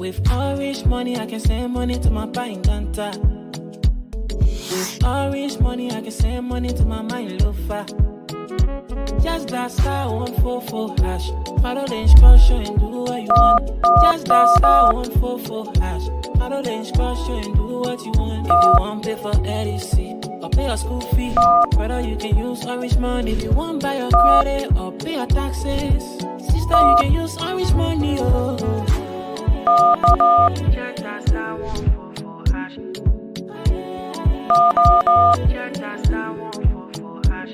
With orange money, I can send money to my buying ganta. With orange money, I can send money to my mind loafer. Just that star 144 hash. Follow the instruction and do what you want. Just that star 144 hash. Follow the instruction and do what you want. If you want pay for LEC or pay your school fee, brother, you can use orange money. If you want buy your credit or pay your taxes, sister, you can use orange money. Oh. Just that star 144 hash. Just that star 144 hash.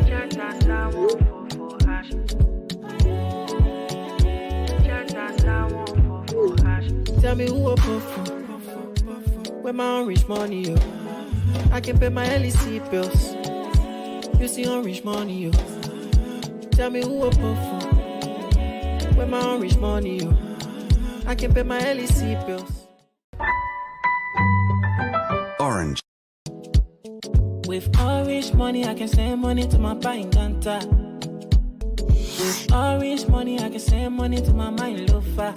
Just that star 144 hash. Just that star 144 hash. Tell me who a puff where my orange money, yo. I can pay my LEC bills. You see orange money, yo. Tell me who a puff where my orange money, yo. I can pay my LEC bills. Orange. With orange money, I can send money to my buying ganta. With orange money, I can send money to my mind loafer.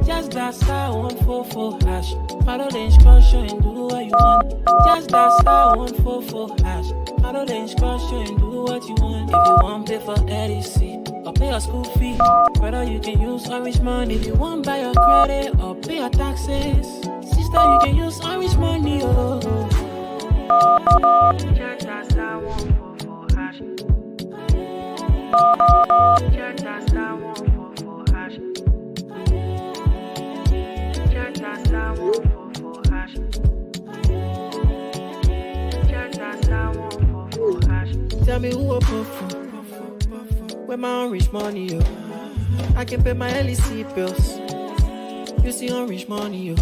Just that star 144 hash. Follow the instruction and do what you want. Just that star 144 hash. Follow the instruction and do what you want. If you want pay for LEC or pay your school fee, brother, you can use orange money. If you want buy your credit or pay your taxes, sister, you can use orange money. Oh. Just that star 144 hash. Just that star 144 hash. Just that star 144 hash. Just that star 144 hash. Tell me who a puff where my orange money, yo. I can pay my LEC bills. You see orange money, yo.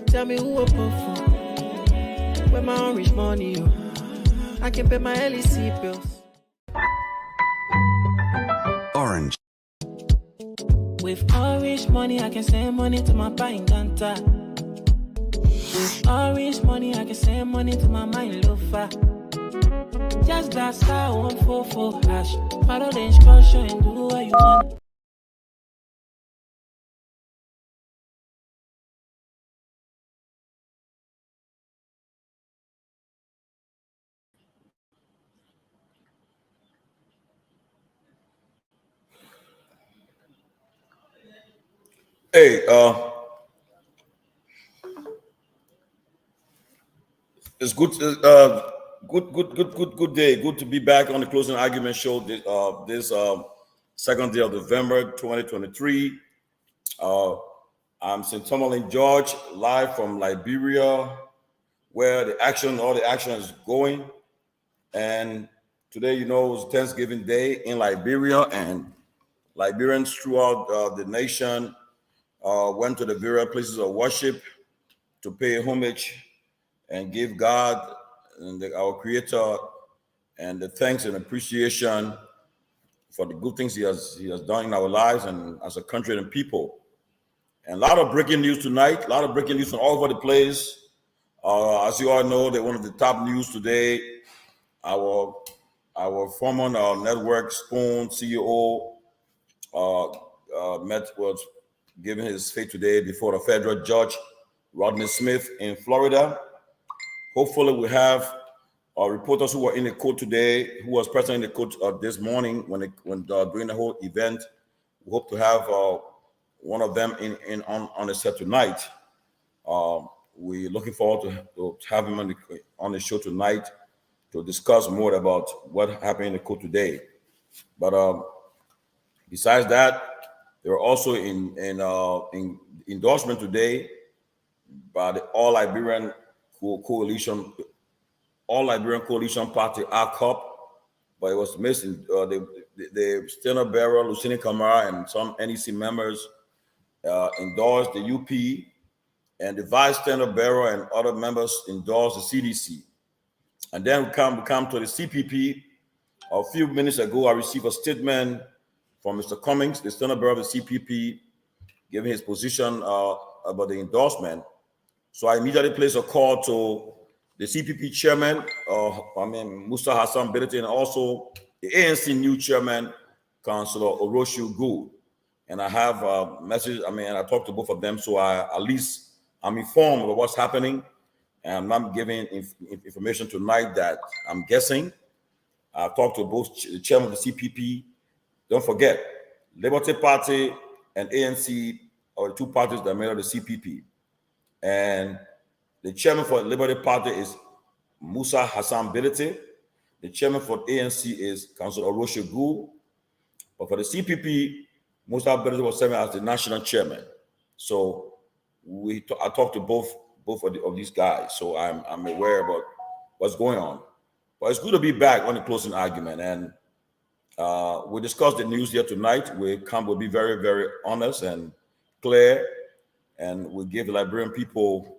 Tell me who a puff where my orange money, yo. I can pay my LEC bills. Orange. With orange money, I can send money to my buying ganta. With orange money, I can send money to my mind loafer. Just that star 144 hash. Follow the instruction and do what you want. Hey, it's good. Good day. Good to be back on the Closing Argument Show. This second day of November, 2023. I'm St. Tomalin, George, live from Liberia, where all the action is going. And today, you know, it was Thanksgiving Day in Liberia, and Liberians throughout the nation went to the various places of worship to pay homage and give God and our Creator and the thanks and appreciation for the good things He has done in our lives and as a country and people. And a lot of breaking news tonight. A lot of breaking news from all over the place. As you all know, one of the top news today. Our former network Spoon CEO was giving his fate today before a federal judge, Rodney Smith, in Florida. Hopefully, we have reporters who were in the court today, who was present in the court this morning when during the whole event. We hope to have one of them on the set tonight. We're looking forward to have him on the show tonight to discuss more about what happened in the court today. But besides that, there are also in endorsement today by the All Liberian Coalition Party, ACOP, but it was missing. The standard bearer, Lieutenant Kamara, and some NEC members endorsed the UP, and the vice standard bearer and other members endorsed the CDC. And then we come to the CPP. A few minutes ago, I received a statement from Mr. Cummings, the standard bearer of the CPP, giving his position about the endorsement. So I immediately placed a call to the CPP chairman, Musa Hassan Benete, and also the ANC new chairman, Councillor Oroshu Gould. and I have a message. I mean, I talked to both of them, so at least I'm informed of what's happening, and I'm not giving information tonight that I'm guessing. I've talked to both the chairman of the CPP. Don't forget, Liberty Party and ANC are the two parties that made up the CPP, and the chairman for the Liberty Party is Musa Hassan Bility. The chairman for ANC is Councillor Orosha Gu. But for the CPP, Musa Bility was serving as the national chairman. So I talked to both of these guys. So I'm aware about what's going on. But it's good to be back on the closing argument. And we discussed the news here tonight. We'll be very, very honest and clear. And we'll give the Liberian people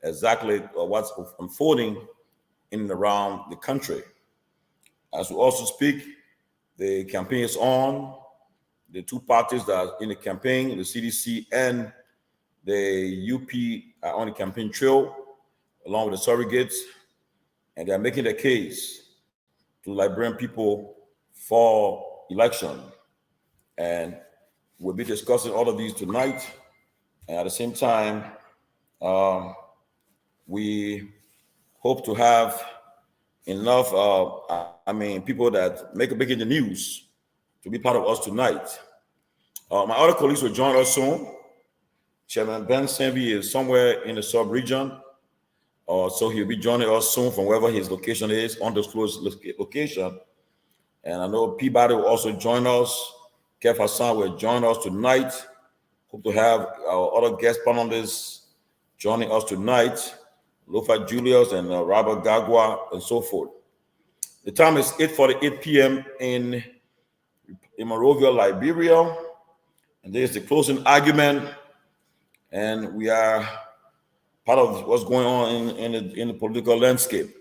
exactly what's unfolding in and around the country. As we also speak, the campaign is on. The two parties that are in the campaign, the CDC and the UP, are on the campaign trail, along with the surrogates, and they're making the case to Liberian people for election. And we'll be discussing all of these tonight. And at the same time, we hope to have enough, people that making the news to be part of us tonight. My other colleagues will join us soon. Chairman Ben Sanvee is somewhere in the sub-region, so he'll be joining us soon from wherever his location is, undisclosed location. And I know Peabody will also join us. Keff Hassan will join us tonight. Hope to have our other guest panelists joining us tonight. Lofa Julius and Robert Gagwa and so forth. The time is 8:48 p.m. in Monrovia, Liberia, and there's the closing argument, and we are part of what's going on in the political landscape.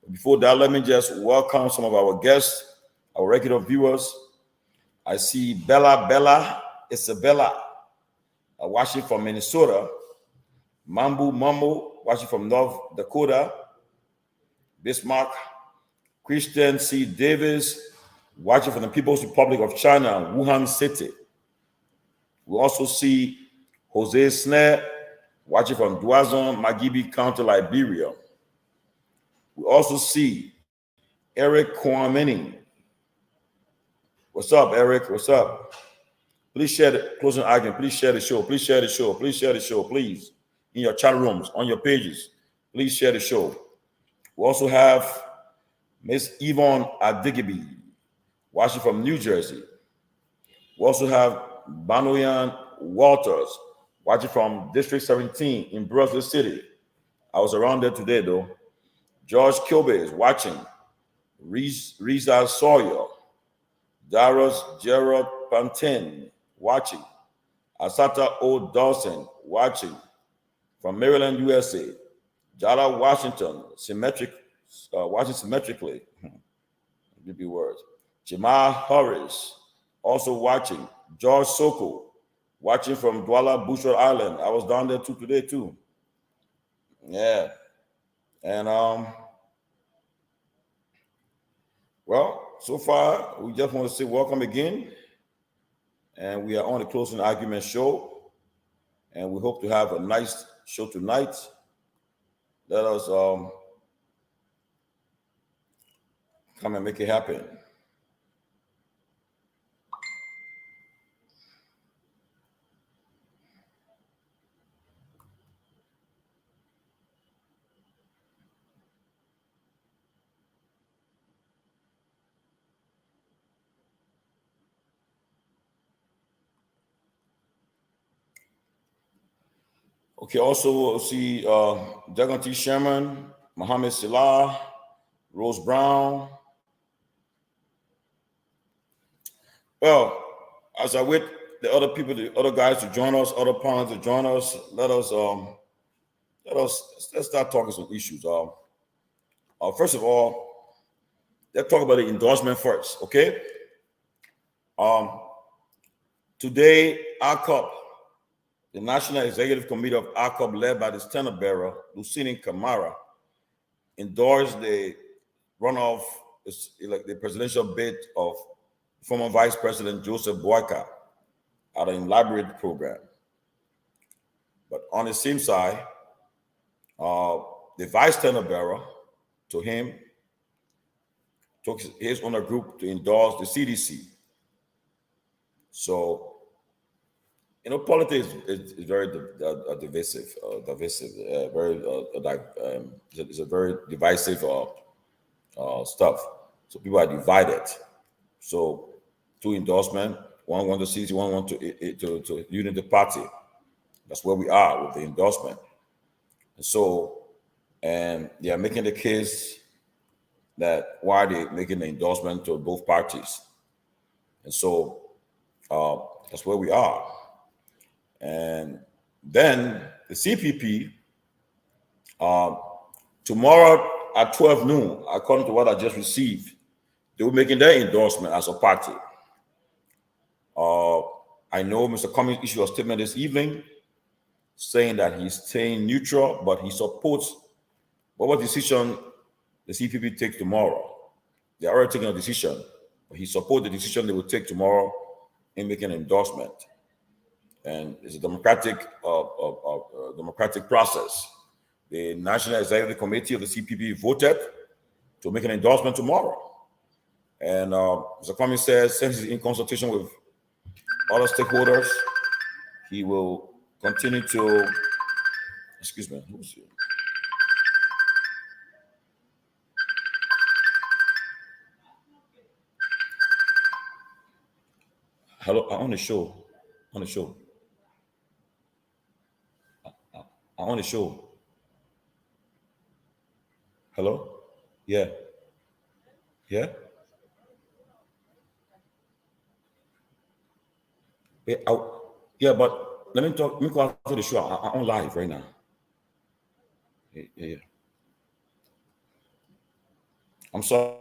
Before that, let me just welcome some of our guests, our regular viewers. I see Bella Isabella watching from Minnesota, Mambo watching from North Dakota, Bismarck, Christian C. Davis watching from the People's Republic of China, Wuhan City. We also see Jose Snare watching from Duazon, Magibi County, Liberia. We also see Eric Kwameni. What's up, Eric? What's up? Please share the closing argument. Please share the show. Please share the show. Please share the show. Please. In your chat rooms, on your pages. Please share the show. We also have Miss Yvonne Adigibi, watching from New Jersey. We also have Banoyan Walters, watching from District 17 in Brussels City. I was around there today, though. George Kilby is watching. Riza Sawyer. Darius Gerald Pantin, watching. Asata O. Dawson, watching. From Maryland, USA. Jala Washington, watching symmetrically. Maybe words. Jamal Harris, also watching. George Soko, watching from Douala, Bushra Island. I was down there today too. Yeah. And well, so far we just want to say welcome again. And we are on the closing argument show. And we hope to have a nice show tonight. Let us come and make it happen. Okay, also we'll see Dagon T. Sherman, Mohammed Salah, Rose Brown. Well, as I wait the other people, the other guys to join us, other panelists to join us, let's start talking some issues. First of all, let's talk about the endorsement first, okay? Today, ARCUP, the National Executive Committee of ARCUP, led by the standard bearer, Lucini Kamara, endorsed the runoff, the presidential bid of former Vice President Joseph Boakai. at an elaborate program. But on the same side, the vice tenor bearer to him took his own group to endorse the CDC. So, politics is very divisive, it's a very divisive stuff. So people are divided. So, two endorsement, one want the CDC, one want to unite the party. That's where we are with the endorsement. And they are making the case that why they're making the endorsement to both parties. And so that's where we are. And then the CPP, tomorrow at 12 noon, according to what I just received, they were making their endorsement as a party. I know Mr. Cummings issued a statement this evening saying that he's staying neutral, but he supports whatever decision the CPP takes tomorrow. They're already taking a decision, but he supports the decision they will take tomorrow in making an endorsement. And it's a democratic process. The National Executive Committee of the CPP voted to make an endorsement tomorrow. And Mr. Cummings says, since he's in consultation with other stakeholders, he will continue to, excuse me, who's here? Hello, on the show. Hello? Yeah. Yeah? Yeah, but let me go after the show. I'm on live right now. Yeah. I'm sorry.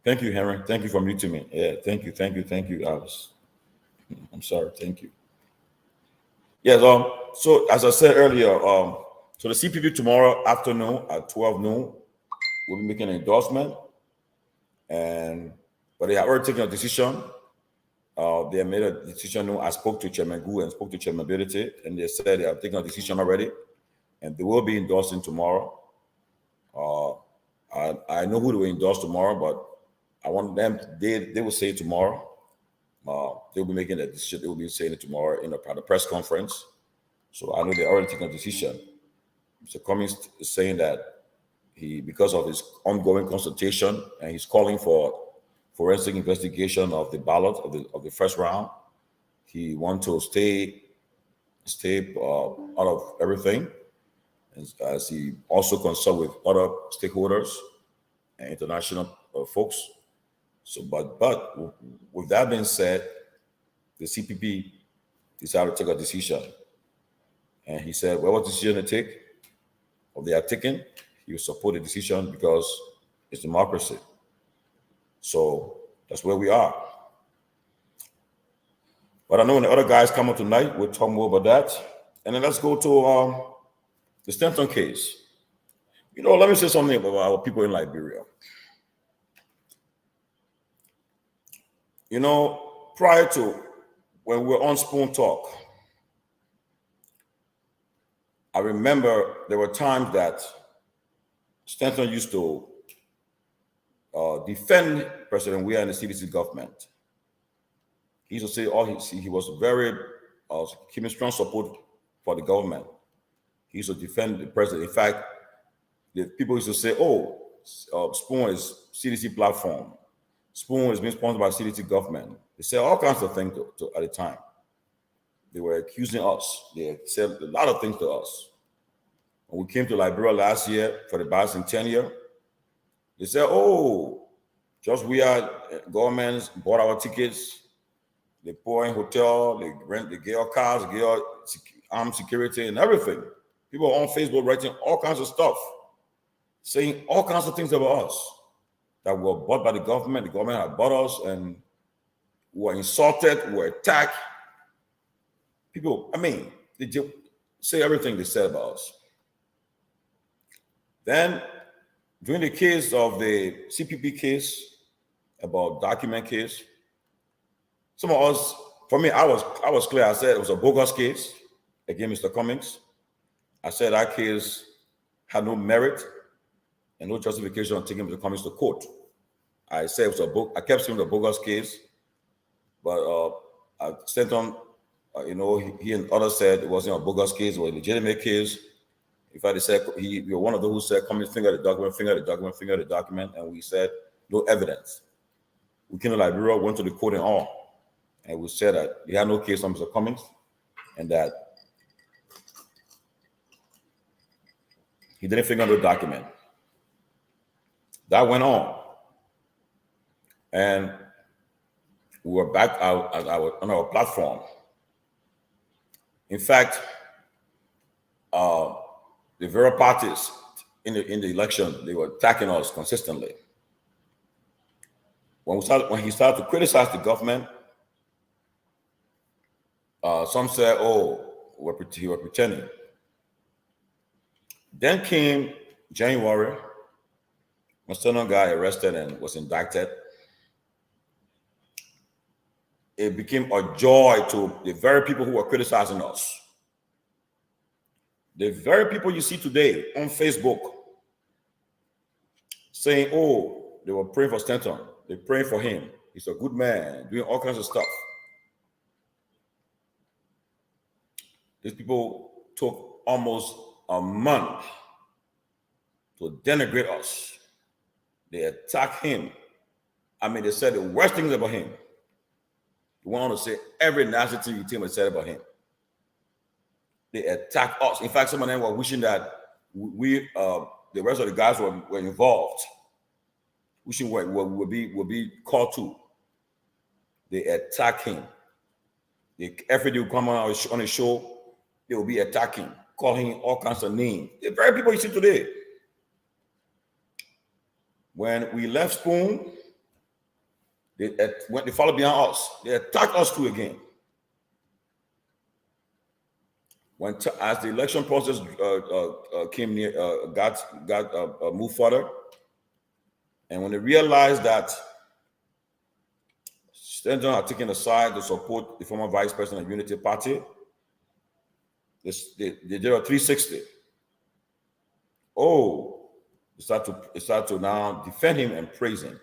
Thank you, Henry. Thank you for muting me. Yeah, thank you. I'm sorry. Thank you. Yes. So as I said earlier, so the CPP tomorrow afternoon at 12 noon will be making an endorsement, but they have already taken a decision. They have made a decision. I spoke to Chairman Gu and spoke to Chairman Ability, and they said they have taken a decision already, and they will be endorsing tomorrow. I know who they will endorse tomorrow, but I want them. They will say it tomorrow. They'll be making a decision. They will be saying it tomorrow at the press conference. So I know they're already taking a decision. Mr. Cummings is saying that because of his ongoing consultation, and he's calling for forensic investigation of the ballot of the first round. He wants to stay out of everything, as he also consult with other stakeholders and international folks. So, but with that being said, the CPP decided to take a decision, and he said, well, what decision they take, or they are taking, he will support the decision because it's democracy. So that's where we are. But I know when the other guys come up tonight, we'll talk more about that. And then let's go to the Stanton case. Let me say something about our people in Liberia. Prior to when we were on Spoon Talk, I remember there were times that Stanton used to defend President Weah and the CDC government. He used to say he was very giving strong support for the government. He used to defend the president. In fact, the people used to say, Spoon is CDC platform. Spoon is being sponsored by CDC government. They said all kinds of things at the time. They were accusing us. They said a lot of things to us. When we came to Liberia last year for the bicentennial, they said, just we are governments bought our tickets. They pour in hotel, they get our cars, get our armed security and everything. People on Facebook writing all kinds of stuff, saying all kinds of things about us. that were bought by the government. The government had bought us, and we were insulted, we were attacked. People, I mean, they just say everything they said about us. Then, during the case of the CPP case, about document case, some of us, for me, I was clear. I said it was a bogus case against Mr. Cummings. I said that case had no merit and no justification on taking Mr. Cummings to court. I said it was I kept saying the bogus case, but Stanton, he and others said it wasn't a bogus case, it was a legitimate case. In fact, they said you're one of those who said, Cummings, finger the document, and we said no evidence. We came to Liberia, went to the court and all, and we said that we had no case on Mr. Cummings, and that he didn't finger the document. That went on, and we were back out on our platform. In fact, the very parties in the election, they were attacking us consistently. When he started to criticize the government, some said, "Oh, he was pretending." Then came January, when Stanton got arrested and was indicted. It became a joy to the very people who were criticizing us. The very people you see today on Facebook saying, "Oh, they were praying for Stanton. They praying for him. He's a good man, doing all kinds of stuff." These people took almost a month to denigrate us. They attacked him. I mean, they said the worst things about him. They went on to say every nasty thing you team had said about him. They attacked us. In fact, some of them were wishing that we, the rest of the guys were involved, wishing we would be called to. They attack him. Every day you come on a show, they will be attacking, calling him all kinds of names. The very people you see today. When we left Spoon, they followed behind us. They attacked us too again. As the election process came near, got moved further, and when they realized that Stanton had taken a side to support the former vice president of Unity Party, they did a 360. Oh, they started to now defend him and praise him.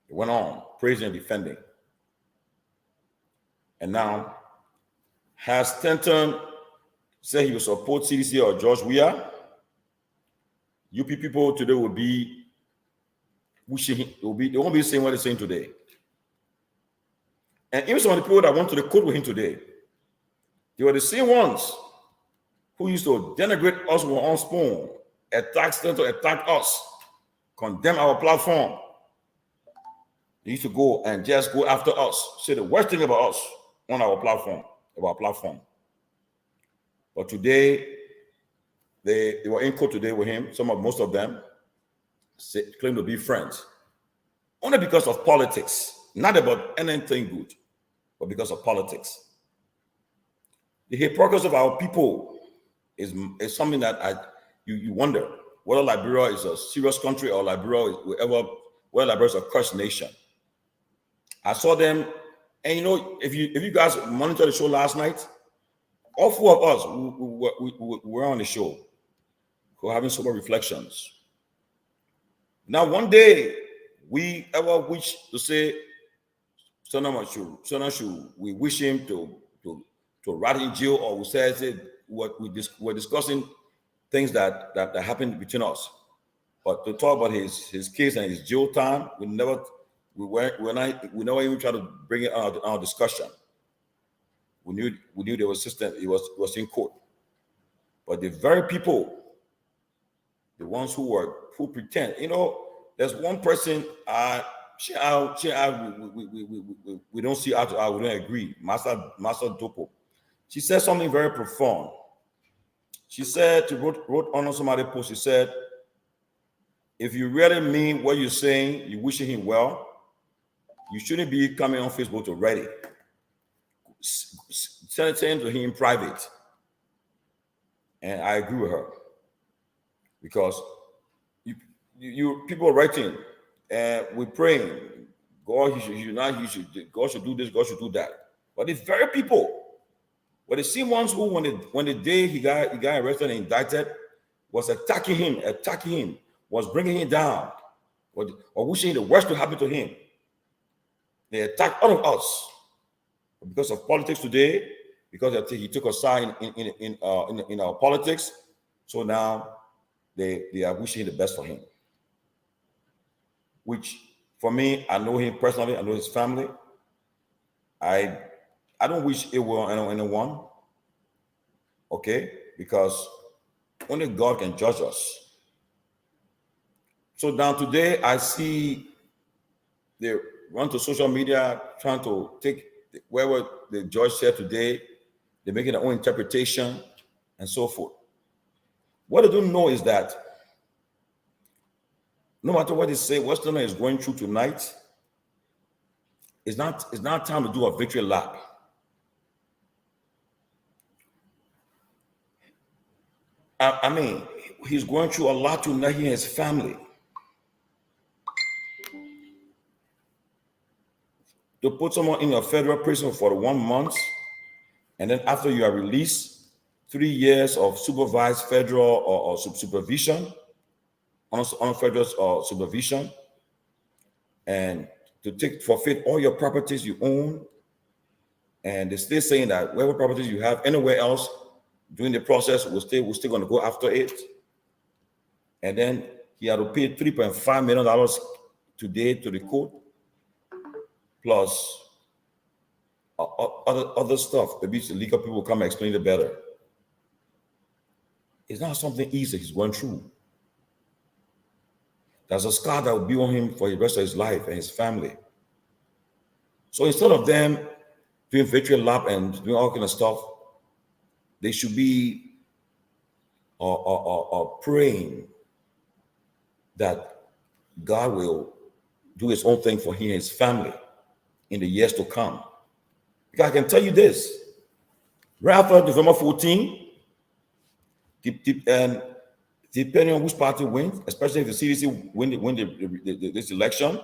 It went on praising and defending, and now, has Stanton said he will support CDC or George Weah? UP people today will be wishing him, they won't be saying what they're saying today. And even some of the people that went to the court with him today, they were the same ones who used to denigrate us with on Spoon, attack Stanton, attack us, condemn our platform. They used to go and just go after us, say the worst thing about us on our platform. But today, they were in court today with him. Most of them claim to be friends, only because of politics, not about anything good, but because of politics. The hypocrisy of our people is something that you wonder whether Liberia is a serious country or Liberia whether Liberia is a cursed nation. I saw them. And if you guys monitor the show last night, all four of us we were on the show. We were having sober reflections. Now, one day we ever wish to say, we wish him to rot in jail, or we said we're discussing things that happened between us. But to talk about his case and his jail time, we never even try to bring it out our discussion. We knew there was system. It was in court. But the very people, the ones who pretend, there's one person. We don't see eye to eye. We don't agree. Master Dopo. She said something very profound. She said, wrote on somebody's post. She said, if you really mean what you're saying, you're wishing him well, you shouldn't be coming on Facebook to write it. Send it to him in private. And I agree with her. Because you people are writing, and we're praying, God, God should do this, God should do that. But the very people, but the same ones who, when the day he got arrested and indicted, was attacking him, was bringing him down, or wishing the worst to happen to him. They attacked all of us because of politics today, because he took a side in our politics. So now they are wishing the best for him. Which, for me, I know him personally, I know his family. I don't wish ill on anyone, okay? Because only God can judge us. So now today, I see they run to social media trying to take whatever the judge said today, they're making their own interpretation and so forth. What they don't know is that no matter what they say, what Sterling is going through tonight, it's not time to do a victory lap. I mean, he's going through a lot tonight, he and his family. To put someone in a federal prison for 1 month, and then after you are released, 3 years of supervised federal or supervision, on federal supervision, and to forfeit all your properties you own. And they're still saying that whatever properties you have anywhere else during the process, we're still going to go after it. And then he had to pay $3.5 million today to the court, plus other stuff. Maybe the legal people will come and explain it better. It's not something easy he's going through. There's a scar that will be on him for the rest of his life and his family. So instead of them doing victory lap and doing all kind of stuff, they should be praying that God will do his own thing for him and his family in the years to come. Because I can tell you this, right after November 14, and depending on which party wins, especially if the CDC win this election,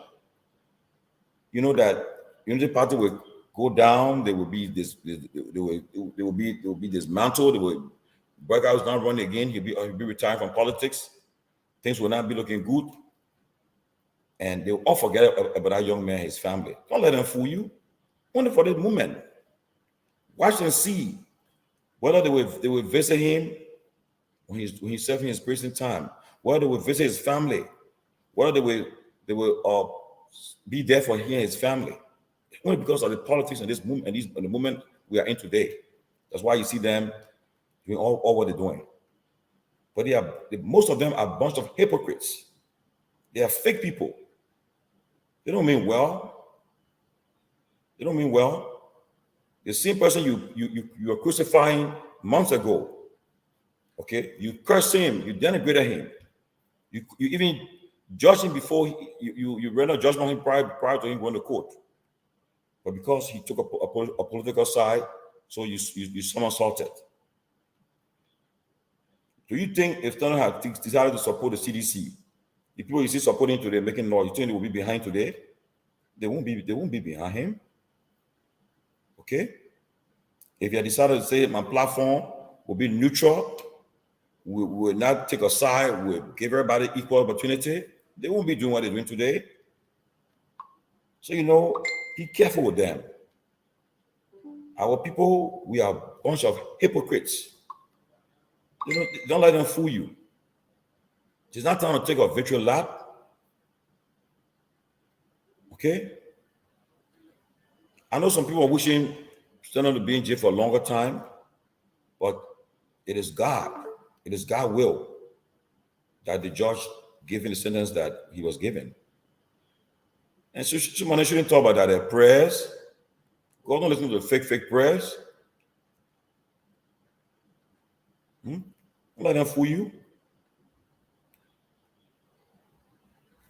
you know that Unity Party will go down. They will be dismantled. They will Burghouse not run again. He'll be retiring from politics. Things will not be looking good, and they'll all forget about that young man and his family. Don't let them fool you. Only for this moment. Watch and see whether they will visit him when he's serving his prison time, whether they will visit his family, whether they will be there for him and his family. Only because of the politics in this moment, and the moment we are in today. That's why you see them doing all what they're doing. But most of them are a bunch of hypocrites. They are fake people. They don't mean well. They don't mean well. The same person you are crucifying months ago, okay? You curse him, you denigrated him, you even judge him before you render judgment on him prior to him going to court. But because he took a political side, so you somersaulted. Do you think if Sterling had decided to support the CDC, the people you see supporting today, making law, you think they will be behind today? They won't be behind him. Okay? If you had decided to say my platform will be neutral, we will not take a side, we'll give everybody equal opportunity, they won't be doing what they're doing today. So, be careful with them. Our people, we are a bunch of hypocrites. Don't let them fool you. It's not time to take a victory lap. Okay? I know some people are wishing Sterling to be in jail for a longer time, but it is God. It is God's will that the judge gave him the sentence that he was given. And so someone shouldn't talk about that. Their prayers. God don't listen to the fake prayers. Don't let them fool you.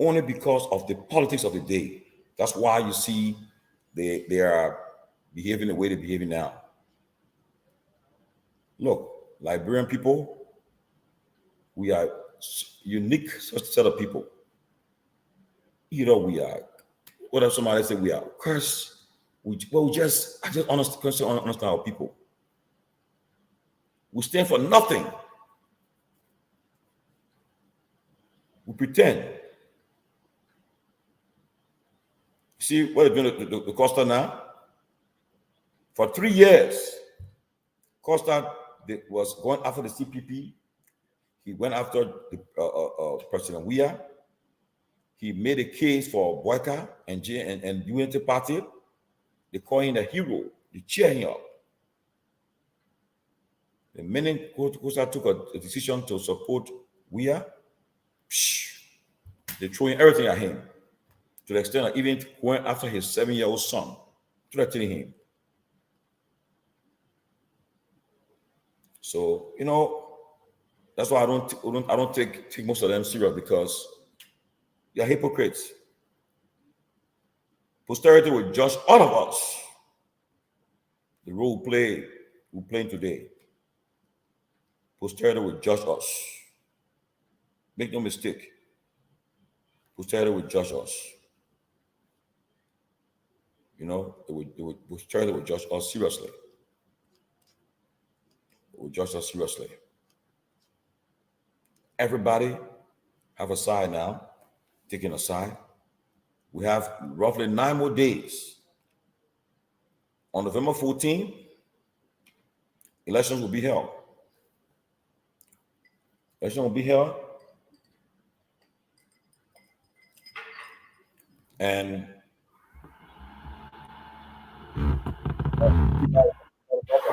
only because of the politics of the day. That's why you see they are behaving the way they're behaving now. Look, Liberian people, we are unique set of people. We are. What if somebody say we are cursed? I just understand our people. We stand for nothing. We pretend. See what they're doing to Costa now? For 3 years, Costa was going after the CPP. He went after the President Weah. He made a case for Boyka and Unity Party. They call him a hero. They cheer him up. The minute Costa took a decision to support Weah, they threw everything at him. To the extent that even went after his 7-year-old son, threatening him. So that's why I don't take most of them serious, because they are hypocrites. Posterity will judge all of us. The role we're playing today. Posterity will judge us. Make no mistake. Posterity will judge us. Posterity will judge us seriously. It will judge us seriously. Everybody have a side now, taking a side. We have roughly 9 more days. On November 14th, elections will be held. And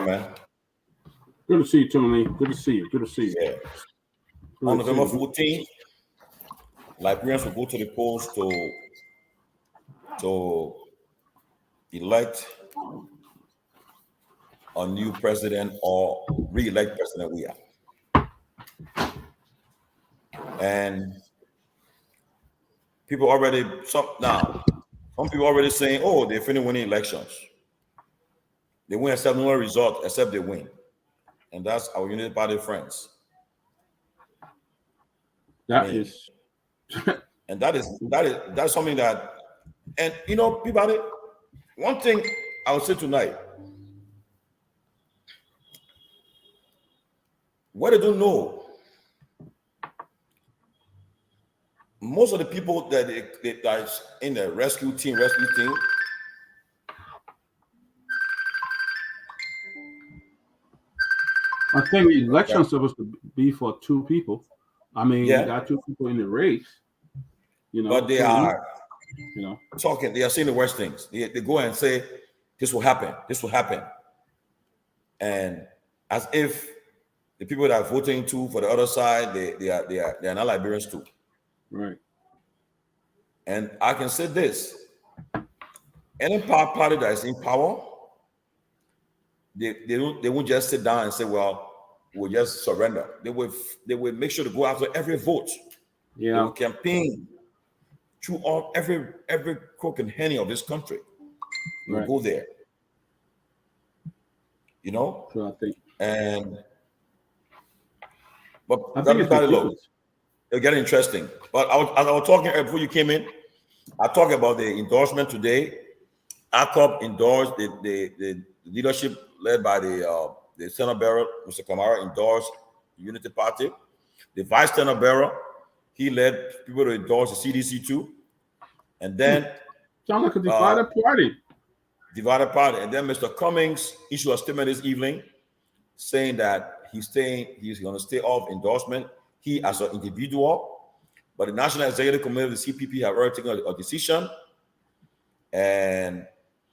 man. Good to see you, Tony. Good to see you. Yeah. On November 14th, Liberians will go to the polls to elect a new president or re-elect President Weah. And people already, some people already saying, oh, they're finna winning elections. They win accept no result except they win. And that's our Unity Party friends. That's something that, and Peabody, one thing I would say tonight, what they don't know, most of the people that's in the rescue team, I think the election's supposed to be for 2 people. I mean, yeah. You got 2 people in the race. But they are, talking. They are saying the worst things. They go and say, "This will happen. This will happen," and as if the people that are voting for the other side, they are not Liberians too. Right. And I can say this: any party that is in power, they won't just sit down and say, "Well, we'll just surrender." They will make sure to go after every vote. Yeah. They will campaign through every crook and henny of this country. They will go there. So I think. But they're getting interesting. But as I was talking before you came in, I talked about the endorsement today. ACOP endorsed the leadership led by the Senate bearer, Mr. Kamara, endorsed the Unity Party. The Vice Senate bearer, he led people to endorse the CDC too. And then sound like a divided party. Divided party. And then Mr. Cummings issued a statement this evening saying that he's going to stay off endorsement. He as an individual, but the National Executive Committee of the CPP have already taken a decision, and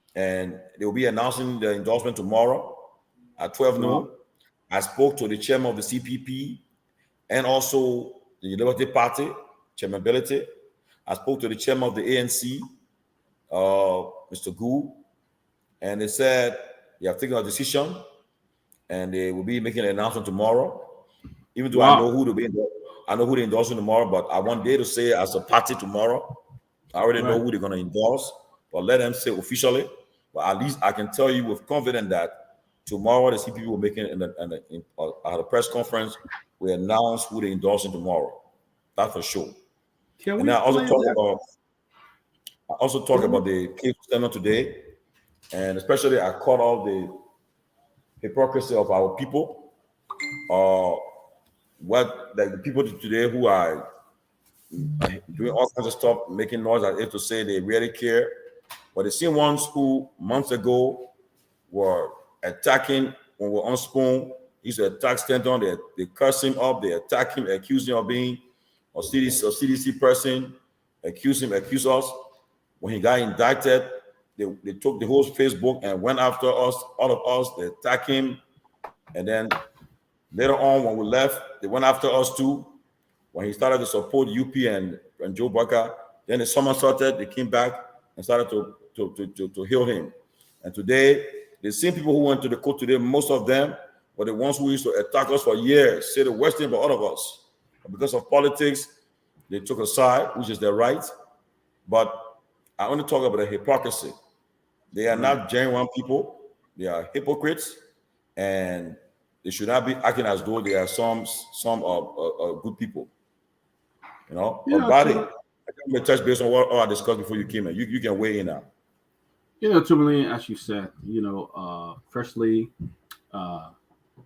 they will be announcing the endorsement tomorrow at 12 noon. I spoke to the chairman of the CPP and also the Liberty Party, Chairman Ability. I spoke to the chairman of the ANC, Mr. Gu, and they said they have taken a decision and they will be making an announcement tomorrow. Even though I know who to be, I know who they're endorsing tomorrow, but I want they to say as a party tomorrow. I already know who they're going to endorse, but let them say officially. But at least I can tell you with confidence that tomorrow the CPP will make it at the press conference. We announce who they're endorsing tomorrow. That's for sure. Can And we I also play talk that? about the case stand today, and especially I caught all the hypocrisy of our people, what like the people today who are doing all kinds of stuff, making noise as if to say they really care, but the same ones who months ago were attacking when we're on Spoon, used to attack Stanton, they curse him up, they attack him, accuse him of being a CDC person, accuse us. When he got indicted, they took the whole Facebook and went after us, all of us, they attacked him. And then later on, when we left, they went after us too. When he started to support UP and Joe Bucker, then the summer started, they came back and started to heal him. And today, the same people who went to the court today, most of them were the ones who used to attack us for years, say the worst thing about all of us. But because of politics, they took a side, which is their right. But I only talk about the hypocrisy. They are not genuine people. They are hypocrites, and they should not be acting as though they are some good people. You know, Yeah, but Body, I think we touch based on what I discussed before you came in. You can weigh in now. Tomalin, as you said, firstly,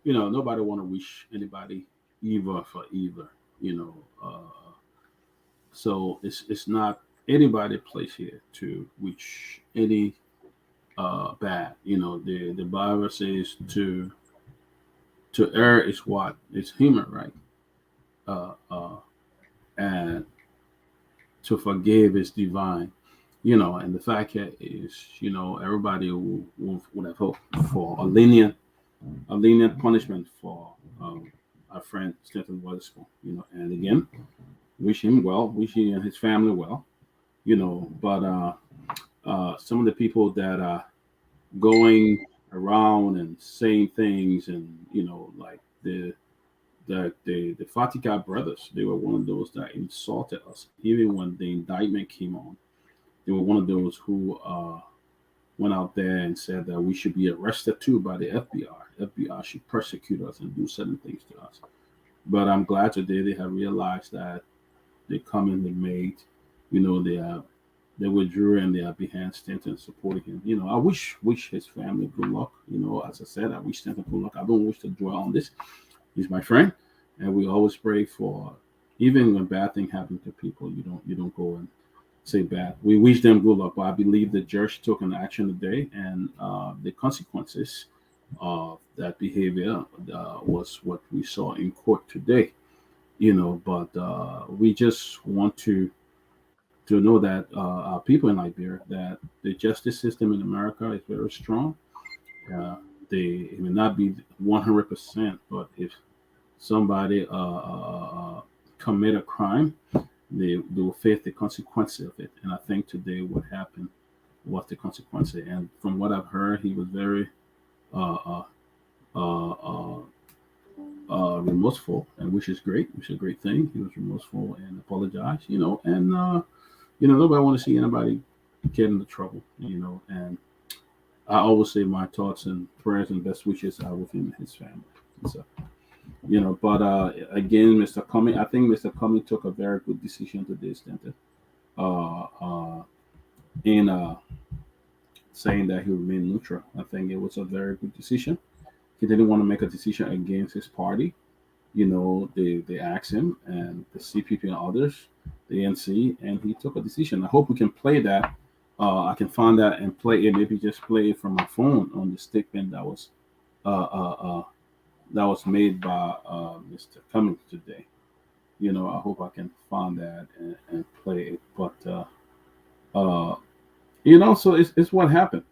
nobody want to wish anybody evil for evil, so it's not anybody place here to wish any bad. The Bible says to err is what? It's human, right? And to forgive is divine. And the fact here is, everybody would have hoped for a lenient punishment for our friend Stephen Witherspoon. And again, wish him well, wish him and his family well. But some of the people that are going around and saying things, and like the Fatika brothers, they were one of those that insulted us. Even when the indictment came on, they were one of those who went out there and said that we should be arrested too by the FBI. FBI should persecute us and do certain things to us. But I'm glad today they have realized that they come in, they made, they withdrew and they are behind Stanton supporting him. I wish his family good luck. As I said, I wish Stanton good luck. I don't wish to dwell on this. He's my friend, and we always pray for. Even when bad things happen to people, you don't go and say bad. We wish them good luck, but I believe the judge took an action today, and the consequences of that behavior was what we saw in court today. But we just want to know that our people in Liberia, that the justice system in America is very strong. It may not be 100%, but if somebody commit a crime, they will face the consequences of it. And I think today what happened was the consequence. And from what I've heard, he was very remorseful, and which is great. Which is a great thing. He was remorseful and apologized. And nobody want to see anybody get into trouble. And I always say my thoughts and prayers and best wishes are with him and his family. So, but again, Mr. Cumming, I think Mr. Cumming took a very good decision today, Stanton, in saying that he would remain neutral. I think it was a very good decision. He didn't want to make a decision against his party. They asked him and the CPP and others, the ANC, and he took a decision. I hope we can play that. I can find that and play it. Maybe just play it from my phone on the statement that was made by Mr. Cummings today. I hope I can find that and play it. But so it's what happened.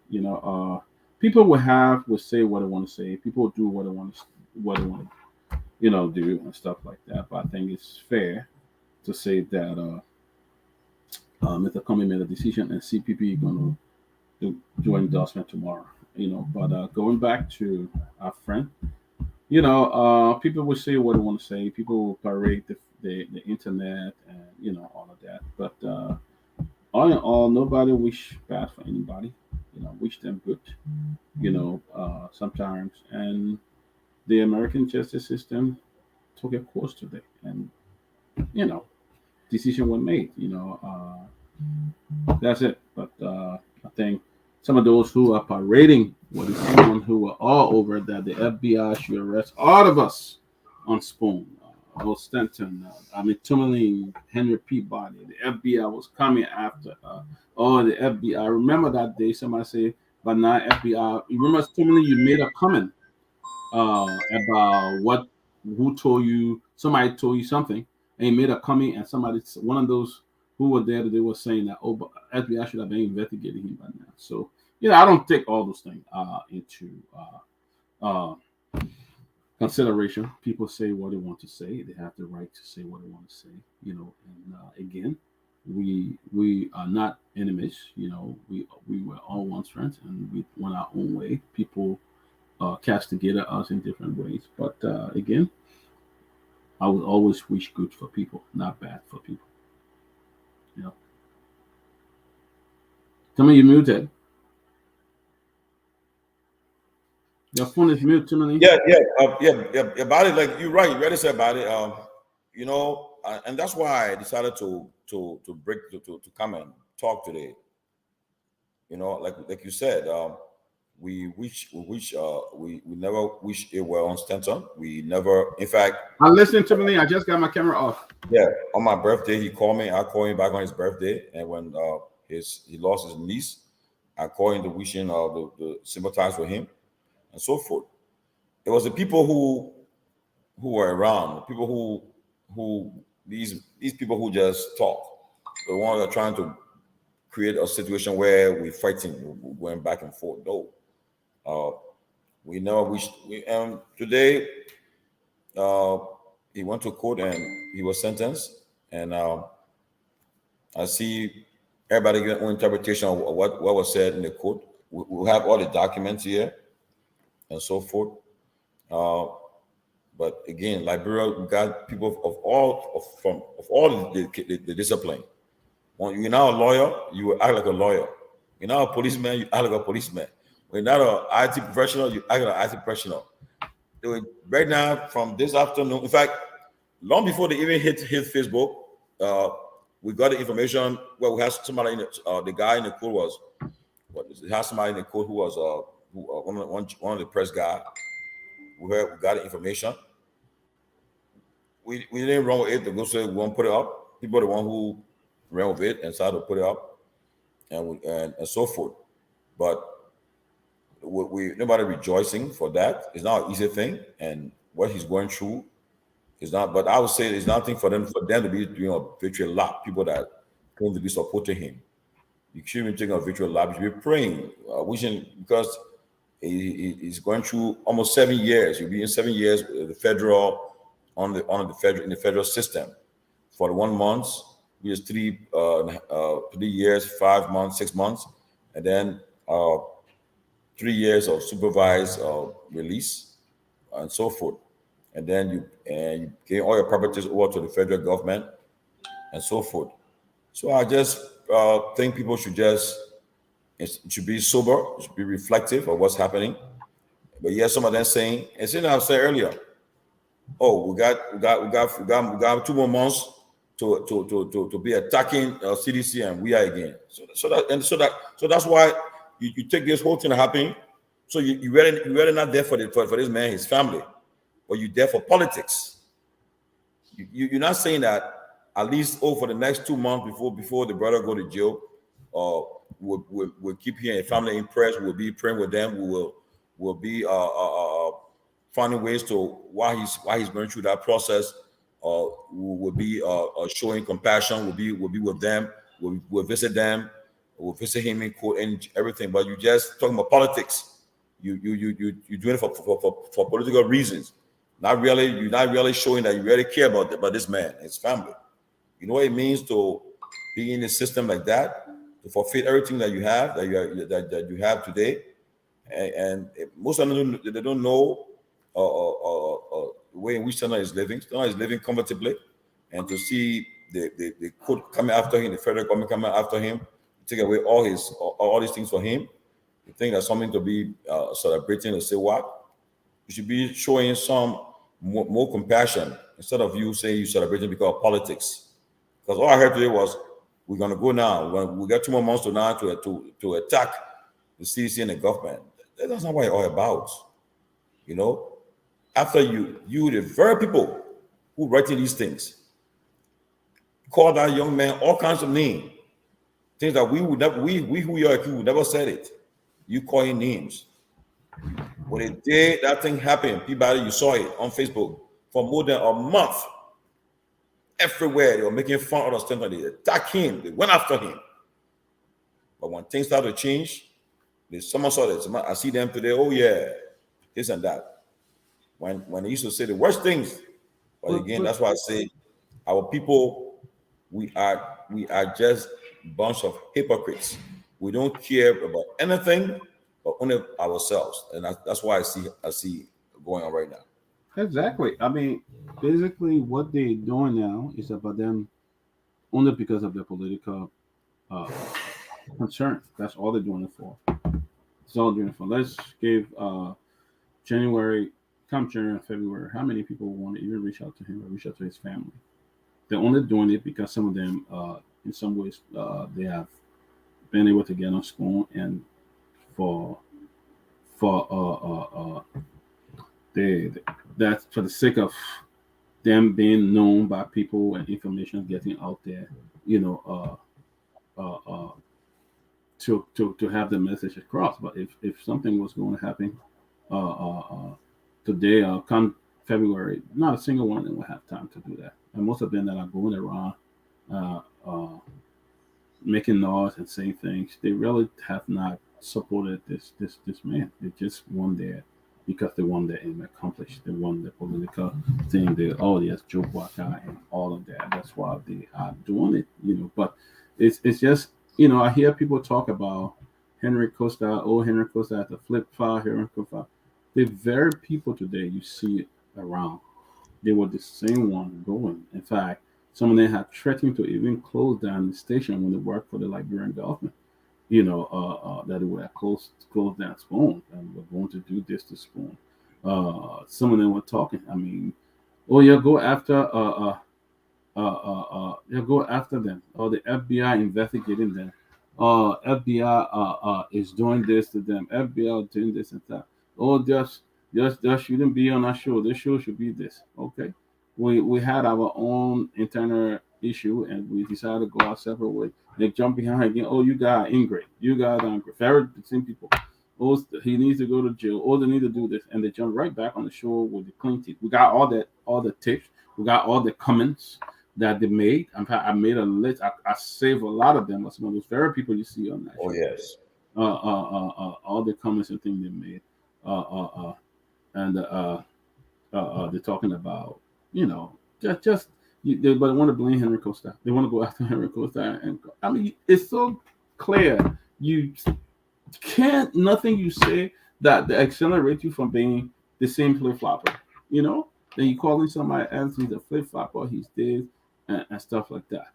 People will say what they want to say. People will do what they want to do and stuff like that. But I think it's fair to say that Mr. Cummings made a decision, and CPP is going to do endorsement tomorrow. But going back to our friend, people will say what they want to say. People will parade the internet and all of that. But all in all, nobody wish bad for anybody. Wish them good. Sometimes, and the American justice system took a course today, and you know decision was made. That's it. But I think some of those who are parading what is someone who are all over that the FBI should arrest all of us on Spoon, Stanton, Tomalin, Henry Peabody. The FBI was coming after. The FBI. Remember that day somebody said, but now FBI. You remember Tomalin? You made a comment about who told you. Somebody told you something, and he made a comment, and one of those who were there, they were saying that, but FBI should have been investigating him by now. So, I don't take all those things into consideration. People say what they want to say. They have the right to say what they want to say. And again, we are not enemies. We were all once friends, and we went our own way. People castigated us in different ways, but again, I would always wish good for people, not bad for people. Tell me you're muted. Your phone is muted, Timothy. Yeah. About it, like you're right. You already said about it. And that's why I decided to come and talk today. Like you said, we never wish it well on Stanton. We never, in fact. Listen to me. I just got my camera off. Yeah, on my birthday, he called me. I called him back on his birthday, and when he lost his niece, I called him to wish him the sympathize with him, and so forth. It was the people who were around, people who these people who just talk, the ones that are trying to create a situation where we're fighting, we're going back and forth. No, we never wish. Today, he went to court and he was sentenced, and I see everybody get one interpretation of what was said in the court. We have all the documents here and so forth. But again, Liberia, we got people of all the discipline. When you're not a lawyer, you act like a lawyer. You're not a policeman, you act like a policeman. When you're not an IT professional, you act like an IT professional. Right now, from this afternoon, in fact, long before they even hit Facebook, we got the information where we had somebody in the guy in the court was, it has somebody in the court who was one of the press guy. We got the information. We didn't run with it. The go say we won't put it up. People are the one who ran with it and started to put it up, and so forth. But nobody rejoicing for that. It's not an easy thing, and what he's going through is not. But I would say it's nothing for them to be doing a virtual lap. People that claim to be supporting him, you shouldn't be taking a virtual lap. You should be praying, wishing, because he's going through almost 7 years. You'll be in 7 years in the federal system. For the 1 month, which is 3 years, 5 months, 6 months, and then 3 years of supervised release, and so forth. And then you give all your properties over to the federal government, and so forth. So I just think people should be sober, should be reflective of what's happening. But yes, some of them saying, and since I said earlier, we got 2 more months to be attacking CDC, and we are again. So that's why you take this whole thing happening. So you really not there for this man, his family, but you're there for politics. You're not saying that at least for the next 2 months before the brother go to jail, we'll keep hearing family impressed. We'll be praying with them. We'll be finding ways to why he's going through that process. We'll be showing compassion. We'll be with them. We'll visit them. We'll visit him in court and everything. But you just talking about politics. You're doing it for political reasons. You're not really showing that you really care about this man, his family. You know what it means to be in a system like that, to forfeit everything that you have, that you have today, and most of them they don't know the way in which Stanton is living. Stanton is living comfortably, and to see the court coming after him, the federal government coming after him, take away all these things for him. You think that's something to be celebrating and say what? You should be showing some more compassion instead of you saying you celebrating because of politics. Because all I heard today was we're gonna go now. We got 2 more months to now to attack the CDC and the government. That's not what it's all about. You know, after you the very people who writing these things call that young man all kinds of names, things that we would never, we who we are, we would never said it. You call him names. When the day that thing happened, Peabody, you saw it on Facebook for more than a month. Everywhere they were making fun of us, they attacked him, they went after him. But when things started to change, someone saw this. I see them today. Oh yeah, this and that. When they used to say the worst things, but again, that's why I say our people, we are just a bunch of hypocrites. We don't care about anything but only ourselves, and that's why I see going on right now. Exactly. I mean, basically, what they're doing now is about them only because of their political concern. That's all they're doing it for. It's all doing it for. Let's give January, January and February, how many people want to even reach out to him or reach out to his family? They're only doing it because some of them, in some ways, they have been able to get on school, and for that's for the sake of them being known by people and information getting out there, to have the message across. But if something was going to happen today or come February, not a single one of them will have time to do that. And most of them that are going around making noise and saying things, they really have not supported this man. They just won there because they won their aim accomplished. They won the political thing. Yes, Joe Waka and all of that. That's why they are doing it, But it's just, I hear people talk about Henry Costa. Oh, Henry Costa at the flip file, Henry Costa. The very people today you see around, they were the same one going. In fact, some of them had threatened to even close down the station when they worked for the Liberian government. That they would have closed down Spoon and were going to do this to Spoon. Some of them were talking. I mean, go after go after them. Or the FBI investigating them. FBI is doing this to them. FBI doing this and that. Just shouldn't be on our show. This show should be this. Okay. We had our own internal issue and we decided to go our separate way. They jump behind again. Oh, you guys are ingrate. You guys are ingrate. Very the same people. Oh, he needs to go to jail. Oh, they need to do this. And they jump right back on the show with the clean teeth. We got all the tips. We got all the comments that they made. I made a list. I saved a lot of them. Some of those very people you see on that show. Oh, yes. All the comments and things they made. They're talking about, they want to blame Henry Costa. They want to go after Henry Costa. And I mean, it's so clear. You can't, nothing you say that accelerate you from being the same flip-flopper, Then you calling somebody else, he's a flip-flopper, he's this, and stuff like that,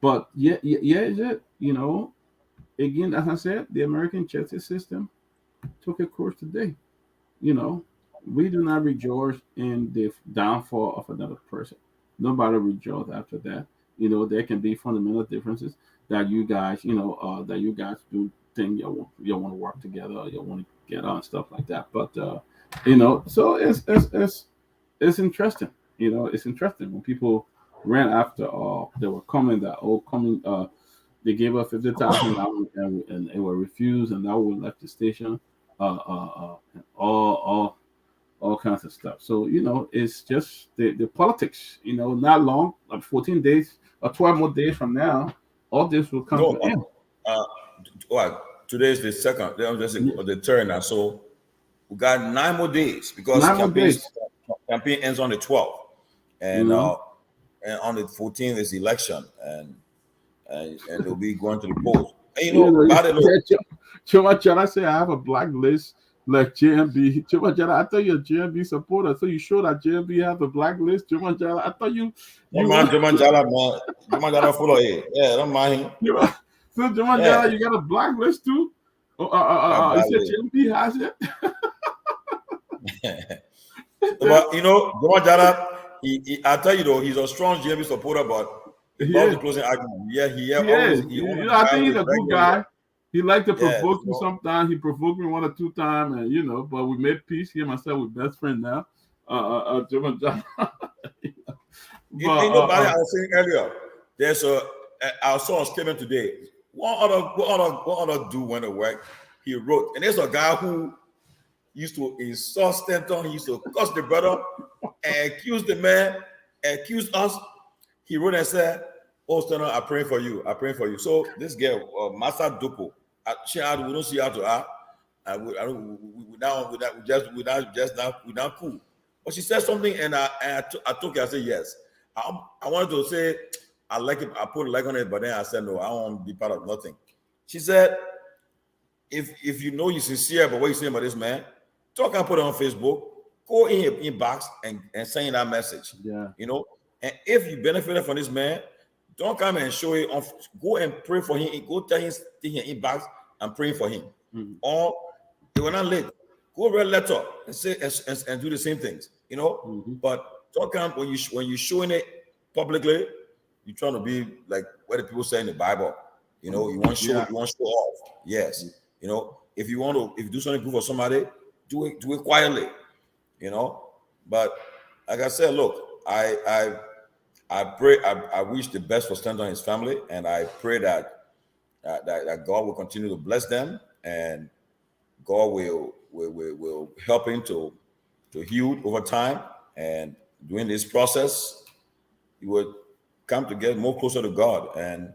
But is it, again, as I said, the American justice system took a course today, We do not rejoice in the downfall of another person. Nobody rejoices after that. There can be fundamental differences that you guys, do think you want to work together, you want to get on stuff like that. But so it's interesting. It's interesting when people ran after. They were coming that they gave us $50,000 and it was refused, and now we left the station. And all kinds of stuff. So, it's just the politics, not long, like 14 days or 12 more days from now, all this will come to an end. Today is the second, the third now. So we got 9 more days because campaign ends on the 12th. And on the 14th is election and they'll be going to the polls. And by the way, I say I have a black list like JMB. Jumajala, I thought you're a JMB supporter, so you sure that JMB has a blacklist? Jumajala, I thought you Don't mind Jumanjala, man. Jumanjala full of it. Yeah, don't mind him. so Yeah, Jumajala, you got a blacklist too? You said JMB has it? but you know, Jumanjala, I tell you though, he's a strong GMB supporter, but he loves the closing argument. Yeah, he always is. I think he's a good guy. He liked to provoke me sometimes. He provoked me 1 or 2 times, and but we made peace. He and myself, we're best friends now. Jumajala. I was saying earlier, I saw a statement today. What other dude went to work? He wrote, and there's a guy who used to insult Stanton. He used to cuss the brother and accuse the man, accuse us. He wrote and said, "Oh, Stanton, I'm praying for you. I'm praying for you." So this girl, Masa Dopo, we don't see her to her. We're not cool. But she said something, and I took it. I said yes. I wanted to say I like it. I put a like on it, but then I said no. I don't want to be part of nothing. She said, if you know you're sincere about what you're saying about this man, talk and put it on Facebook. Go in your inbox and send that message. Yeah. And if you benefited from this man, don't come and show it on. Go and pray for him. Go tell him in your inbox and pray for him. Mm-hmm. Or they were not late. Go read a letter and say and do the same things. Mm-hmm. But don't come when you're showing it publicly. You're trying to be like what the people say in the Bible. You want to show. You want to show off. Yes. If you do something good for somebody, do it quietly. But like I said, look, I pray, I wish the best for Stanton and his family, and I pray that God will continue to bless them, and God will help him to heal over time, and during this process, he will come to get more closer to God, and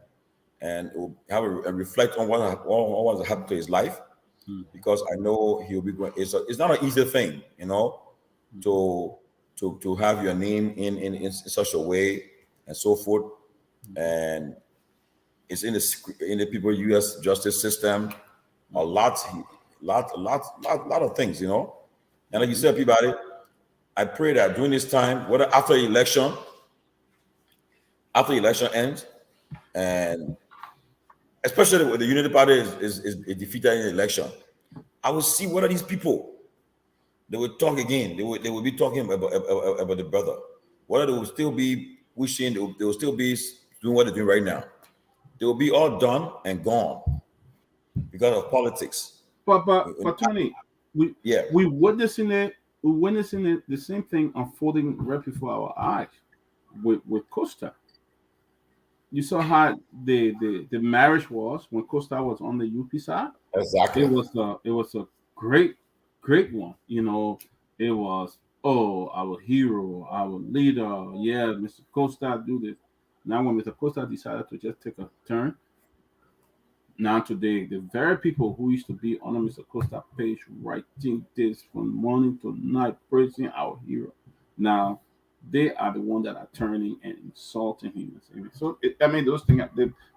will have a reflect on what has happened to his life, because I know he'll be going. It's not an easy thing, to have your name in such a way and so forth, and it's in the people U.S. justice system, a lot of things, and like you said, Peabody, I pray that during this time, whether after election ends, and especially when the Unity Party is defeated in the election, I will see what are these people. They will talk again. They will be talking about the brother. Whether they will still be wishing, they will still be doing what they're doing right now. They will be all done and gone because of politics. But Tony, we witnessing it. We're witnessing the same thing unfolding right before our eyes with Costa. You saw how the marriage was when Costa was on the UP side. Exactly. It was a great one. It was, our hero, our leader. Yeah, Mr. Costa do this. Now when Mr. Costa decided to just take a turn, now today the very people who used to be on Mr. Costa page writing this from morning to night, praising our hero, now they are the ones that are turning and insulting him. So those things,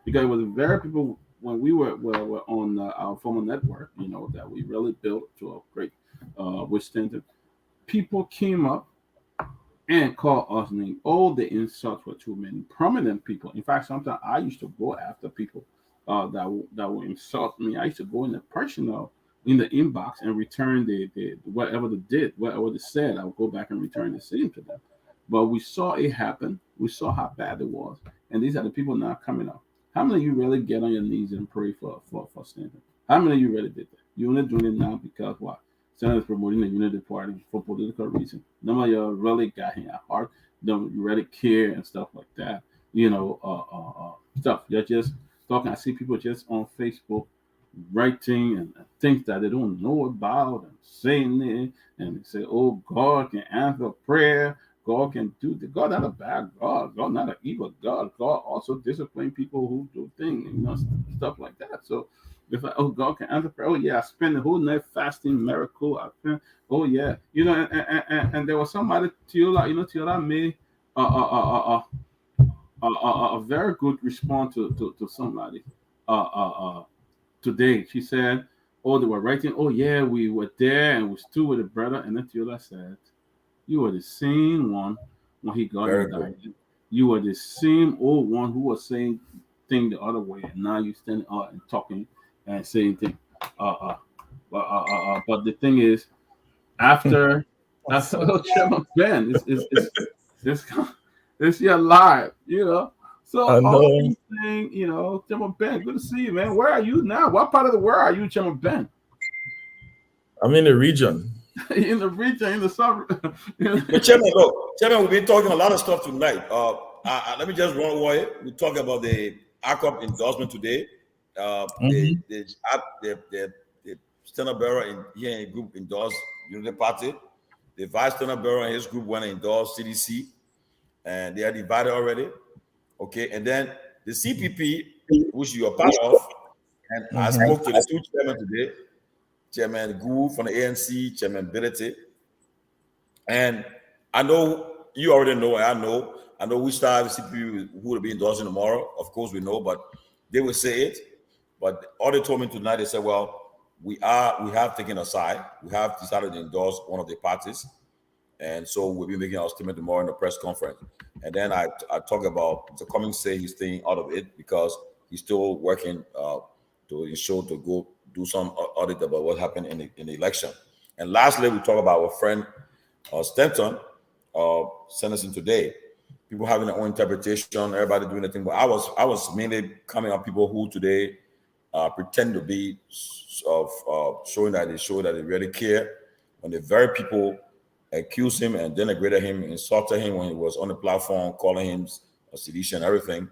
because it was the very people when we were on our former network, that we really built to a great withstanding. People came up and called us names. All the insults were too many. Prominent people. In fact, sometimes I used to go after people that would insult me. I used to go in the personal in the inbox and return the whatever they did, whatever they said. I would go back and return the same to them. But we saw it happen. We saw how bad it was, and these are the people now coming up. How many of you really get on your knees and pray for Stanton? How many of you really did that? You're only doing it now because what? Stanton is promoting the Unity Party for political reasons. None of you really got him at heart. Don't really care and stuff like that. Stuff. You're just talking. I see people just on Facebook writing and things that they don't know about and saying it, and they say, "Oh, God can answer prayer. God can do the God not a bad God. God not an evil God. God also discipline people who do things, stuff like that." So if God can answer prayer, I spend the whole night fasting, miracle. And there was somebody Tiola made a very good response to somebody today. She said, Oh, they were writing, oh yeah, we were there and we stood with the brother. And then Teola said, you were the same one when he got Very good. indicted. You were the same old one who was saying thing the other way, and now you standing out and talking and saying things. But the thing is, after Chairman Ben is it's your live, you know. So I all know. these things, you know, Chairman Ben, good to see you, man. Where are you now? What part of the world are you, Chairman Ben? I'm in the region. In the region, in the suburb. But Chairman, look, Chairman, we've been talking a lot of stuff tonight. Let me just run over it. We talk about the ACOP endorsement today. Mhm. The Senate Bureau here in group endorsed Unity Party. The Vice Senate Bureau and his group went and endorsed CDC, and they are divided already. Okay, and then the CPP, which you are part of, and I Mhm. spoke to the two chairmen today, Chairman Gu from the ANC, Chairman Bility, and I know you already know, and I know which side the CPP who will be endorsing tomorrow. Of course, we know, but they will say it. But all they told me tonight, they said, well, we have taken a side. We have decided to endorse one of the parties. And so we'll be making our statement tomorrow in the press conference. And then I talk about the Cummings say he's staying out of it because he's still working to ensure to go do some audit about what happened in the election. And lastly, we talk about our friend Stanton sentencing today. People having their own interpretation, everybody doing their thing. But I was mainly coming on people who today pretend to be showing that they really care when the very people accused him and denigrated him, insulted him when he was on the platform, calling him a sedition and everything.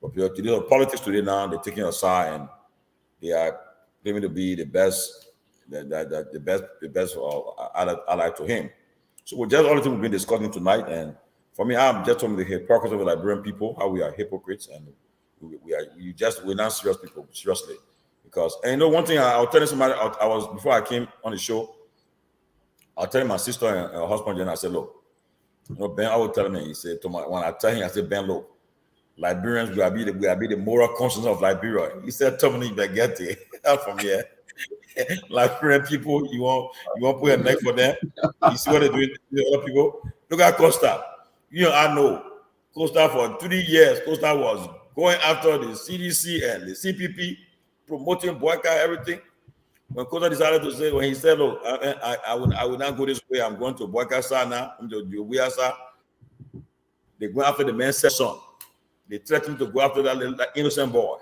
But today, politics today now, they're taking a side and they are claiming to be the best, the best ally to him. So we're just all the things we've been discussing tonight. And for me, I'm just talking the hypocrisy of the Liberian people, how we are hypocrites and we're not serious people, seriously. Because and you know one thing I'll tell you somebody I was before I came on the show, I'll tell my sister and her husband, and I said, look, you know, Ben, I would tell him, he said, when I tell him, I said, Ben, look, Liberians, we are be the moral conscience of Liberia. He said, Tommy, you get it from here. Liberian people, you want to put a neck for them. You see what they're doing to the other people? Look at Costa. You know, I know Costa for 3 years. Costa was going after the CDC and the CPP, promoting boycott, everything. When Costa decided to say, when he said, look, I will not go this way, I'm going to boycott now, I'm to do they go after the man's son. They threaten to go after that innocent boy.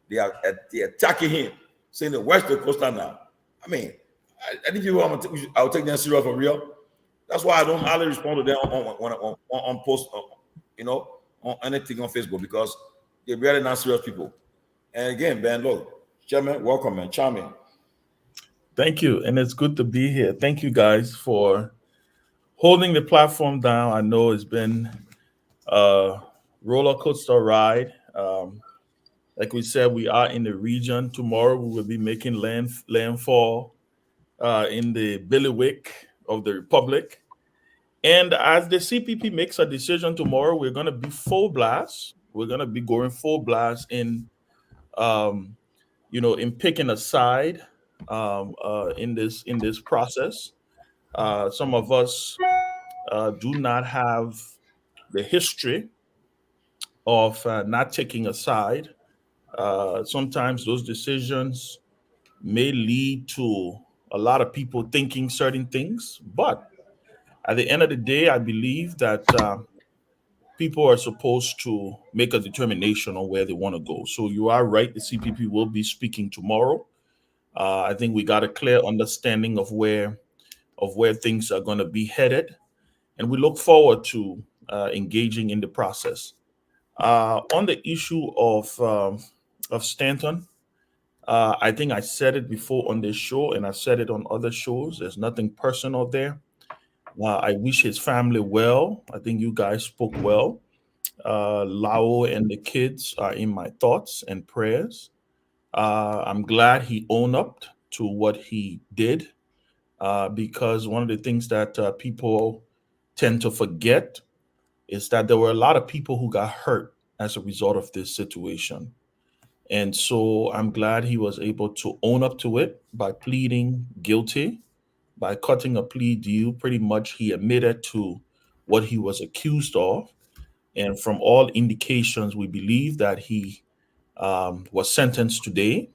They attacking him, saying the West Coast now. I mean, I think I'll take them serious for real. That's why I don't hardly respond to them on post, you know, on anything on Facebook because they're really not serious people. And again, Ben, look, Chairman, welcome, man, charming. Thank you, and it's good to be here. Thank you guys for holding the platform down. I know it's been a roller coaster ride. Like we said, we are in the region. Tomorrow we will be making landfall in the bailiwick of the Republic. And as the CPP makes a decision tomorrow, we're going to be full blast. We're going to be going full blast in, in picking a side in this process. Some of us do not have the history of not taking a side. Sometimes those decisions may lead to a lot of people thinking certain things, but at the end of the day, I believe that people are supposed to make a determination on where they want to go. So you are right. The CPP will be speaking tomorrow. I think we got a clear understanding of where things are going to be headed, and we look forward to engaging in the process. On the issue of Stanton, I think I said it before on this show, and I said it on other shows. There's nothing personal there. I wish his family well. I think you guys spoke well. Lao and the kids are in my thoughts and prayers. I'm glad he owned up to what he did because one of the things that people tend to forget is that there were a lot of people who got hurt as a result of this situation. And so I'm glad he was able to own up to it by pleading guilty, by cutting a plea deal. Pretty much he admitted to what he was accused of. And from all indications, we believe that he was sentenced today.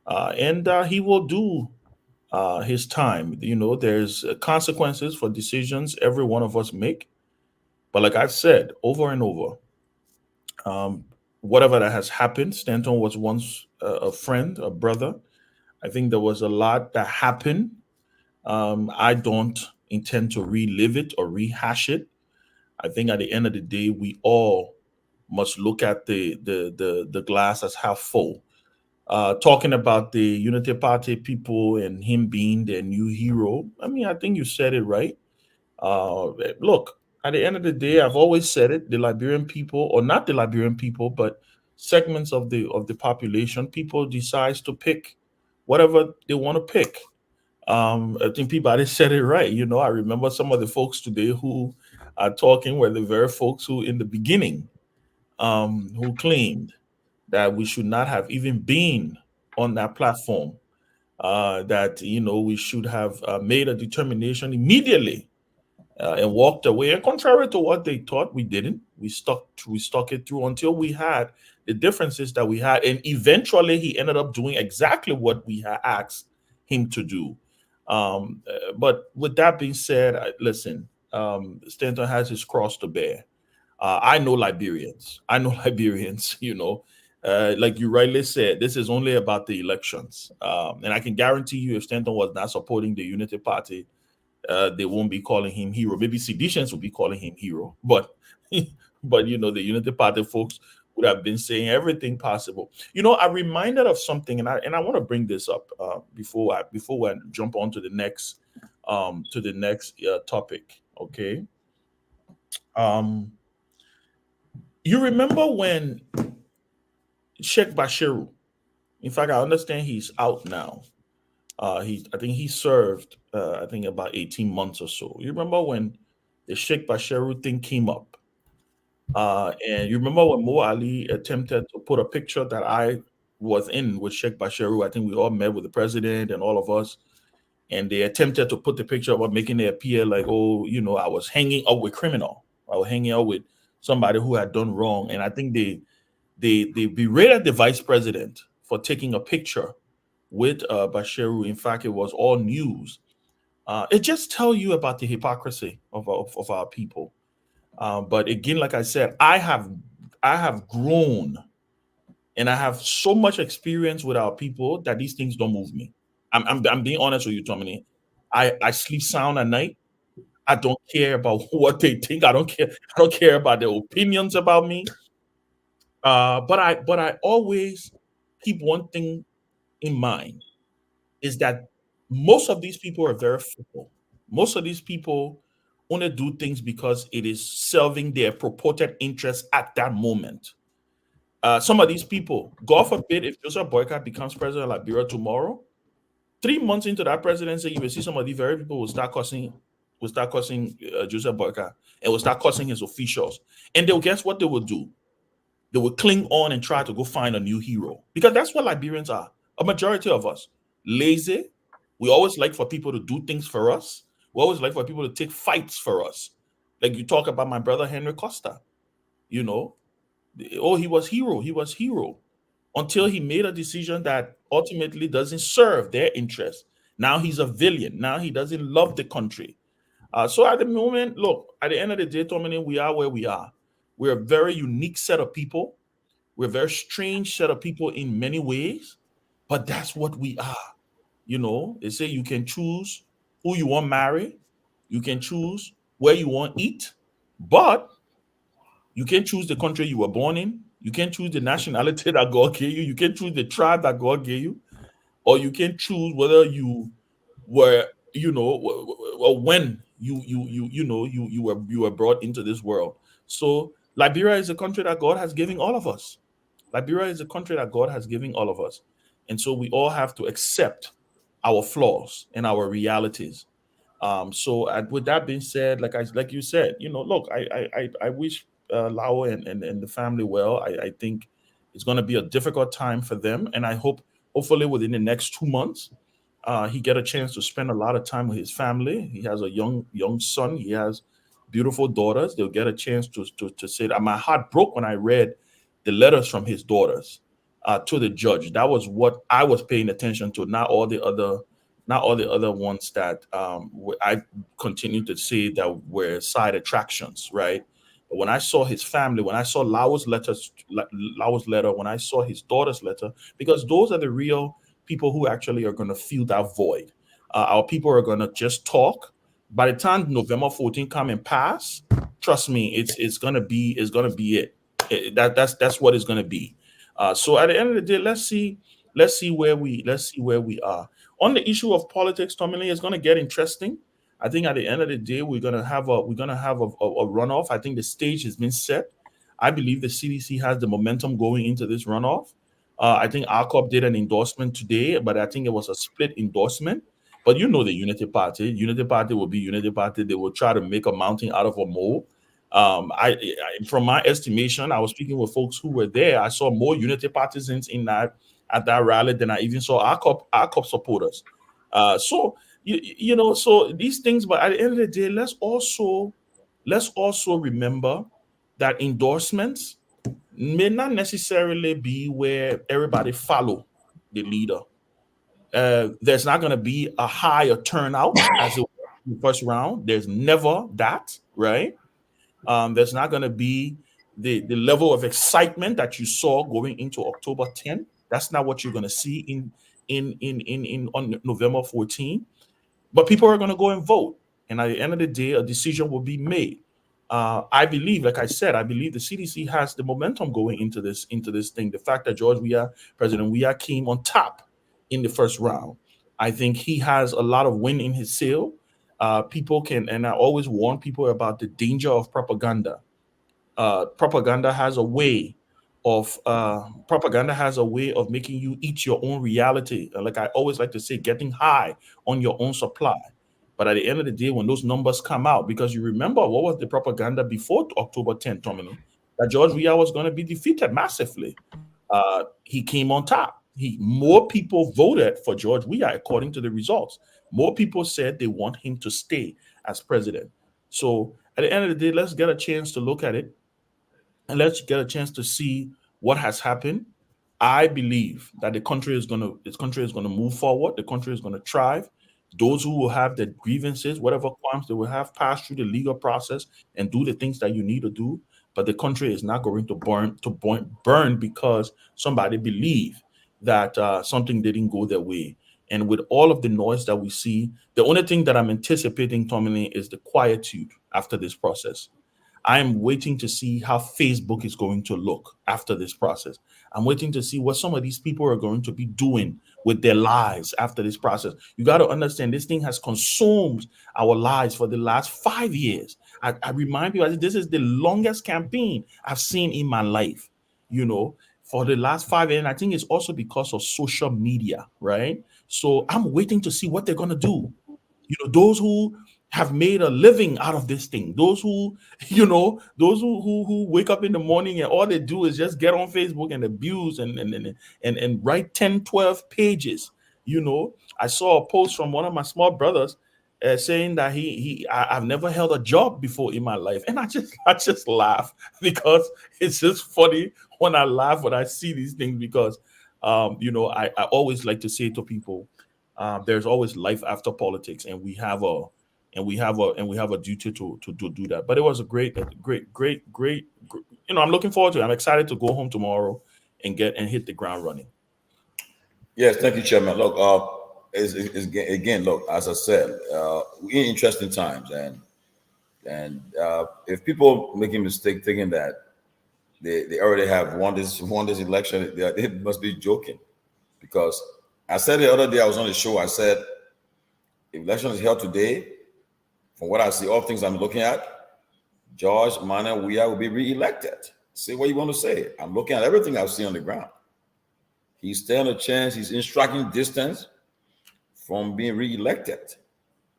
And he will do his time. You know, there's consequences for decisions every one of us make. But like I've said over and over, um, whatever that has happened, Stanton was once a friend, a brother. I think there was a lot that happened. I don't intend to relive it or rehash it. I think at the end of the day, we all must look at the glass as half full. Talking about the Unity Party people and him being their new hero. I mean, I think you said it right. Look, at the end of the day, I've always said it: the Liberian people, or not the Liberian people, but segments of the population, people decides to pick whatever they want to pick. I think Peabody said it right. You know, I remember some of the folks today who are talking were the very folks who, in the beginning, who claimed that we should not have even been on that platform. That we should have made a determination immediately and walked away. And contrary to what they thought, we didn't. We stuck it through until we had the differences that we had, and eventually he ended up doing exactly what we had asked him to do. But with that being said, listen, Stanton has his cross to bear. I know Liberians. I know Liberians. Like you rightly said, this is only about the elections, and I can guarantee you, if Stanton was not supporting the Unity Party, they won't be calling him hero. Maybe Seditians will be calling him hero, but the Unity Party folks would have been saying everything possible. I'm reminded of something, and I want to bring this up before I jump on to the next topic. Okay. Um, you remember when Sheikh Bashiru? In fact, I understand he's out now. I think he served, I think about 18 months or so. You remember when the Sheikh Bashiru thing came up? And you remember when Mo Ali attempted to put a picture that I was in with Sheikh Bashiru? I think we all met with the president and all of us. And they attempted to put the picture about making it appear like, oh, I was hanging out with criminal. I was hanging out with somebody who had done wrong. And I think they berated the vice president for taking a picture with Bashiru. In fact, it was all news. It just tells you about the hypocrisy of our people. But again, like I said, I have grown, and I have so much experience with our people that these things don't move me. I'm being honest with you, Tomini. I sleep sound at night. I don't care about what they think. I don't care. I don't care about their opinions about me. But I always keep one thing in mind, is that most of these people are very fickle. Most of these people only do things because it is serving their purported interests at that moment. Some of these people, God forbid, if Joseph Boycott becomes president of Liberia tomorrow, 3 months into that presidency, you will see some of these very people will start cussing Joseph Boycott, and will start cussing his officials. And they'll guess what they will do? They will cling on and try to go find a new hero, because that's what Liberians are. A majority of us lazy. We always like for people to do things for us. We always like for people to take fights for us. Like you talk about my brother Henry Costa. You know, oh, he was hero. He was hero until he made a decision that ultimately doesn't serve their interest. Now he's a villain. Now he doesn't love the country. So at the moment, look, at the end of the day, Tomini, we are where we are. We're a very unique set of people. We're a very strange set of people in many ways, but that's what we are. They say you can choose who you want to marry, you can choose where you want to eat, but you can't choose the country you were born in. You can't choose the nationality that God gave you. You can't choose the tribe that God gave you, or you can't choose whether you were, or when you were brought into this world. So Liberia is a country that God has given all of us. Liberia is a country that God has given all of us, and so we all have to accept our flaws and our realities. So with that being said, like you said, look, I wish Lao and the family well. I think It's going to be a difficult time for them, and I hope, hopefully, within the next 2 months, he get a chance to spend a lot of time with his family. He has a young son. He has beautiful daughters. They'll get a chance to say that. My heart broke when I read the letters from his daughters to the judge. That was what I was paying attention to, not all the other ones that I continue to see that were side attractions, right? But when I saw his family, when I saw Lao's letter, when I saw his daughter's letter, because those are the real people who actually are going to fill that void. Our people are going to just talk. By the time November 14 come and pass, trust me, it's going to be it. That's what it's going to be. So at the end of the day, let's see where we are on the issue of politics. Tomalin, is going to get interesting. I think at the end of the day, we're gonna have a runoff. I think the stage has been set. I believe the CDC has the momentum going into this runoff. I think ARCOP did an endorsement today, but I think it was a split endorsement. But you know the Unity Party will be Unity Party. They will try to make a mountain out of a mole. From my estimation, I was speaking with folks who were there. I saw more Unity partisans at that rally than I even saw ARCOP supporters. So so these things. But at the end of the day, let's also remember that endorsements may not necessarily be where everybody follow the leader. There's not going to be a higher turnout as it was in the first round. There's never that, right? There's not going to be the level of excitement that you saw going into October 10th. That's not what you're going to see on November 14. But people are going to go and vote, and at the end of the day, a decision will be made. I believe, like I said, the CDC has the momentum going into this thing. The fact that President Weah came on top in the first round, I think he has a lot of wind in his sail. People can, and I always warn people about the danger of propaganda. Propaganda has a way of making you eat your own reality. Like I always like to say, getting high on your own supply. But at the end of the day, when those numbers come out, because you remember what was the propaganda before October 10th, Tomalin, that George Weah was going to be defeated massively. He came on top. More people voted for George Weah according to the results. More people said they want him to stay as president. So at the end of the day, let's get a chance to look at it, and let's get a chance to see what has happened. I believe that the country is going to move forward. The country is going to thrive. Those who will have the grievances, whatever crimes they will have, pass through the legal process and do the things that you need to do. But the country is not going to burn because somebody believe that something didn't go their way. And with all of the noise that we see, the only thing that I'm anticipating, Tomalin, is the quietude after this process. I'm waiting to see how Facebook is going to look after this process. I'm waiting to see what some of these people are going to be doing with their lives after this process. You got to understand, this thing has consumed our lives for the last 5 years. I remind people, this is the longest campaign I've seen in my life, for the last 5 years. And I think it's also because of social media, right? So I'm waiting to see what they're going to do. Those who have made a living out of this thing, those who wake up in the morning and all they do is just get on Facebook and abuse and write 10, 12 pages. I saw a post from one of my small brothers saying that I've never held a job before in my life. And I just laugh because it's just funny when I laugh when I see these things, because I always like to say to people, there's always life after politics, and we have a duty to do that. But it was a great. I'm looking forward to it. I'm excited to go home tomorrow and hit the ground running. Yes, thank you, Chairman. Look, again, look, as I said, we're in interesting times, and if people make a mistake thinking that they already have won this election, they must be joking, because I said the other day I was on the show. I said, if election is held today, from what I see, all things I'm looking at, George Manuel Weah will be re-elected. Say what you want to say. I'm looking at everything I've seen on the ground. He's standing a chance. He's in striking distance from being re-elected.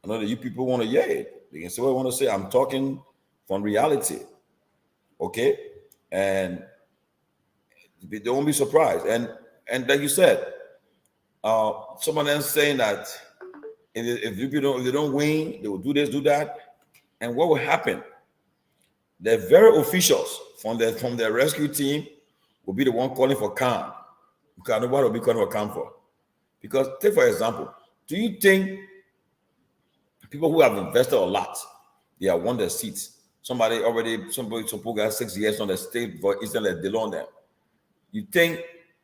I know that you people want to hear it. They can say what I want to say. I'm talking from reality. Okay? And They won't be surprised. And like you said, someone else saying that if they don't win, they will do this, do that. And what will happen? The very officials from the rescue team will be the one calling for calm. Because nobody will be calling for calm for. Because take for example, do you think people who have invested a lot, they have won their seats? Somebody suppose got 6 years on the state for instantly they loan them. You think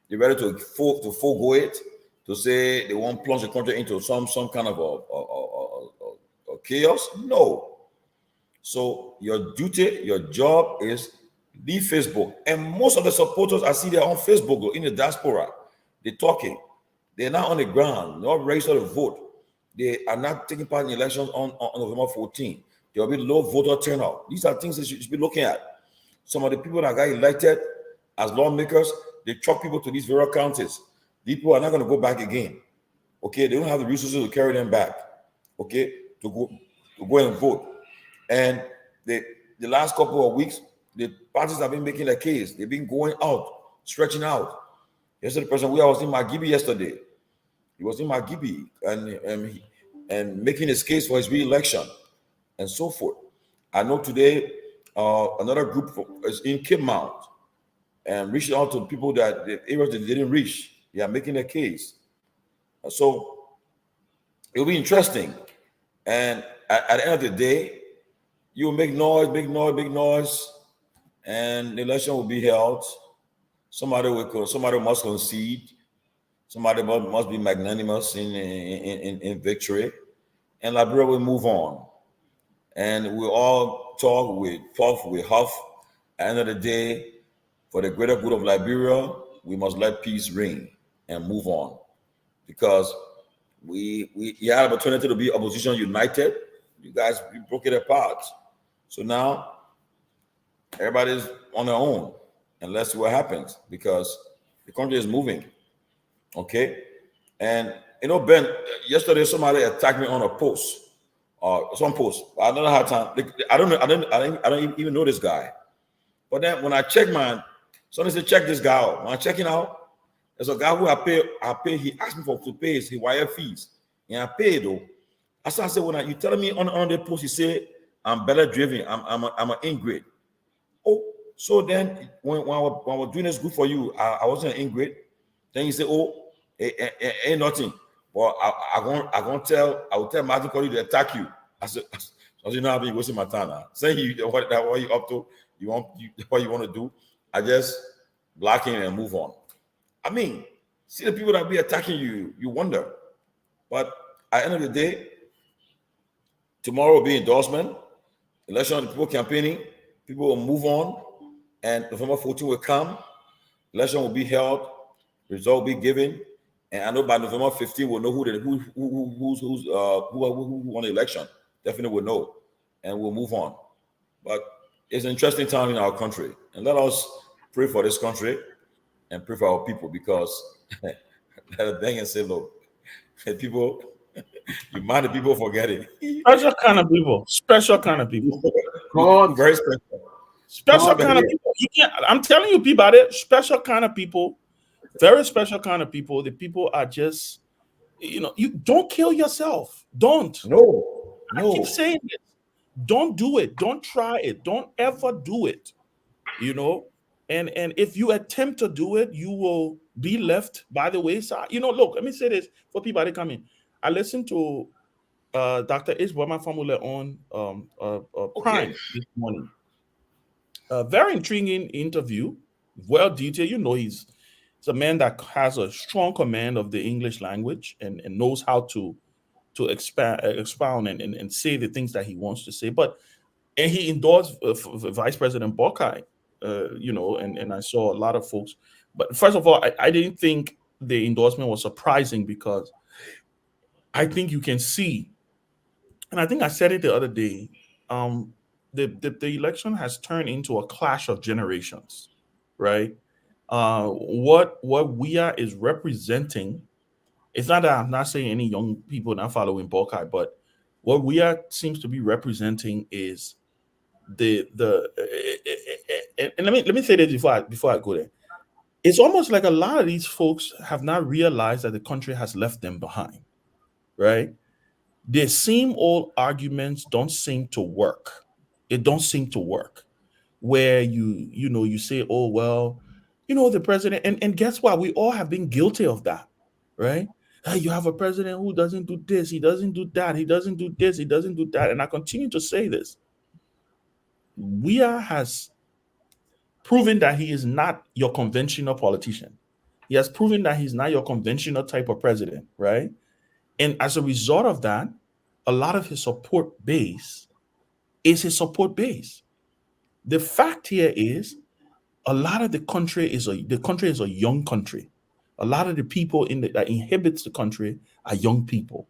they're ready to forego it, to say they won't plunge the country into some kind of a chaos? No. So your duty, your job is leave Facebook. And most of the supporters I see they're on Facebook in the diaspora. They're talking. They're not on the ground, not registered to vote. They are not taking part in the elections on November 14. There will be low voter turnout. These are things that you should be looking at. Some of the people that got elected as lawmakers, they truck people to these various counties. These people are not going to go back again. Okay, they don't have the resources to carry them back. Okay, to go and vote. And the last couple of weeks, the parties have been making a case. They've been going out, stretching out. Yesterday, the person I was in Magibi yesterday. He was in Magibi and making his case for his re-election and so forth. I know today another group is in Cape Mount and reaching out to people that the areas that they didn't reach. They are making a case. So it'll be interesting. And at the end of the day, you will make noise, big noise, and the election will be held. Somebody must concede. Somebody must be magnanimous in victory, and Liberia will move on. And we all talk, we puff, we huff. At the end of the day, for the greater good of Liberia, we must let peace reign and move on, because we had an opportunity to be opposition united. You guys, we broke it apart. So now everybody's on their own, and let's see what happens, because the country is moving. Okay, and Ben, yesterday somebody attacked me on a post, some post. I don't know how time. I don't even know this guy. But then when I check mine, somebody said check this guy out. When I'm checking out, there's a guy who I pay. He asked me to pay his wire fees, and I paid though. I said, when you telling me on the post, he said I'm better driven. I'm an ingrate. Oh, so then when I was doing this good for you, I wasn't an ingrate. Then he said, "Oh, ain't nothing." Well, I will tell Martin Colley to attack you. I said, I've been wasting my time now. Saying what you up to, what you want to do. I just block him and move on. I mean, see the people that be attacking you, you wonder. But at the end of the day, tomorrow will be endorsement, election, people campaigning, people will move on, and November 14 will come. Election will be held, result will be given, and I know by November 15 we'll know who won the election. Definitely will know, and we'll move on. But it's an interesting time in our country, and let us pray for this country and pray for our people, because let a dang and say, look, people, you mind the people forgetting. Special kind of people. Special kind of people. God, very special. Special kind of people. You can't. I'm telling you, Peabody, special kind of people. Very special kind of people. The people are just, you don't kill yourself. Don't. No. I keep saying it. Don't do it. Don't try it. Don't ever do it. And if you attempt to do it, you will be left by the wayside. Look, let me say this for people that come in. I listened to Dr. Isbama Famule on Prime this morning. A very intriguing interview, well detailed. He's a man that has a strong command of the English language and knows how to expound and say the things that he wants to say. And he endorsed Vice President Boakai, and I saw a lot of folks. But first of all, I didn't think the endorsement was surprising, because I think you can see, and I think I said it the other day, the election has turned into a clash of generations, right? What we are is representing. It's not that I'm not saying any young people not following Boakai, but what we are seems to be representing is and let me say this before I go there. it's almost like a lot of these folks have not realized that the country has left them behind, right? The same old arguments don't seem to work. It don't seem to work. Where you say, oh well, the president, and guess what? We all have been guilty of that, right? You have a president who doesn't do this, he doesn't do that, he doesn't do this, he doesn't do that. And I continue to say this. Weah has proven that he is not your conventional politician. He has proven that he's not your conventional type of president, right? And as a result of that, a lot of his support base is his support base. The fact here is a lot of the country is a young country. A lot of the people that inhabits the country are young people.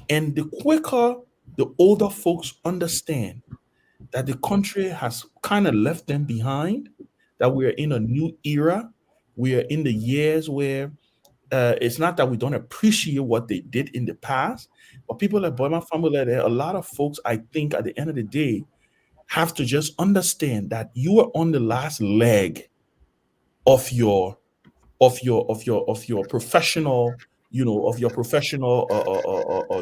And the quicker the older folks understand that the country has kind of left them behind, that we're in a new era, we are in the years where it's not that we don't appreciate what they did in the past, but people like Boyman family, there, a lot of folks, I think, at the end of the day, have to just understand that you are on the last leg of your professional,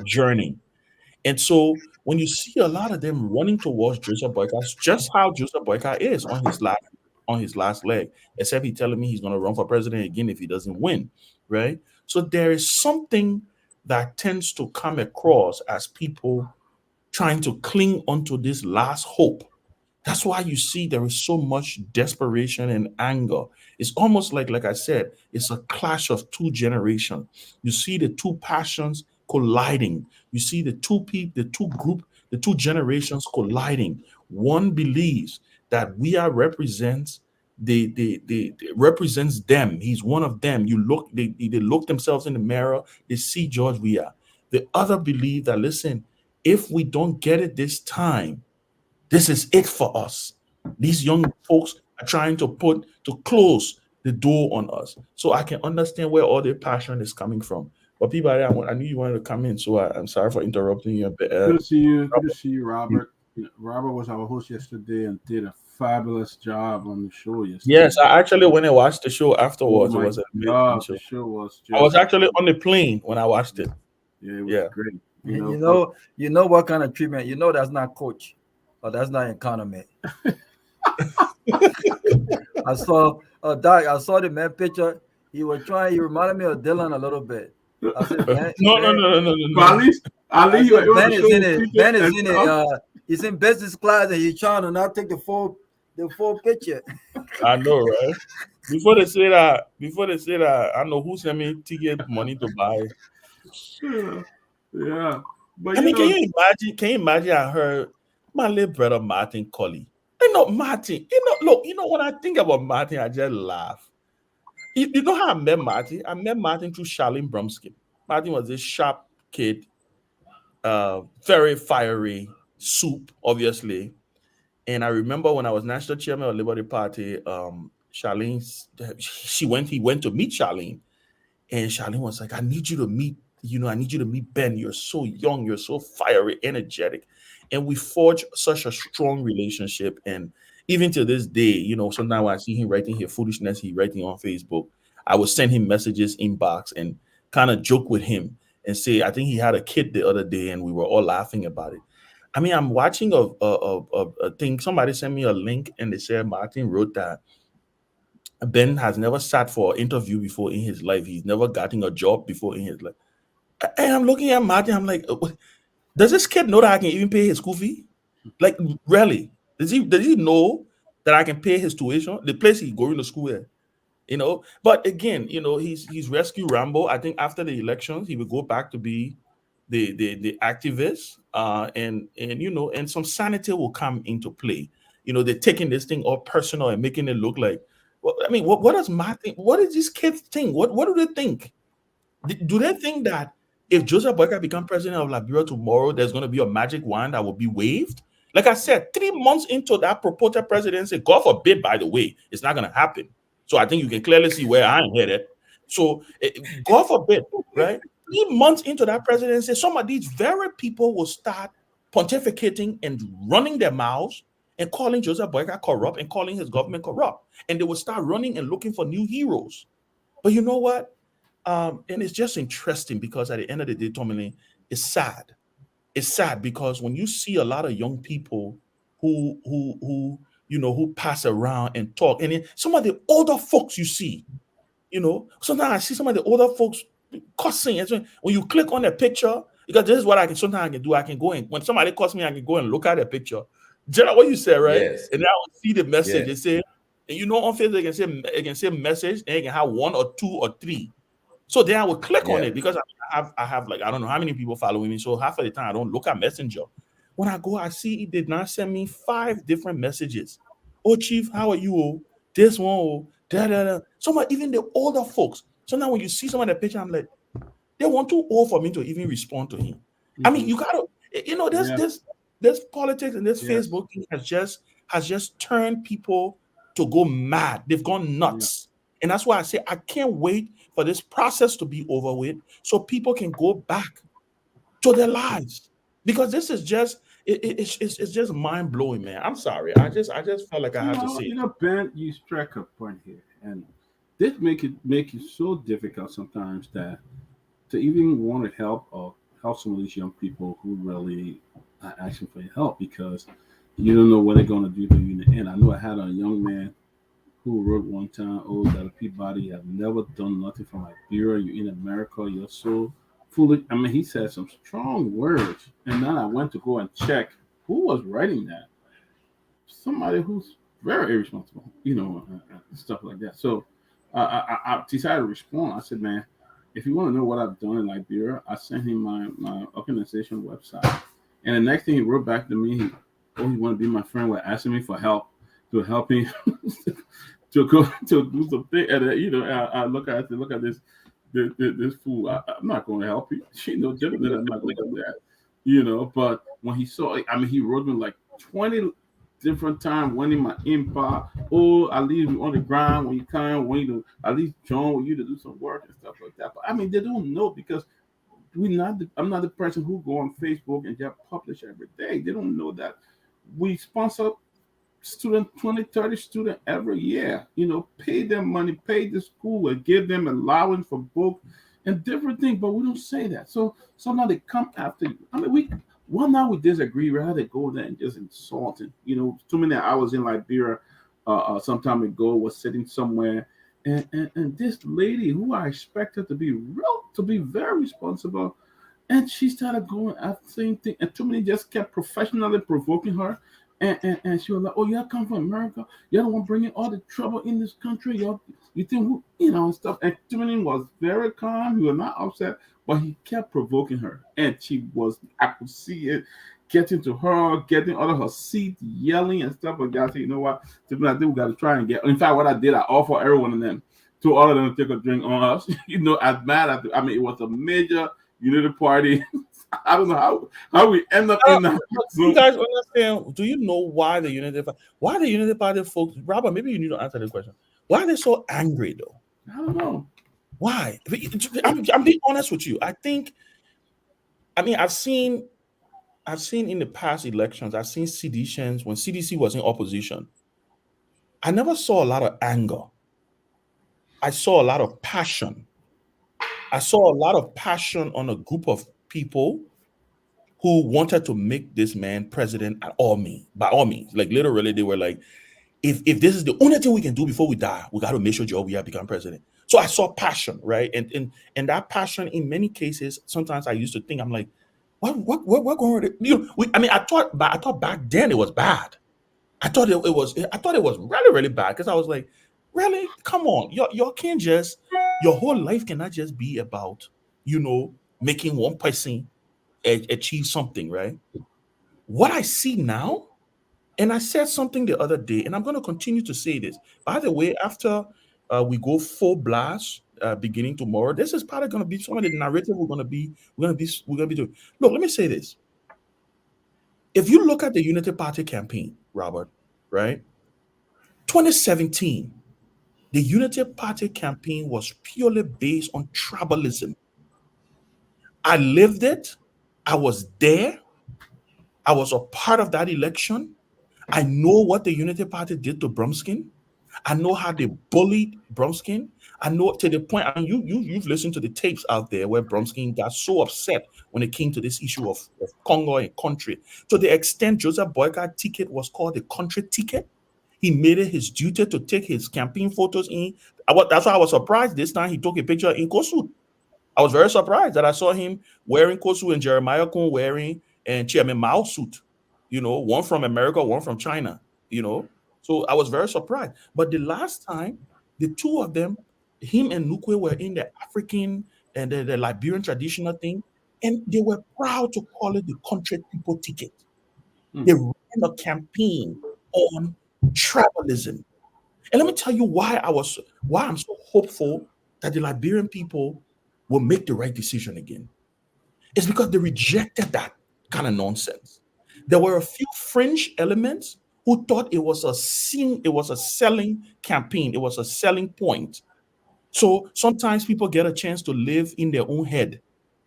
journey. And so when you see a lot of them running towards Joseph Boyka, just how Joseph Boyka is on his last leg, except he telling me he's going to run for president again if he doesn't win, right? So there is something that tends to come across as people trying to cling onto this last hope. That's why you see there is so much desperation and anger. It's almost like I said, it's a clash of two generations. You see the two passions colliding. You see the two generations colliding. One believes that Weah represents represents them. He's one of them. They look themselves in the mirror, they see George Weah. The other believe that, listen, if we don't get it this time, this is it for us. These young folks are trying to close the door on us. So I can understand where all their passion is coming from. But people, I knew you wanted to come in, so I'm sorry for interrupting you. Good to see you. Good to see you, Robert. Robert was our host yesterday and did a fabulous job on the show yesterday. Yes, I actually went and watched the show afterwards. Oh, it was the show was I was actually on the plane when I watched it. Yeah, it was great. You know what kind of treatment? You know that's not coach. Oh, that's not economy. I saw Doc. I saw the man picture. He reminded me of Dylan a little bit. I said, man, no. At least Ben is in it. Ben is in it. He's in business class and he's trying to not take the full picture. I know, right? Before they say that, I know who sent me ticket money to buy. Yeah. But can you imagine? I heard my little brother Martin Colley. Martin. Look. When I think about Martin, I just laugh. You know how I met Martin? I met Martin through Charlene Brumskin. Martin was this sharp kid, very fiery, soup, obviously. And I remember when I was national chairman of the Liberty Party, Charlene, he went to meet Charlene, and Charlene was like, I need you to meet Ben. You're so young, you're so fiery, energetic. And we forged such a strong relationship. And even to this day, sometimes when I see him writing his foolishness, he writing on Facebook, I would send him messages inbox and kind of joke with him and say, I think he had a kid the other day and we were all laughing about it. I mean, I'm watching a thing. Somebody sent me a link and they said Martin wrote that Ben has never sat for an interview before in his life. He's never gotten a job before in his life. And I'm looking at Martin, I'm like, does this kid know that I can even pay his school fee? Like, really? Does he know that I can pay his tuition? The place he's going to school at, But again, he's rescued Rambo. I think after the elections, he will go back to be the activist, and some sanity will come into play. They're taking this thing all personal and making it look like. What does Martin? What does these kids think? What do they think? Do they think that if Joseph Boyka become president of Liberia tomorrow, there's going to be a magic wand that will be waved? Like I said, 3 months into that purported presidency, God forbid, by the way, it's not going to happen. So I think you can clearly see where I'm headed. So God forbid, right? 3 months into that presidency, some of these very people will start pontificating and running their mouths and calling Joseph Boyka corrupt and calling his government corrupt. And they will start running and looking for new heroes. But you know what? And it's just interesting because at the end of the day, Tomalin, it's sad. It's sad because when you see a lot of young people who pass around and talk, and then some of the older folks you see, sometimes I see some of the older folks cussing. And so when you click on a picture, because this is what sometimes I can do. I can go in when somebody calls me, I can go and look at a picture. Just like what you said, right? Yes. And then I will see the message. Yes. They say, and on Facebook it can say message, and it can have 1 or 2 or 3. So then I will click on Yeah. it because I have like I don't know how many people following me. So half of the time I don't look at Messenger. When I go, I see he did not send me 5 different messages. Oh, Chief, how are you? Oh, this one, oh, da da da. Some even the older folks. So now when you see some of the picture, I'm like, they want too old for me to even respond to him. I mean, you gotta, this politics and this Facebook thing has just turned people to go mad. They've gone nuts. And that's why I say I can't wait for this process to be over with so people can go back to their lives. Because this is just it's just mind blowing, man. I'm sorry. I just felt like I had to say it. Ben, you struck a point here, and this make it so difficult sometimes that to even want to help or help some of these young people who really are asking for your help because you don't know what they're going to do to you in the end. I know I had a young man who wrote one time, "Oh, that Peabody have never done nothing for Liberia. You're in America. You're so foolish." I mean, he said some strong words, and then I went to go and check who was writing that. Somebody who's very irresponsible, stuff like that. So I decided to respond. I said, "Man, if you want to know what I've done in Liberia," I sent him my organization website. And the next thing he wrote back to me, he wanted to be my friend, was asking me for help to help him to go to do something. And I look at this fool. I'm not going to help you. She no different than I'm not going to do that. But when he saw it, I mean, he wrote me like 20 different times, went in my inbox. "Oh, I leave you on the ground when you come. When you at least join with you to do some work and stuff like that." But I mean, they don't know because I'm not the person who go on Facebook and just publish every day. They don't know that we sponsor 20, 30 students every year. Pay them money, pay the school, and give them allowance for books and different things. But we don't say that. So now they come after you. I mean, one now we disagree, rather than go there and just insult it. Too many hours in Liberia some time ago was sitting somewhere, and this lady who I expected to be very responsible, and she started going after the same thing, and too many just kept professionally provoking her. And she was like, "Oh, you come from America. You don't want to bring in all the trouble in this country. You think and stuff." And Tomalin was very calm. He was not upset, but he kept provoking her. And I could see it getting to her, getting out of her seat, yelling and stuff like that. I said, "You know what? Tomalin, I think we got to try and get." In fact, what I did, I offered every one of them, to all of them, to take a drink on us. As mad as, I mean, it was a major unity party. I don't know how we end up in that. You guys understand? Do you know why the Unity Party folks? Robert, maybe you need to answer this question. Why are they so angry though? I don't know. Why? I'm being honest with you. I've seen in the past elections, I've seen seditions when CDC was in opposition. I never saw a lot of anger. I saw a lot of passion. I saw a lot of passion on a group of people who wanted to make this man president by all means. Like literally, they were like, if this is the only thing we can do before we die, we got to make sure Joe we have become president. So I saw passion, right? And that passion, in many cases, sometimes I used to think, I'm like, what going on? I thought back then it was bad. I thought it was really, really bad because I was like, really? Come on. You can't just, your whole life cannot just be about, making one person achieve something, right? What I see now, and I said something the other day, and I'm going to continue to say this. By the way, after we go full blast beginning tomorrow, this is probably going to be some of the narrative we're going to be doing. Look, let me say this. If you look at the Unity Party campaign, Robert, right? 2017, the Unity Party campaign was purely based on tribalism. I lived it. I was there. I was a part of that election. I know what the Unity Party did to Bromskin. I know how they bullied Bromskin. I know to the point. I mean, you've listened to the tapes out there where Bromskin got so upset when it came to this issue of Congo and country. To the extent Joseph Boyka's ticket was called the country ticket. He made it his duty to take his campaign photos in. That's why I was surprised this time he took a picture in Kosu. I was very surprised that I saw him wearing Kosu and Jeremiah Kun wearing and Chairman Mao suit. One from America, one from China. So I was very surprised. But the last time, the two of them, him and Nukwe, were in the African and the Liberian traditional thing, and they were proud to call it the country people ticket. They ran a campaign on tribalism. And let me tell you why I'm so hopeful that the Liberian people will make the right decision again. It's because they rejected that kind of nonsense. There were a few fringe elements who thought it was a selling campaign, it was a selling point. So sometimes people get a chance to live in their own head.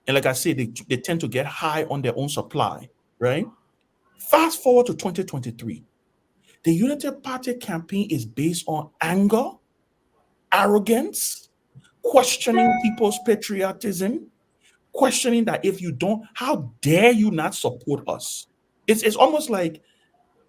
And like I said, they tend to get high on their own supply, right? Fast forward to 2023. The Unity Party campaign is based on anger, arrogance, questioning people's patriotism, questioning that if you don't, how dare you not support us? It's almost like,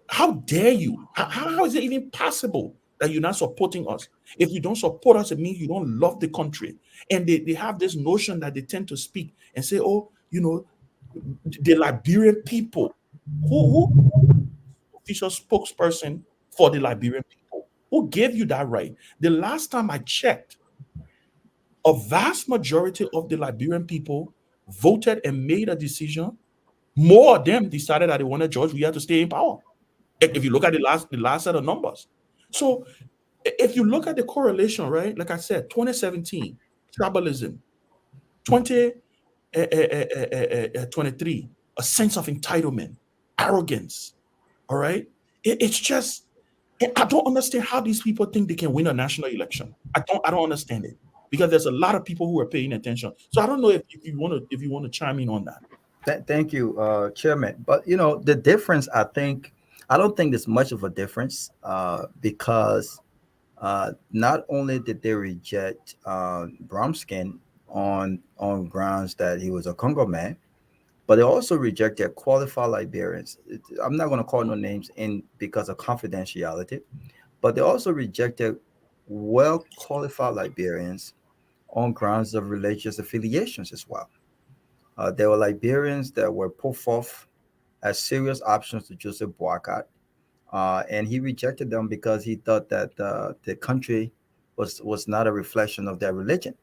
how dare you? How is it even possible that you're not supporting us? If you don't support us, it means you don't love the country. And they have this notion that they tend to speak and say, oh, the Liberian people, who official spokesperson for the Liberian people, who gave you that right? The last time I checked, a vast majority of the Liberian people voted and made a decision. More of them decided that they wanted George Weah to stay in power. If you look at the last set of numbers. So if you look at the correlation, right? Like I said, 2017, tribalism, 2023, a sense of entitlement, arrogance. All right. It's just, I don't understand how these people think they can win a national election. I don't understand it, because there's a lot of people who are paying attention. So I don't know if you want to chime in on that. Thank you, Chairman. But the difference, I don't think there's much of a difference, because not only did they reject Bromskin on grounds that he was a Congo man, but they also rejected qualified Liberians. I'm not going to call no names in because of confidentiality, but they also rejected well qualified Liberians on grounds of religious affiliations as well. There were Liberians that were put forth as serious options to Joseph Boyka, and he rejected them because he thought that the country was not a reflection of their religion,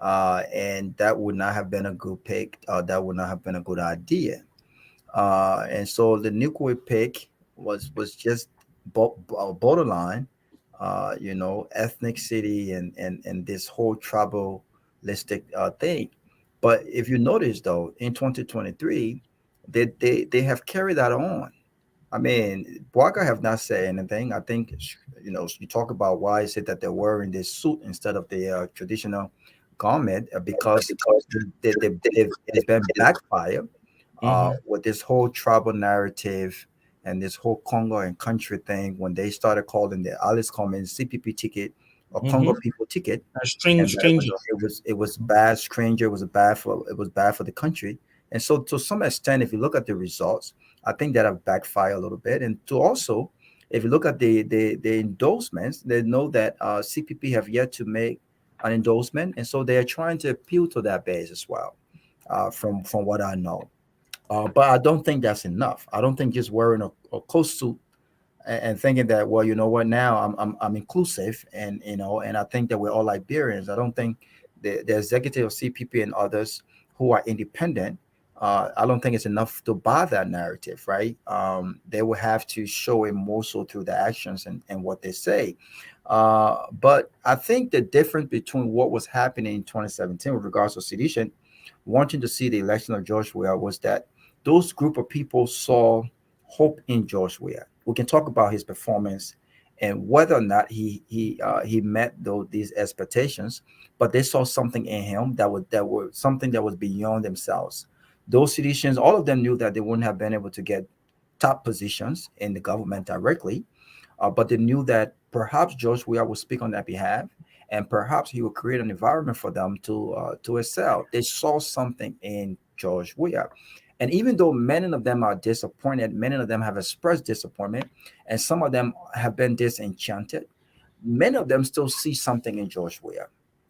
and that would not have been a good pick. That would not have been a good idea. And so the nuclear pick was just borderline, ethnicity and this whole tribalistic thing. But if you notice, though, in 2023, they have carried that on. I mean, Boyka have not said anything. I think, you talk about why is it that they're wearing this suit instead of the traditional garment, because it's been backfire with this whole tribal narrative and this whole Congo and country thing when they started calling the Alice Commons CPP ticket or Congo people ticket. Stranger. It was bad, stranger. It was bad for the country. And so, to some extent, if you look at the results, I think that have backfired a little bit. And to also, if you look at the endorsements, they know that CPP have yet to make an endorsement, and so they are trying to appeal to that base as well. From what I know, but I don't think that's enough. I don't think just wearing a coat suit and thinking that, well, you know what, now I'm inclusive, and and I think that we're all Liberians. I don't think the executive of CPP and others who are independent, I don't think it's enough to buy that narrative, right? They will have to show it more so through the actions and what they say. But I think the difference between what was happening in 2017 with regards to sedition, wanting to see the election of George Weah, was that those group of people saw hope in George Weah. We can talk about his performance and whether or not he met these expectations, but they saw something in him that was something that was beyond themselves. Those seditions, all of them knew that they wouldn't have been able to get top positions in the government directly, but they knew that perhaps George Weah would speak on their behalf, and perhaps he would create an environment for them to excel. They saw something in George Weah. And even though many of them are disappointed, many of them have expressed disappointment, and some of them have been disenchanted, many of them still see something in George Weah.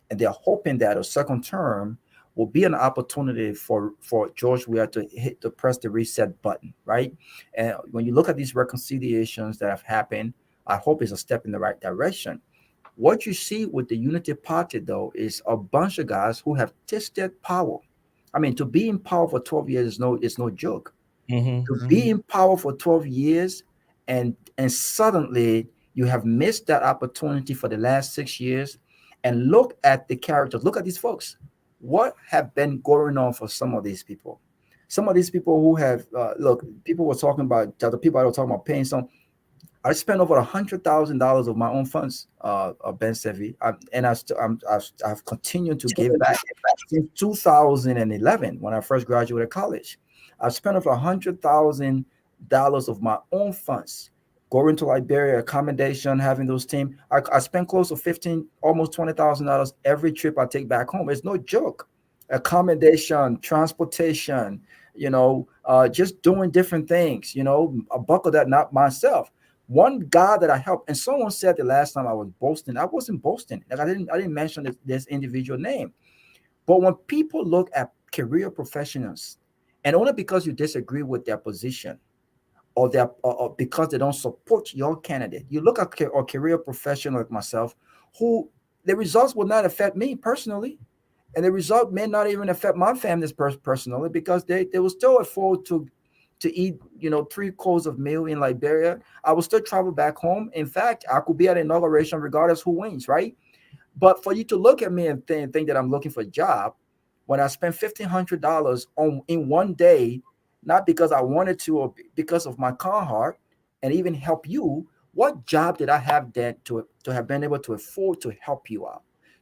And they're hoping that a second term will be an opportunity for George Weah to press the reset button, right? And when you look at these reconciliations that have happened, I hope it's a step in the right direction. What you see with the Unity Party, though, is a bunch of guys who have tasted power. I mean, to be in power for 12 years is no joke. To be in power for 12 years and suddenly you have missed that opportunity for the last 6 years. And look at the characters, look at these folks. What have been going on for some of these people? Some of these people who have look, people were talking about the people I were talking about paying some. I spent over $100,000 of my own funds, Ben Sanvee, and I've continued to give back since 2011 when I first graduated college. I've spent over $100,000 of my own funds going to Liberia, accommodation, having those teams. I spend close to 15, almost $20,000 every trip I take back home. It's no joke. Accommodation, transportation, just doing different things. A buck of that, not myself. One guy that I helped, and someone said the last time I was boasting. I wasn't boasting. Like I didn't mention this individual name. But when people look at career professionals, and only because you disagree with their position, or because they don't support your candidate, you look at a career professional like myself, who the results will not affect me personally, and the result may not even affect my family's personally, because they will still afford to eat 3 courses of meal in Liberia. I will still travel back home. In fact, I could be at inauguration regardless who wins, right? But for you to look at me and think that I'm looking for a job when I spent $1,500 in one day, not because I wanted to or because of my con heart, and even help you, what job did I have then to have been able to afford to help you out?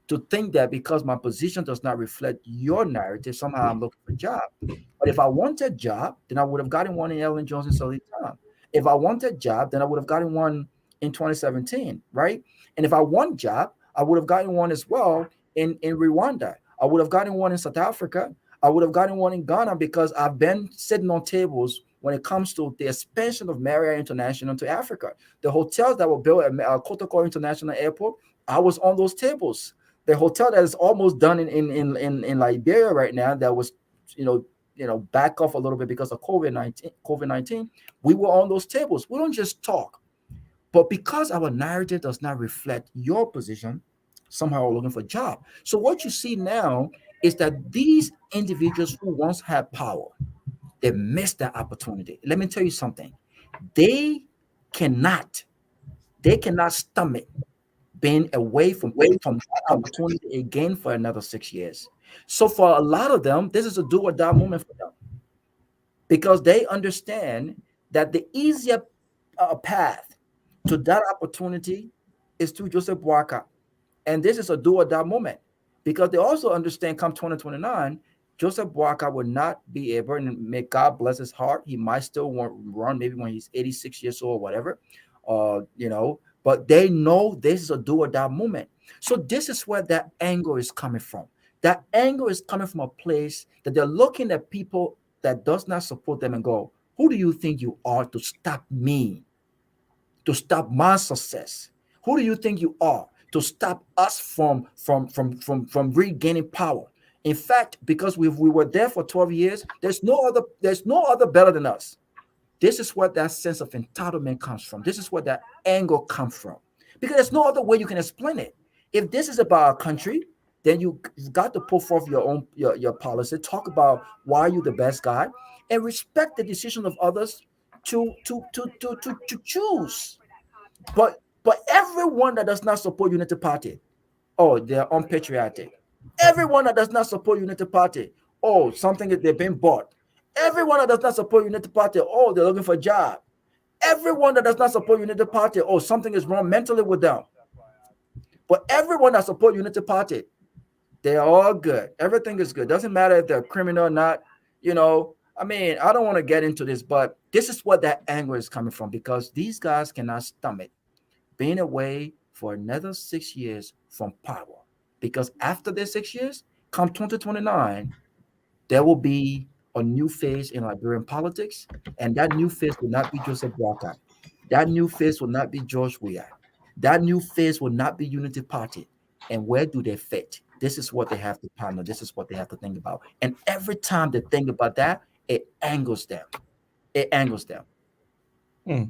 To think that because my position does not reflect your narrative, somehow I'm looking for a job. But if I wanted a job, then I would have gotten one in Ellen Johnson Sully time. If I wanted a job, then I would have gotten one in 2017, right? And if I want a job, I would have gotten one as well in Rwanda. I would have gotten one in South Africa. I would have gotten one in Ghana, because I've been sitting on tables when it comes to the expansion of Marriott International to Africa. The hotels that were built at Kotoko International Airport, I was on those tables. The hotel that is almost done in Liberia right now, that was, back off a little bit because of COVID-19, we were on those tables. We don't just talk. But because our narrative does not reflect your position, somehow we're looking for a job. So what you see now is that these individuals who once had power, they missed that opportunity. Let me tell you something. They cannot stomach being away from that opportunity again for another 6 years. So for a lot of them, this is a do or die moment for them, because they understand that the easier path to that opportunity is through Joseph Boakai. And this is a do or die moment, because they also understand come 2029, Joseph Boakai will not be able, and may God bless his heart, he might still want run maybe when he's 86 years old or whatever, but they know this is a do or die moment. So this is where that anger is coming from. That anger is coming from a place that they're looking at people that does not support them and go, who do you think you are to stop me, to stop my success? Who do you think you are to stop us from regaining power? In fact, because we were there for 12 years, there's no other better than us. This is where that sense of entitlement comes from. This is where that anger comes from. Because there's no other way you can explain it. If this is about our country, then you've got to put forth your own your policy, talk about why you're the best guy, and respect the decision of others to choose. But everyone that does not support Unity Party, oh, they're unpatriotic. Everyone that does not support Unity Party, oh, something that they've been bought. Everyone that does not support Unity Party, oh, they're looking for a job. Everyone that does not support Unity Party, oh, something is wrong mentally with them. But everyone that supports Unity Party, they're all good. Everything is good. Doesn't matter if they're criminal or not. I mean, I don't want to get into this, but this is what that anger is coming from because these guys cannot stomach being away for another 6 years from power. Because after their 6 years, come 2029, there will be a new phase in Liberian politics, and that new phase will not be Joseph Boakai. That new phase will not be George Weah. That new phase will not be Unity Party. And where do they fit? This is what they have to ponder. This is what they have to think about. And every time they think about that, it angers them. It angers them. Hmm.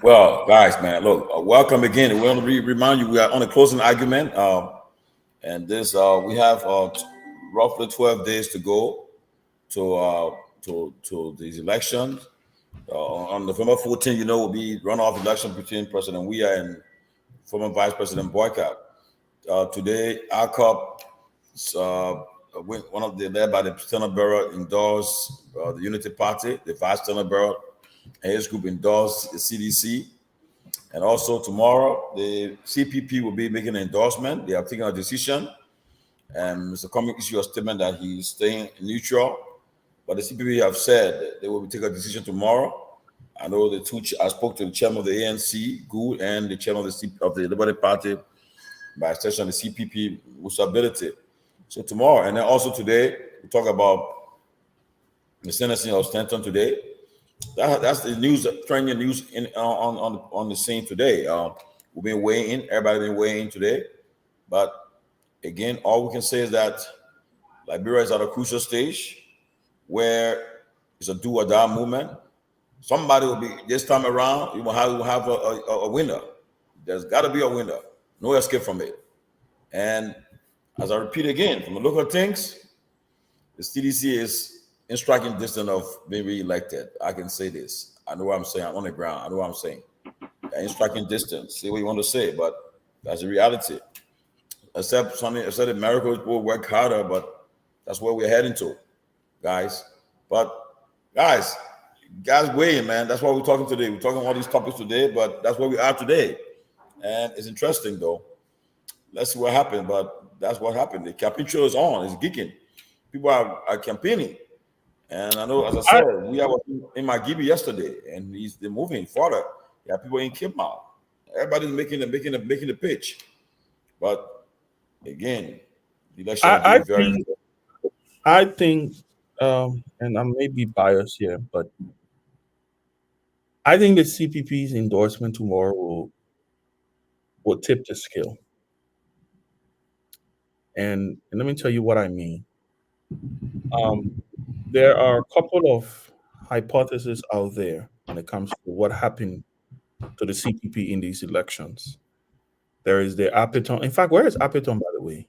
Well, guys, man, look, welcome again. We want to remind you we are on a closing argument, and this we have roughly 12 days to go to these elections. On November 14th, will be runoff election between President Weah and former Vice President Boycott. Today, our cup, one of the led by the Senate Bureau endorsed the Unity Party. The Vice Senate Bureau and his group endorsed the CDC. And also tomorrow, the CPP will be making an endorsement. They have taken a decision. And Mr. Cummings issued a statement that he's staying neutral. But the CPP have said they will take a decision tomorrow. I know I spoke to the chairman of the ANC, Good, and the chairman of the Liberty Party, by extension the CPP, Usability. So tomorrow, and then also today, we talk about the sentencing of Stanton today. That's the news, trending news on the scene today. We've been weighing in, everybody been weighing in today. But again, all we can say is that Liberia is at a crucial stage where it's a do or die movement. Somebody will be, this time around, you will have a winner. There's got to be a winner. No escape from it. And as I repeat again, from the local things, the CDC is in striking distance of being re-elected. I can say this. I know what I'm saying. I'm on the ground. I know what I'm saying. In striking distance. Say what you want to say, but that's the reality. Except the miracles will work harder, but that's where we're heading to, guys. But guys weighing, man. That's why we're talking today. We're talking all these topics today, but that's where we are today. And it's interesting, though. Let's see what happened, but that's what happened. The campaign trail is on. It's geeking. People are campaigning. And I know, as I said, we were in Magibi yesterday, and they're moving further. There are people in Cape Mount. Everybody's making the pitch. But again, the election I think, and I may be biased here, but I think the CPP's endorsement tomorrow will tip the scale. And let me tell you what I mean. There are a couple of hypotheses out there when it comes to what happened to the CPP in these elections. There is the Apeton. In fact, where is Apeton, by the way?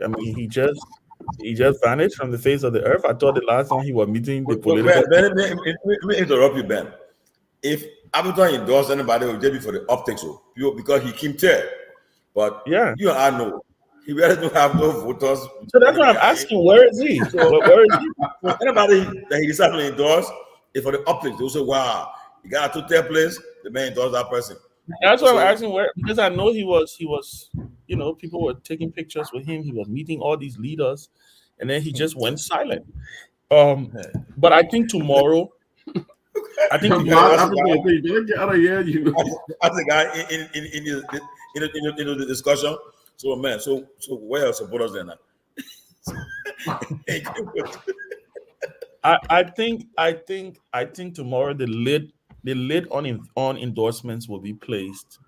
I mean, he just vanished from the face of the earth. I thought the last time he was meeting the political. Ben, let me interrupt you, Ben. If Apeton endorsed anybody, it would just be for the optics, because he came there. But yeah, you and I know he really don't have no voters. So that's why I'm asking, where is he? Where is he? Anybody that he decided to endorse, if for the optics, they'll say, wow, you got to their place, the man endorsed that person. That's why I'm asking where, because I know he was, people were taking pictures with him. He was meeting all these leaders, and then he just went silent. But I think tomorrow, I think the guy in the discussion. So man, so where are supporters then? I think tomorrow the lid on endorsements will be placed.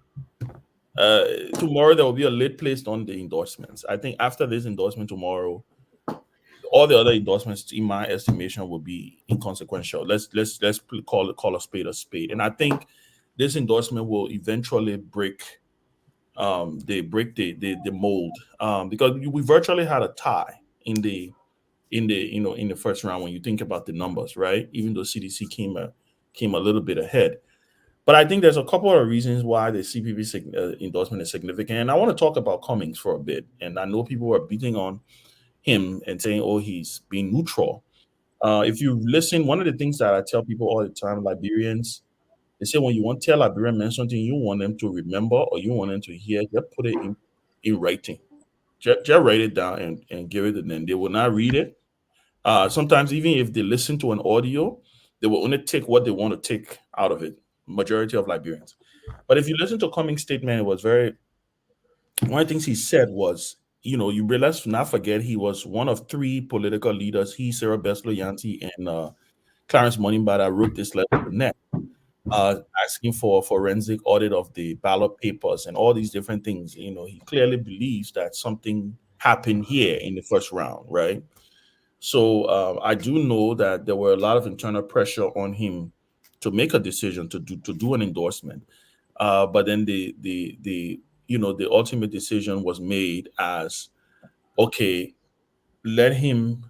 Tomorrow there will be a lid placed on the endorsements. I think after this endorsement tomorrow, all the other endorsements, in my estimation, will be inconsequential. Let's call a spade, and I think this endorsement will eventually break the mold, because we virtually had a tie in the first round when you think about the numbers, right? Even though CDC came a little bit ahead. But I think there's a couple of reasons why the CPP endorsement is significant. And I want to talk about Cummings for a bit. And I know people are beating on him and saying, oh, he's being neutral. If you listen, one of the things that I tell people all the time, Liberians, they say when you want to tell Liberian men something you want them to remember or you want them to hear, just put it in writing. Just write it down and give it to them. They will not read it. Sometimes even if they listen to an audio, they will only take what they want to take out of it. Majority of Liberians. But if you listen to Cummings' statement, it was very one of the things he said was, you realize not forget he was one of three political leaders. He, Sarah Beslo Yanti, and Clarence Monimba that wrote this letter to NET, asking for a forensic audit of the ballot papers and all these different things. He clearly believes that something happened here in the first round, right? So I do know that there were a lot of internal pressure on him to make a decision to do an endorsement. But then the ultimate decision was made as, okay, let him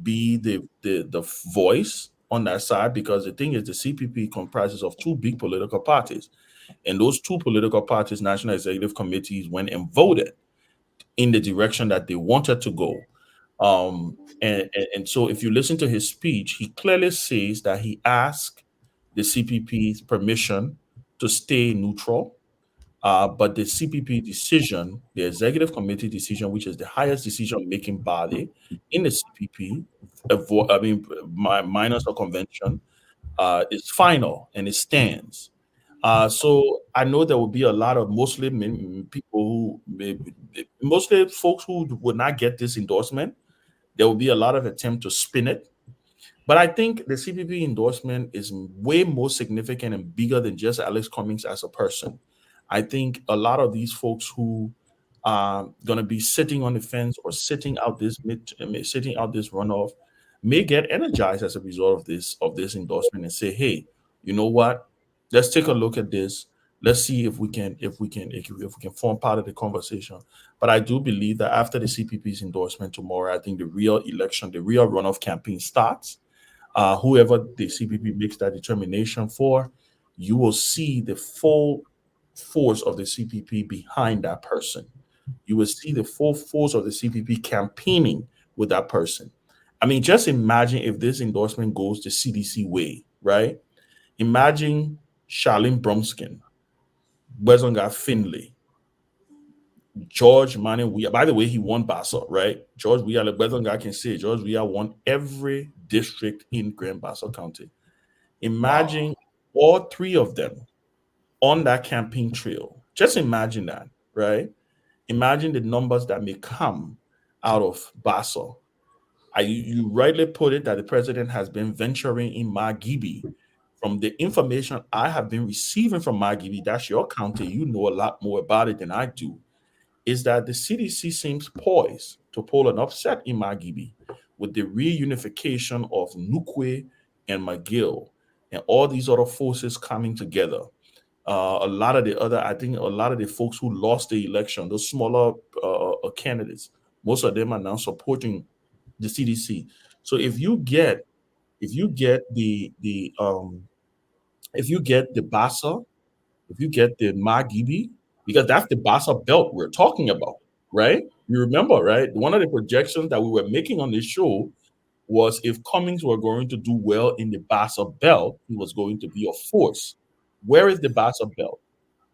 be the voice on that side, because the thing is the CPP comprises of two big political parties, and those two political parties' national executive committees went and voted in the direction that they wanted to go. And so if you listen to his speech, he clearly says that he asked the CPP's permission to stay neutral. But the CPP decision, the executive committee decision, which is the highest decision-making body in the CPP, minus a convention, is final and it stands. So I know there will be a lot of people mostly folks who would not get this endorsement. There will be a lot of attempt to spin it. But I think the CPP endorsement is way more significant and bigger than just Alex Cummings as a person. I think a lot of these folks who are going to be sitting on the fence or sitting out this runoff may get energized as a result of this endorsement and say, "Hey, you know what? Let's take a look at this. Let's see if we can form part of the conversation." But I do believe that after the CPP's endorsement tomorrow, I think the real election, the real runoff campaign starts. Whoever the CPP makes that determination for, you will see the full force of the CPP behind that person. You will see the full force of the CPP campaigning with that person. I mean, just imagine if this endorsement goes the CDC way, right? Imagine Charlene Bromskin, Bezonga Finley, George Manning Weah. By the way, he won Bassa, right? George Weah, the Bezonga can say George Weah won every district in Grand Bassa County. Imagine all three of them on that campaign trail. Just imagine that, right? Imagine the numbers that may come out of Bassa. You rightly put it that the president has been venturing in Margibi. From the information I have been receiving from Margibi, that's your county, you know a lot more about it than I do, is that the CDC seems poised to pull an upset in Margibi with the reunification of Nukwe and McGill and all these other forces coming together. I think a lot of the folks who lost the election, those smaller candidates, most of them are now supporting the CDC. So if you get the Bassa, if you get the Margibi, because that's the Bassa belt we're talking about, right? You remember, right? One of the projections that we were making on this show was if Cummings were going to do well in the Bassa belt, he was going to be a force. Where is the Bassa belt?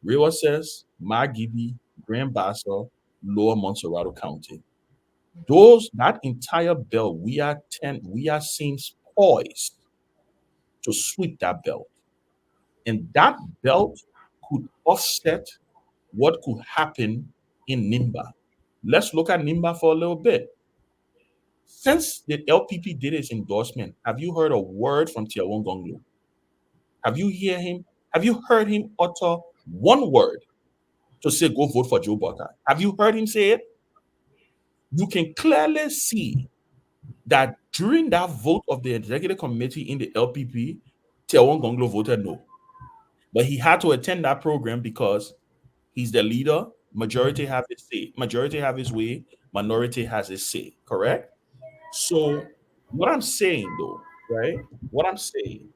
Rewa says Margibi, Grand Bassa, Lower Montserrado County. That entire belt, we are seems poised to sweep that belt. And that belt could offset what could happen in Nimba. Let's look at Nimba for a little bit. Since the LPP did its endorsement, have you heard a word from Tiawon Gonglo? Have you heard him utter one word to say go vote for Joe Butter? Have you heard him say it? You can clearly see that during that vote of the executive committee in the LPP, Tiawon Gonglo voted no. But he had to attend that program because he's the leader. Majority have his say. Majority have his way. Minority has his say. Correct? So what I'm saying though, right? What I'm saying,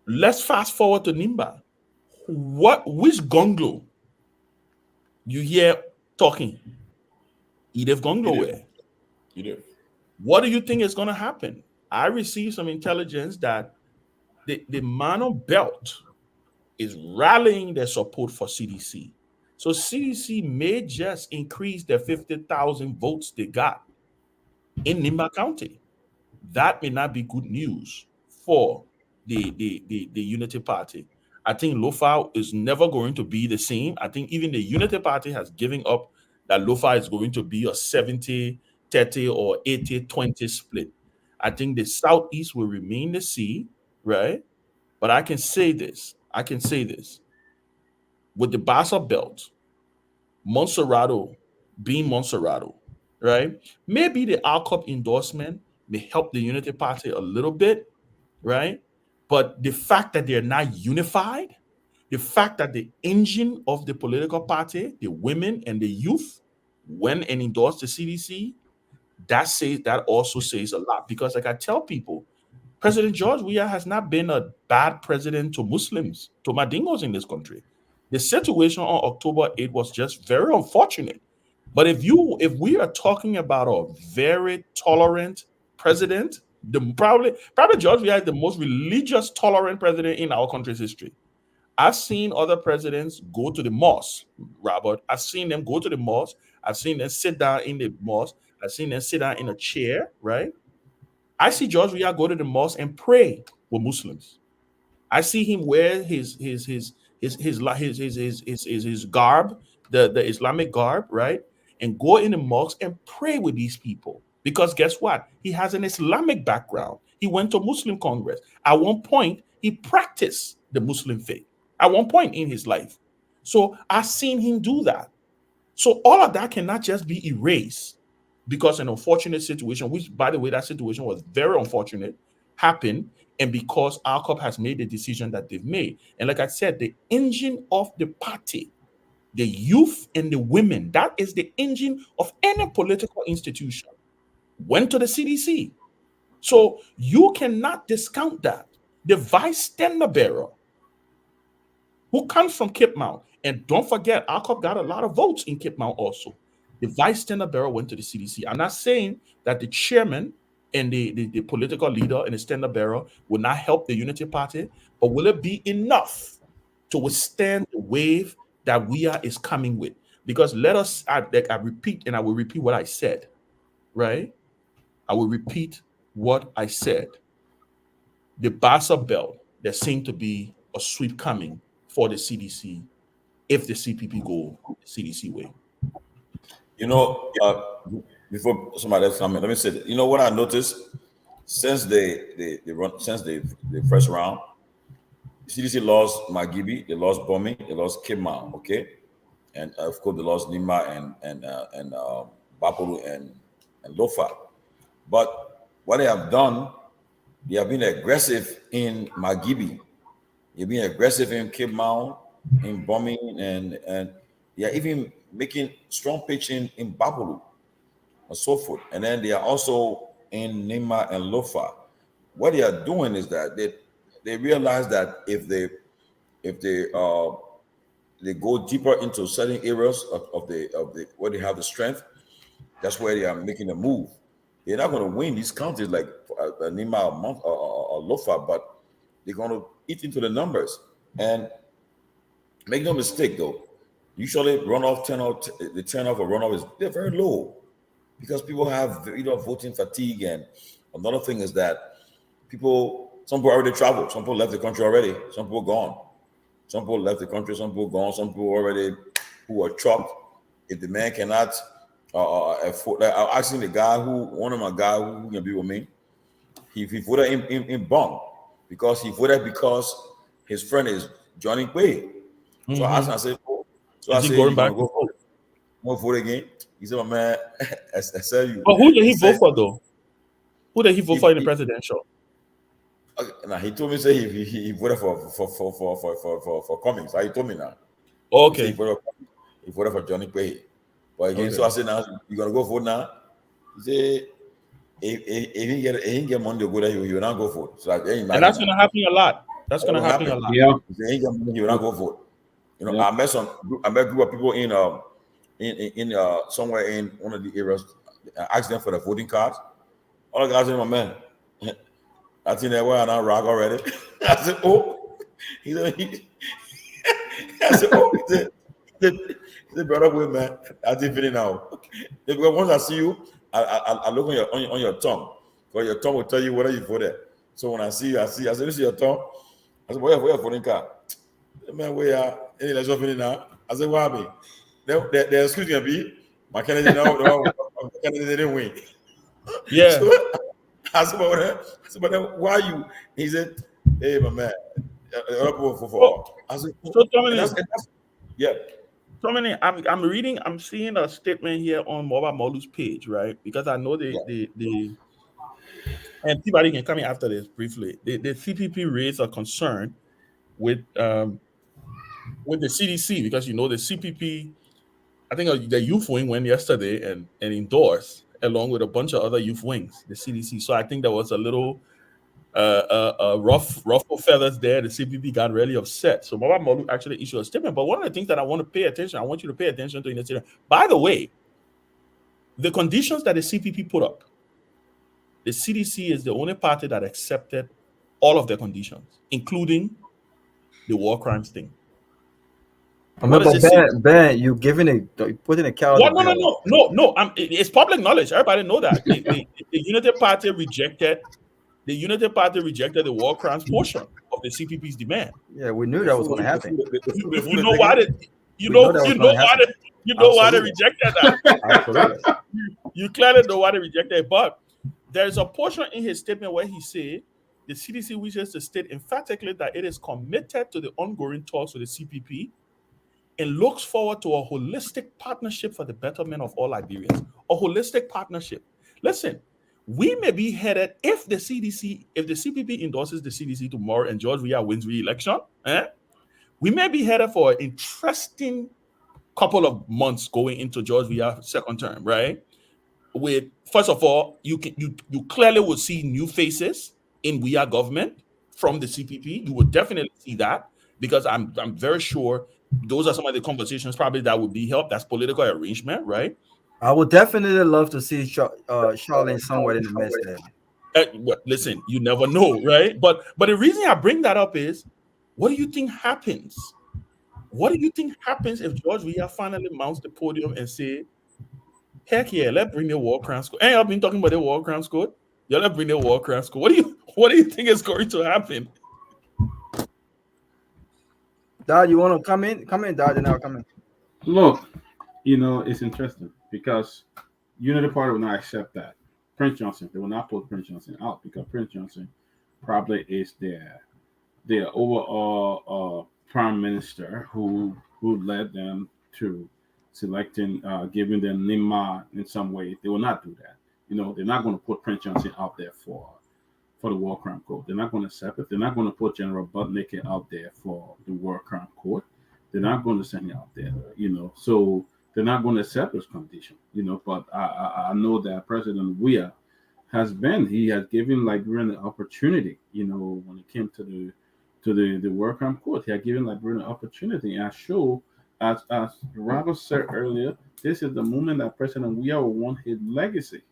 let's fast forward to Nimba. Which Gonglo you hear talking? Edith Gonglo where? You do. What do you think is going to happen? I received some intelligence that the Mano Belt is rallying their support for CDC. So CDC may just increase their 50,000 votes they got in Nimba County. That may not be good news for the Unity Party. I think Lofa is never going to be the same. I think even the Unity Party has given up that Lofa is going to be a 70-30 or 80-20 split. I think the Southeast will remain the same, right? But I can say this. With the Bassa Belt, Monserrato being Monserrato, right? Maybe the ALCOP endorsement may help the Unity Party a little bit, right? But the fact that they're not unified, the fact that the engine of the political party, the women and the youth, went and endorsed the CDC, that also says a lot. Because like I tell people, President George Weah has not been a bad president to Muslims, to Madingos in this country. The situation on October 8th was just very unfortunate. But if we are talking about a very tolerant president, probably George Weah is the most religious tolerant president in our country's history. I've seen other presidents go to the mosque, Robert. I've seen them go to the mosque. I've seen them sit down in the mosque. I've seen them sit down in a chair, right? I see George Weah go to the mosque and pray with Muslims. I see him wear his garb, the Islamic garb, right? And go in the mosque and pray with these people. Because guess what? He has an Islamic background. He went to Muslim Congress. At one point, he practiced the Muslim faith. At one point in his life. So I've seen him do that. So all of that cannot just be erased because an unfortunate situation, which by the way, that situation was very unfortunate, happened, and because ALCOP has made the decision that they've made. And like I said, the engine of the party, the youth and the women, that is the engine of any political institution, went to the CDC. So you cannot discount that. The vice standard bearer, who comes from Cape Mount, and don't forget, ALCOP got a lot of votes in Cape Mount also. The vice standard bearer went to the CDC. I'm not saying that the chairman and the political leader and the standard bearer will not help the Unity Party, but will it be enough to withstand the wave that Weah is coming with? Because I repeat, and I will repeat what I said, right? I will repeat what I said. The Bassa Belt, there seemed to be a sweep coming for the CDC if the CPP go the CDC way. You know, before somebody else come in, let me say that. You know what I noticed since the first round, CDC lost Magibi, they lost Bomi, they lost Kima, okay, and of course they lost Nima and Bapuru and Lofa. But what they have done, they have been aggressive in Magibi. They've been aggressive in Kima, in bombing, and they are even making strong pitching in Bapuru and so forth. And then they are also in Nima and Lofa. What they are doing is that they realize that if they go deeper into certain areas of the where they have the strength, that's where they are making a move. They're not going to win these counties like Nima or Lofa, but they're going to eat into the numbers. And make no mistake, though, usually the turnoff or runoff they're very low because people have voting fatigue. And another thing is that some people already traveled, some people left the country already, some people gone, some people left the country, some people gone, some people already who are chopped. If the man cannot afford, like I was asking one of my guys who can be with me, he voted in Bong because he voted because his friend is Johnny Quay. Mm-hmm. So I asked him, I said, is he going back? Go vote again? He said, man, I said you. But who did he vote for though? Who did he vote for in the presidential? Now he told me say he voted for Cummings. He told me now. Okay. He voted for Johnny Quay. But again, okay. So I said, now you gonna go vote now? He said if he get money to go there, he will not go vote. So and that's gonna happen a lot. That's gonna happen a lot. Yeah. If he get money, he will not go vote. You know, yeah. I met a group of people in somewhere in one of the areas. I asked them for the voting cards. All the guys said, my man, I think that way I not rock already. I said, oh, he said, I said, oh, he said, brother, wait, man, I didn't finish now. Because once I see you, I look on your tongue, because your tongue will tell you whether you voted. So when I see you, I said, this is your tongue. I said, where you voting card? Man, we are in the election now. I said, what happened? The excuse me, my candidate didn't win. Yeah. So I said, but then why you? He said, hey, my man, I said, So Dominic, yeah. Dominic, I'm seeing a statement here on Moba Molu's page, right? Because I know the and Peabody can come in after this briefly. The CPP raised a concern with the CDC, because the CPP, I think the youth wing went yesterday and endorsed, along with a bunch of other youth wings, the CDC. So I think there was a little ruffle feathers there. The CPP got really upset. So Baba Molu actually issued a statement. But one of the things that I want you to pay attention to in this area. By the way, the conditions that the CPP put up, the CDC is the only party that accepted all of their conditions, including the war crimes thing. But Ben, you putting a cow. No. It's public knowledge. Everybody know that the Unity Party rejected. The Unity Party rejected the war crimes portion of the CPP's demand. Yeah, we knew that was going to happen. You know why they rejected that. Absolutely. You clearly know why they rejected it. But there's a portion in his statement where he said the CDC wishes to state emphatically that it is committed to the ongoing talks with the CPP and looks forward to a holistic partnership for the betterment of all Liberians. A holistic partnership. Listen, we may be headed, if the CPP endorses the CDC tomorrow and George Weah wins re-election, we may be headed for an interesting couple of months going into George Weah's second term, right? With, first of all, you clearly will see new faces in Weah government from the CPP. You would definitely see that, because I'm very sure those are some of the conversations probably that would be helped. That's political arrangement, right? I would definitely love to see Charlene somewhere in the midst there. Listen, you never know, right? But the reason I bring that up is, what do you think happens? What do you think happens if George Weah finally mounts the podium and say, heck yeah, let's bring the war crimes code? Hey, I've been talking about the war crimes code. Yeah, let's bring the war crimes code. What do you think is going to happen? Dad, you want to come in? Come in, Dad, and I'll come in. Look, it's interesting, because Unity Party will not accept that. Prince Johnson, they will not put Prince Johnson out, because Prince Johnson probably is their overall prime minister who led them to selecting, giving them Nima in some way. They will not do that. They're not going to put Prince Johnson out there for the war crime code. They're not going to accept it. They're not going to put General Butnick out there for the war crime code. They're not going to send him out there, So they're not going to accept those conditions, But I know that President Weah has given Liberian the opportunity, when it came to the war crime court. He had given Liberian an opportunity. And as Robert said earlier, this is the moment that President Weah will want his legacy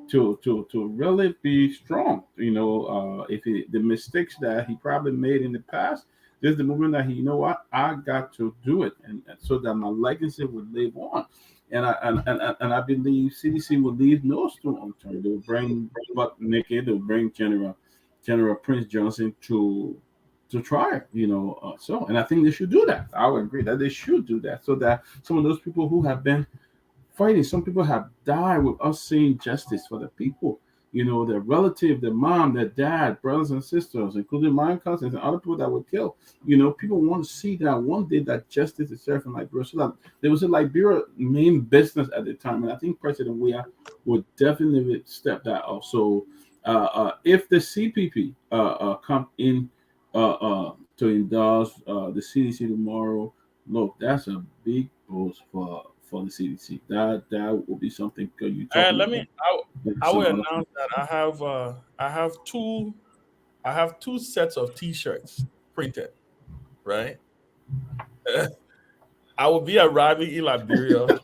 to really be strong. If the mistakes that he probably made in the past, this is the moment that he, I got to do it, and so that my legacy would live on. And I believe CDC will leave no stone unturned. They will bring Butnick, they will bring General Prince Johnson to try, so, and I think they should do that. I would agree that they should do that, so that some of those people who have been fighting, some people have died with us seeing justice for the people, their relative, their mom, their dad, brothers and sisters, including my cousins and other people that were killed. People want to see that one day that justice is served in Liberia. So that there was a Liberia main business at the time, and I think President Weah would definitely step that up. So if the CPP come in to endorse the CDC tomorrow, look, that's a big boost for the CDC. That will be something good. I will announce that I have two sets of T-shirts printed, right? I will be arriving in Liberia.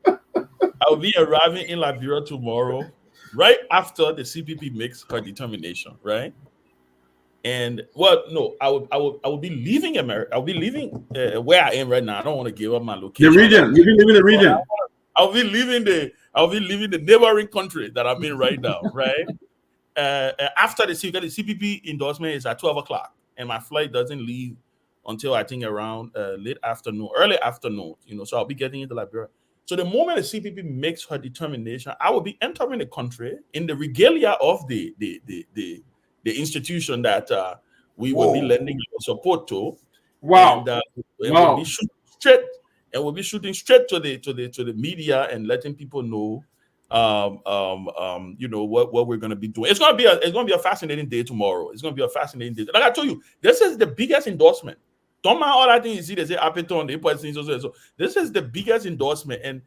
I will be arriving in Liberia tomorrow, right after the CPP makes her determination, right? And I will be leaving America. I'll be leaving where I am right now. I don't want to give up my location. The region. You'll be leaving the region. I'll be leaving I'll be leaving the neighboring country that I'm in right now, right? After the CPP endorsement is at 12 o'clock, and my flight doesn't leave until I think around early afternoon, so I'll be getting into Liberia. So the moment the CPP makes her determination, I will be entering the country in the regalia of the institution that we will be lending our support to. Wow. And we'll be shooting straight, to the media and letting people know what we're going to be doing. It's going to be a fascinating day tomorrow. It's going to be a fascinating day. Like I told you, this is the biggest endorsement. Don't mind all that thing you see. They say Apeton, they put things. So this is the biggest endorsement,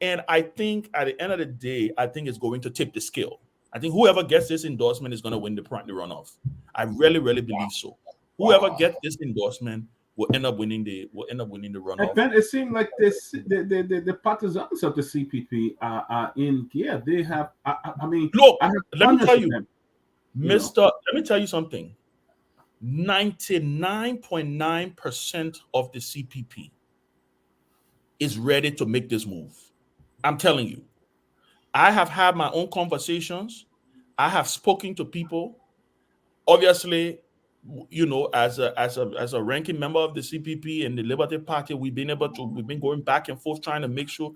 and I think at the end of the day, I think it's going to tip the scale. I think whoever gets this endorsement is going to win the runoff. I really, really believe so. Whoever gets this endorsement will end up winning the runoff. Ben, it seemed like the partisans of the CPP are in gear. They have. I mean, look. I Let me tell you, them, Mister. Let me tell you something. 99.9% of the CPP is ready to make this move. I'm telling you. I have had my own conversations. I have spoken to people. Obviously, as a ranking member of the CPP and the Liberty Party, we've been going back and forth trying to make sure.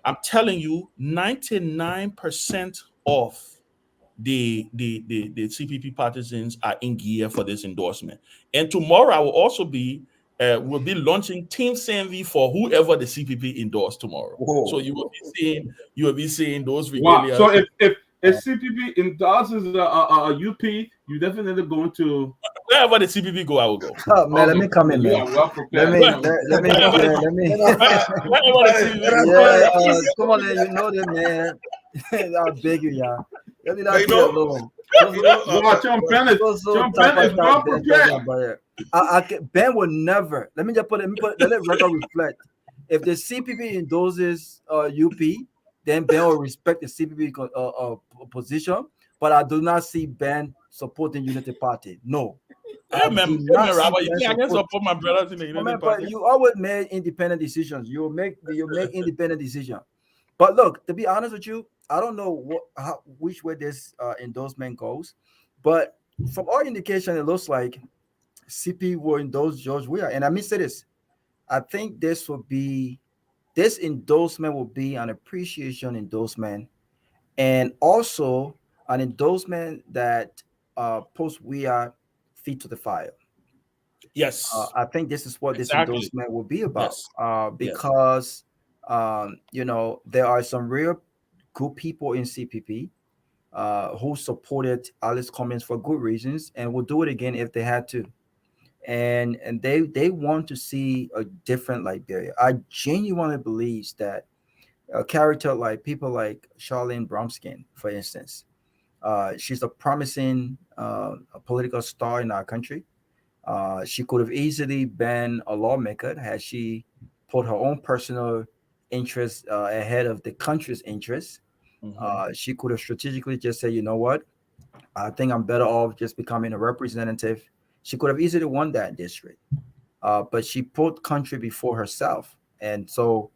I'm telling you, 99% of the CPP partisans are in gear for this endorsement. And tomorrow I will also be we'll be launching Team Sanvee for whoever the CPP endorsed tomorrow. Whoa. So you will be seeing those regalia. Wow. So if CPP endorses a UP, you definitely going to wherever the CPP go, I will go. Oh man, let me come in, man. You are well prepared. Let me. Come on, man. You know that, man. I beg you, y'all. Let me not be alone. John Bennett is well prepared. Ben will never. Let it record reflect. If the CPP endorses UP, then Ben will respect the CPP position. But I do not see Ben supporting Unity Party. No. Yeah, man, Robert, you think I can support my brothers in the Unity Party? But you always make independent decisions. You make independent decisions. But look, to be honest with you, I don't know which way this endorsement goes, but from all indication, it looks like CP will endorse George Weah. And I mean, say this, I think this endorsement will be an appreciation endorsement, and also an endorsement that puts Weah feet to the fire. Yes, I think this is what this endorsement will be about. Yes. Because there are some real good people in CPP who supported Alice Cummings for good reasons and will do it again if they had to. And they want to see a different Liberia. I genuinely believe that a character like people like Charlene Bromskin, for instance, she's a promising political star in our country. She could have easily been a lawmaker had she put her own personal interests ahead of the country's interests. Mm-hmm. She could have strategically just said, you know what, I think I'm better off just becoming a representative. She could have easily won that district, but she put country before herself, and so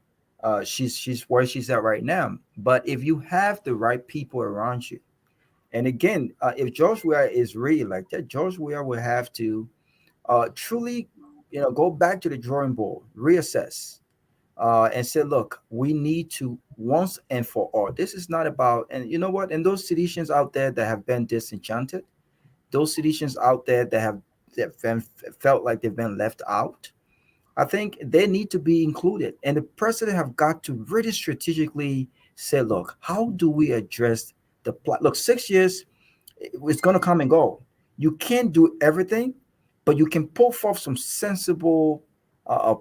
she's where she's at right now. But if you have the right people around you, and again, if George Weah is really like that, George Weah will have to truly, go back to the drawing board, reassess, and say, look, we need to once and for all. This is not about, and you know what? And those seditions out there that have been disenchanted, those seditions out there that felt like they've been left out, I think they need to be included. And the president have got to really strategically say, look, how do we address the plot? Look, 6 years, it's going to come and go. You can't do everything, but you can pull forth some sensible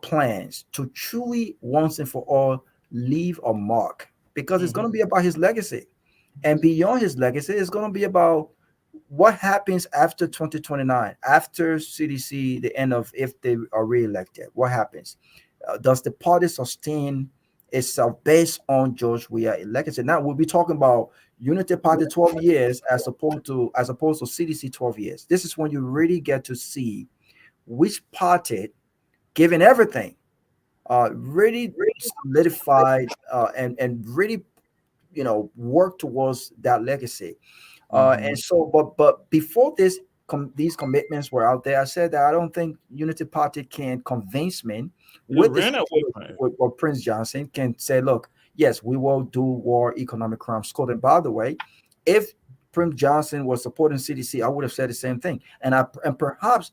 plans to truly once and for all leave a mark, because it's going to be about his legacy. And beyond his legacy, it's going to be about what happens after 2029, after CDC, the end of, if they are reelected. What happens? Does the party sustain itself based on George Weah legacy? Now we'll be talking about Unity Party 12 years as opposed to CDC 12 years. This is when you really get to see which party, given everything, really solidified and really work towards that legacy. Mm-hmm. And so, but before these commitments were out there, I said that I don't think Unity Party can convince me You with ran away from it. with Prince Johnson can say, look, yes, we will do war economic crimes code. And by the way, if Prince Johnson was supporting CDC, I would have said the same thing. And perhaps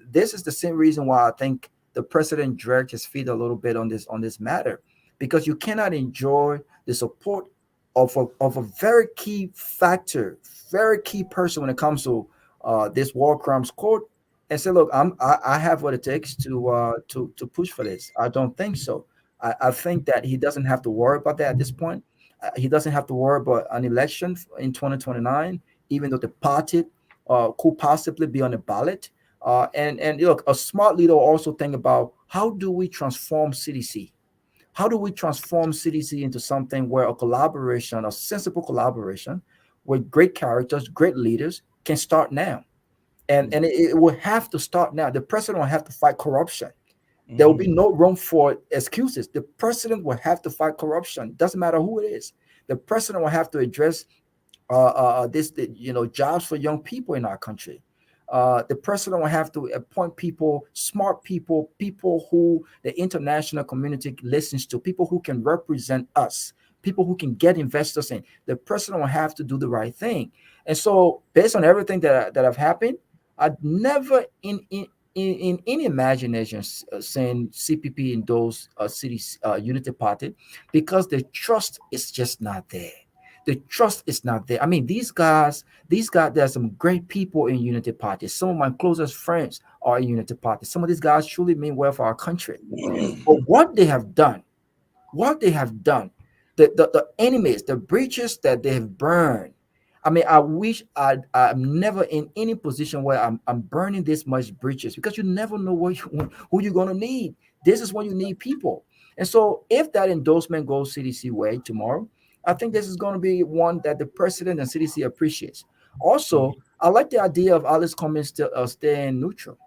this is the same reason why I think the president dragged his feet a little bit on this matter, because you cannot enjoy the support of a very key factor, very key person when it comes to this war crimes court, and say, look, I have what it takes to push for this. I don't think so. I think that he doesn't have to worry about that at this point. He doesn't have to worry about an election in 2029, even though the party could possibly be on the ballot. And look, a smart leader also think about, how do we transform CDC? How do we transform CDC into something where a collaboration, a sensible collaboration with great characters, great leaders can start now? And it will have to start now. The president will have to fight corruption. There will be no room for excuses. The president will have to fight corruption. Doesn't matter who it is. The president will have to address jobs for young people in our country. The president will have to appoint people, smart people, people who the international community listens to, people who can represent us, people who can get investors in. The president will have to do the right thing. And so, based on everything that have happened, I'd never in any imagination saying CPP in those cities, Unity Party, because the trust is just not there. The trust is not there. I mean, these guys, there's some great people in Unity Party. Some of my closest friends are in Unity Party. Some of these guys truly mean well for our country. But what they have done, the enemies, the breaches that they have burned. I mean, I wish I'm never in any position where I'm burning this much breaches, because you never know who you're gonna need. This is when you need people. And so, if that endorsement goes CDC way tomorrow, I think this is going to be one that the president and CDC appreciates. Also, I like the idea of Alice Cummings staying neutral.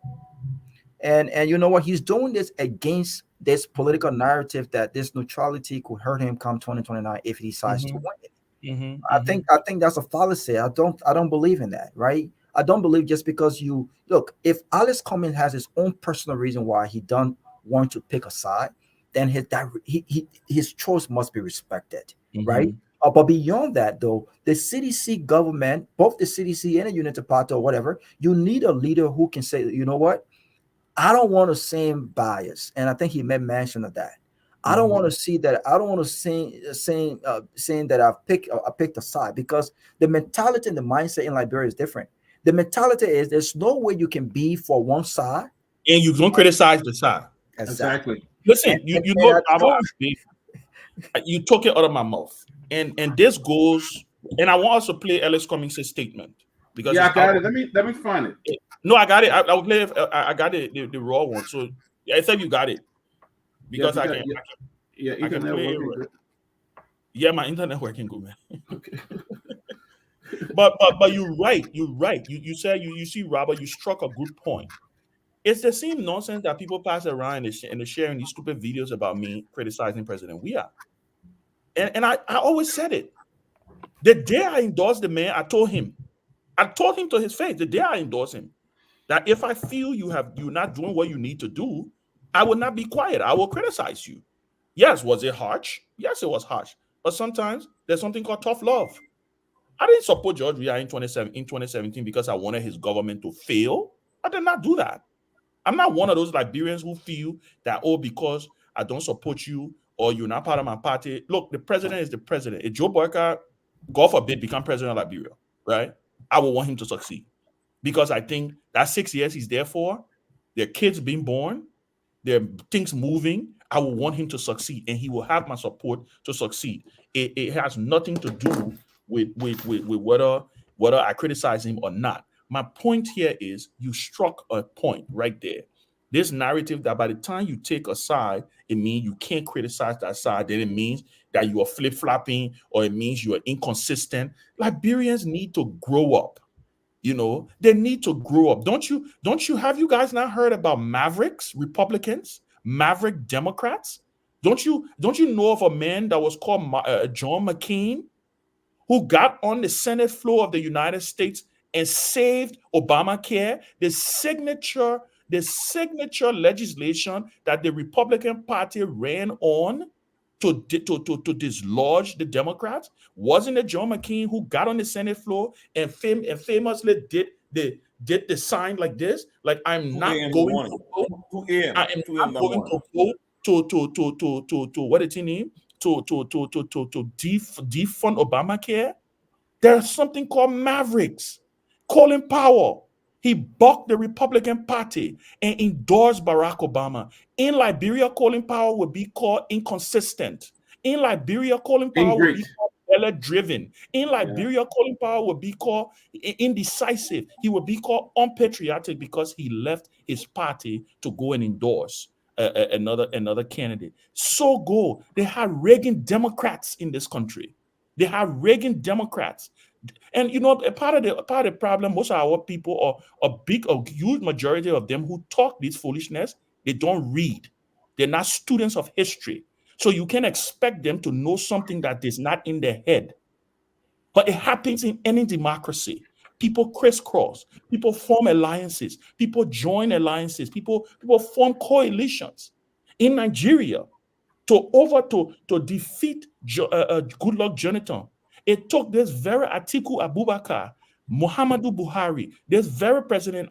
And you know what? He's doing this against this political narrative that this neutrality could hurt him come 2029 if he decides to win. I think that's a fallacy. I don't believe in that, right? I don't believe just because you look, if Alice Cummings has his own personal reason why he don't want to pick a side, then his choice must be respected, right? But beyond that, though, the CDC government, both the CDC and the Unity Party or whatever, you need a leader who can say, you know what, I don't want to seem biased, and I think he made mention of that. I don't want to see that. I don't want to saying that I picked a side, because the mentality and the mindset in Liberia is different. The mentality is there's no way you can be for one side and you don't criticize the side. Exactly. Listen, you took it out of my mouth, and this goes, and I want us to play Alice Cummings' statement, because I got it. Let me find it. No, I got it. I will play it. I got it, the raw one. So I said you got it, because I can play it. Yeah, my internet working good, man. Okay. but you're right. You said you see, Robert, you struck a good point. It's the same nonsense that people pass around and they're sharing these stupid videos about me criticizing President Weah. And I always said it. The day I endorsed the man, I told him to his face, the day I endorsed him, that if I feel you're not doing what you need to do, I will not be quiet. I will criticize you. Yes, was it harsh? Yes, it was harsh. But sometimes there's something called tough love. I didn't support George Weah in 2017 because I wanted his government to fail. I did not do that. I'm not one of those Liberians who feel that, because I don't support you or you're not part of my party. Look, the president is the president. If Joe Boyka, God forbid, become president of Liberia, right, I will want him to succeed, because I think that 6 years he's there for, their kids being born, their things moving, I will want him to succeed, and he will have my support to succeed. It has nothing to do with whether I criticize him or not. My point here is you struck a point right there. This narrative that by the time you take a side, it means you can't criticize that side. Then it means that you are flip-flopping, or it means you are inconsistent. Liberians need to grow up. They need to grow up. Don't you have you guys not heard about Mavericks, Republicans, Maverick Democrats? Don't you know of a man that was called John McCain who got on the Senate floor of the United States and saved Obamacare, the signature legislation that the Republican Party ran on to dislodge the Democrats? Wasn't it John McCain who got on the Senate floor and famously did the sign like this? Like, I'm 2 not a.m. in the going morning. to vote. 2 a.m. I am 2 a.m. not in the going morning. to vote to what did he name? To defund Obamacare. There's something called Mavericks. Colin Powell, he bucked the Republican Party and endorsed Barack Obama. In Liberia, Colin Powell would be called inconsistent. In Liberia, Colin Powell would be Ingrate. called belly-driven. In Yeah. Liberia, Colin Powell would be called indecisive. He would be called unpatriotic because he left his party to go and endorse another candidate. So go. They had Reagan Democrats in this country. They have Reagan Democrats. And you know, a part of the problem, most of our people, or a huge majority of them who talk this foolishness, they don't read. They're not students of history. So you can expect them to know something that is not in their head. But it happens in any democracy. People crisscross, people form alliances, people join alliances, people form coalitions. In Nigeria, to defeat Goodluck Jonathan, it took this very Atiku Abubakar, Muhammadu Buhari, this very President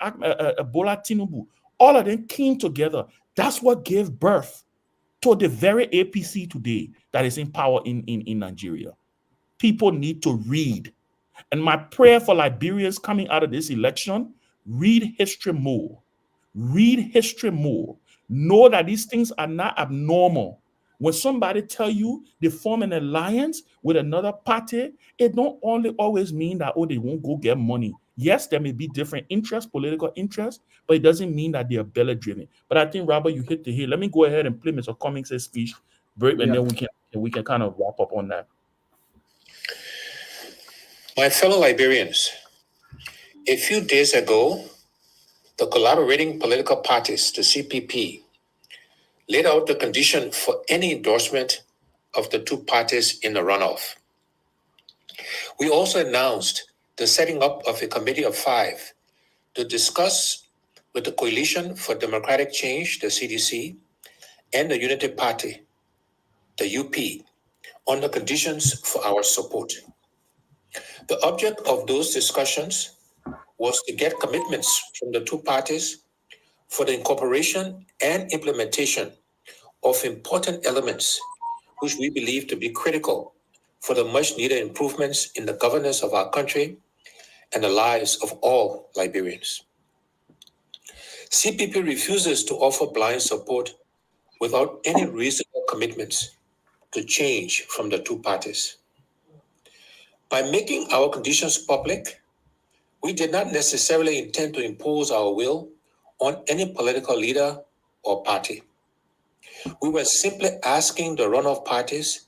Bola Tinubu. All of them came together. That's what gave birth to the very APC today that is in power in Nigeria. People need to read. And my prayer for Liberians coming out of this election, read history more. Read history more. Know that these things are not abnormal. When somebody tell you they form an alliance with another party, it don't only always mean that, oh, they won't go get money. Yes, there may be different interests, political interests, but it doesn't mean that they are belly driven. But I think, Robert, you hit the hit. Let me go ahead and play Mr. Cummings' speech break, and Yeah. then we can kind of wrap up on that. My fellow Liberians, a few days ago, the collaborating political parties, the CPP, laid out the condition for any endorsement of the two parties in the runoff. We also announced the setting up of a committee of 5 to discuss with the Coalition for Democratic Change, the CDC, and the Unity Party, the UP, on the conditions for our support. The object of those discussions was to get commitments from the two parties for the incorporation and implementation of important elements which we believe to be critical for the much needed improvements in the governance of our country and the lives of all Liberians. CPP refuses to offer blind support without any reasonable commitments to change from the two parties. By making our conditions public, we did not necessarily intend to impose our will on any political leader or party. We were simply asking the runoff parties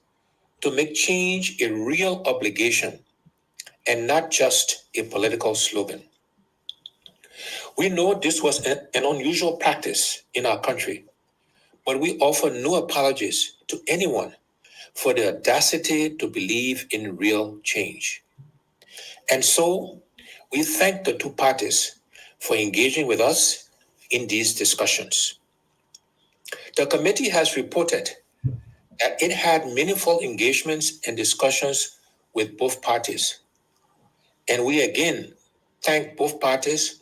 to make change a real obligation and not just a political slogan. We know this was an unusual practice in our country, but we offer no apologies to anyone for the audacity to believe in real change. And so, we thank the two parties for engaging with us in these discussions. The committee has reported that it had meaningful engagements and discussions with both parties. And we again thank both parties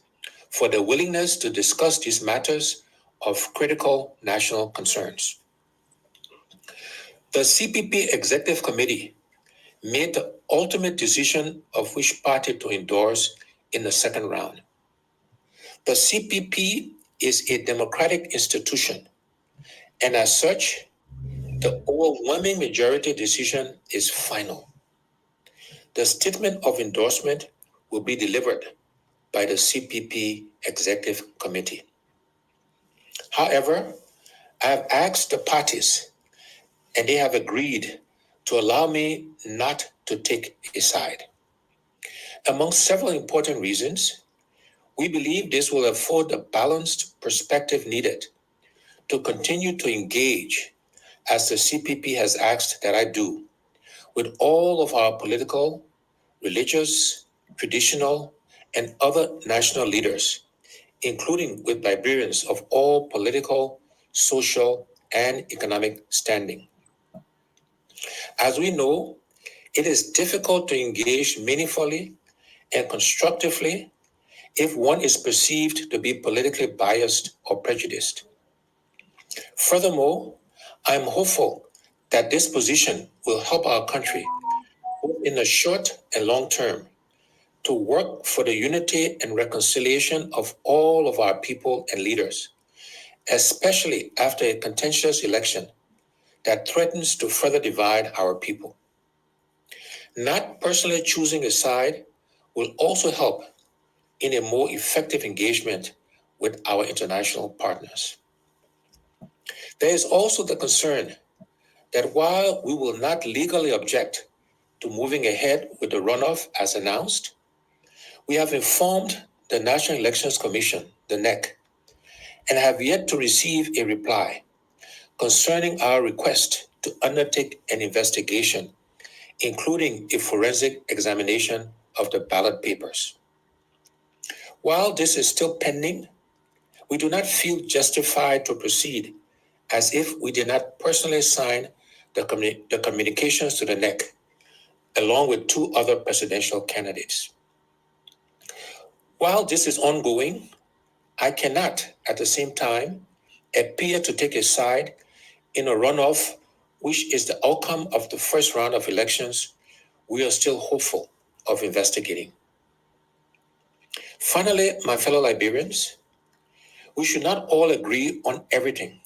for their willingness to discuss these matters of critical national concerns. The CPP Executive Committee made the ultimate decision of which party to endorse in the second round. The CPP is a democratic institution, and as such, the overwhelming majority decision is final. The statement of endorsement will be delivered by the CPP Executive Committee. However, I have asked the parties, and they have agreed to allow me not to take a side. Among several important reasons, we believe this will afford the balanced perspective needed to continue to engage, as the CPP has asked that I do, with all of our political religious, traditional, and other national leaders, including with Liberians of all political, social, and economic standing. As we know, it is difficult to engage meaningfully and constructively if one is perceived to be politically biased or prejudiced. Furthermore, I am hopeful that this position will help our country, both in the short and long term, to work for the unity and reconciliation of all of our people and leaders, especially after a contentious election that threatens to further divide our people. Not personally choosing a side will also help in a more effective engagement with our international partners. There is also the concern that while we will not legally object to moving ahead with the runoff as announced, we have informed the National Elections Commission, the NEC, and have yet to receive a reply concerning our request to undertake an investigation, including a forensic examination of the ballot papers. While this is still pending, we do not feel justified to proceed as if we did not personally sign the communications to the NEC, along with 2 other presidential candidates. While this is ongoing, I cannot, at the same time, appear to take a side in a runoff, which is the outcome of the first round of elections we are still hopeful of investigating. Finally, my fellow Liberians, we should not all agree on everything,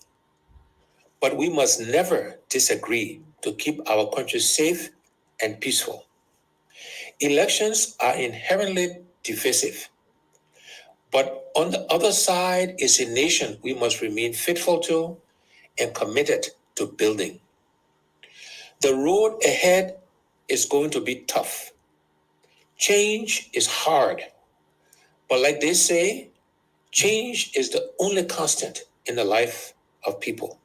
but we must never disagree to keep our country safe and peaceful. Elections are inherently divisive, but on the other side is a nation we must remain faithful to and committed to building. The road ahead is going to be tough. Change is hard, but like they say, change is the only constant in the life of people.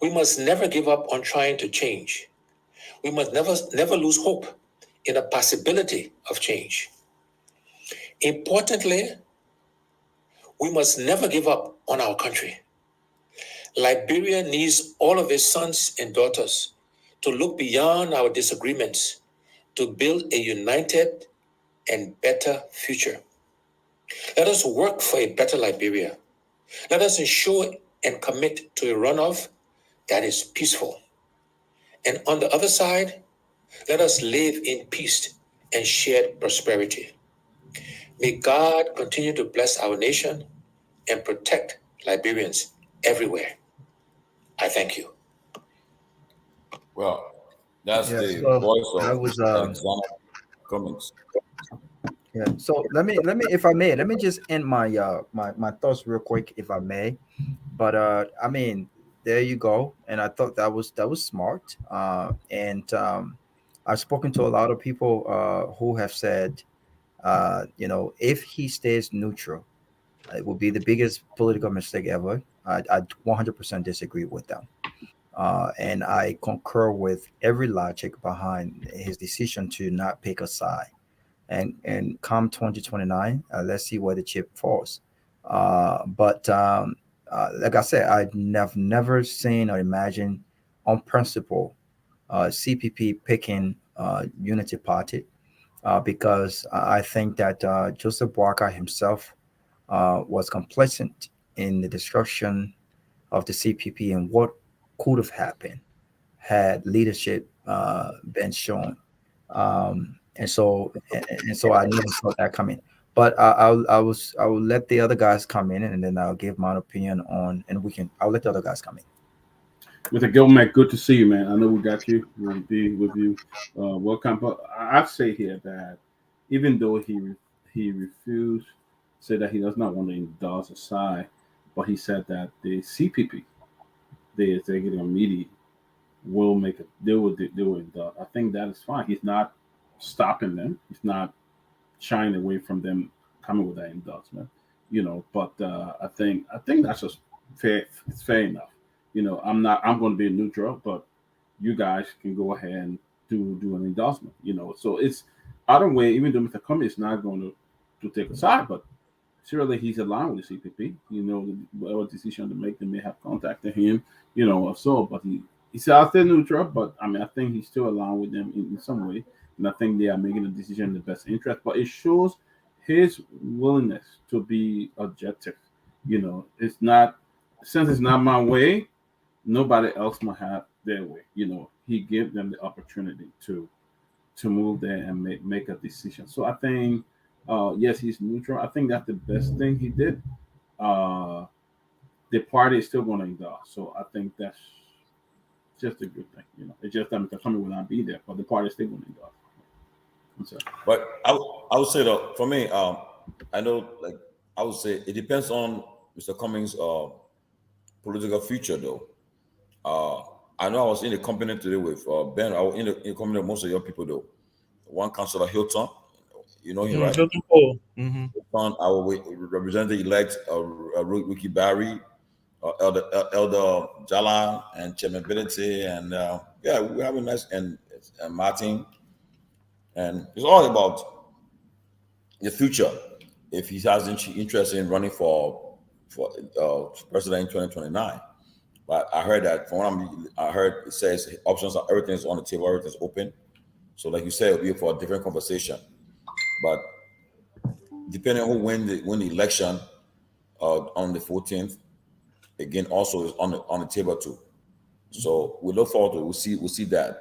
We must never give up on trying to change. We must never lose hope in the possibility of change. Importantly, we must never give up on our country. Liberia needs all of its sons and daughters to look beyond our disagreements to build a united and better future. Let us work for a better Liberia. Let us ensure and commit to a runoff that is peaceful. And on the other side, let us live in peace and shared prosperity. May God continue to bless our nation and protect Liberians everywhere. I thank you. Well, that's Yeah, the so voice that of was Alexander Cummings. yeah. So let me if I may, let me just end my my thoughts real quick, if I may. But I mean, there you go. And I thought that was smart. And I've spoken to a lot of people who have said, if he stays neutral, it will be the biggest political mistake ever. I 100% disagree with them. And I concur with every logic behind his decision to not pick a side. And come 2029, let's see where the chip falls. But like I said, I've never seen or imagined on principle CPP picking Unity Party because I think that Joseph Boakai himself was complicit in the destruction of the CPP and what could have happened had leadership been shown. And so I never saw that coming. But I will let the other guys come in, and then I'll give my opinion on, and I'll let the other guys come in. With the government, good to see you, man. I know we got you. We'll be with you. Welcome. But I'd say here that even though he refused, said that he does not want to endorse a side, but he said that the CPP, the executive committee, will make it. They will endorse. I think that is fine. He's not stopping them. He's not shying away from them coming with that endorsement. But I think that's just fair. It's fair enough. I'm going to be neutral, but you guys can go ahead and do an endorsement. So it's either way, even though Mr. Cummings is not going to take a side, but surely he's aligned with the CPP. You know, whatever decision to make, they may have contacted him, you know, or so. But he said, I'll stay neutral, but I mean, I think he's still aligned with them in some way. And I think they are making a decision in the best interest. But it shows his willingness to be objective. You know, it's not, since it's not my way, nobody else might have their way. You know, he gave them the opportunity to move there and make a decision. So I think, yes, he's neutral. I think that's the best thing he did. The party is still going to endorse. So I think that's just a good thing. You know, it's just that Mr. Cummings will not be there, but the party is still going to endorse. But I would say though, for me, I know, like, I would say it depends on Mr. Cummings' political future, though. I know I was in the company today with Ben. I was in the company with most of your people, though. One councillor, Hilton, you know him, right? Hilton Cole. Mm-hmm. Hilton, our representative-elect, Ricky Barry, Elder Jala, and Chairman Benete, and yeah, we have a nice, and Martin. And it's all about the future. If he has interest in running for president in 2029, but I heard that from what I heard, it says options are, everything's on the table, everything's open. So, like you said, it'll be for a different conversation. But depending on who win the election on the 14th, again, also is on the table too. So we look forward to it. We'll see that.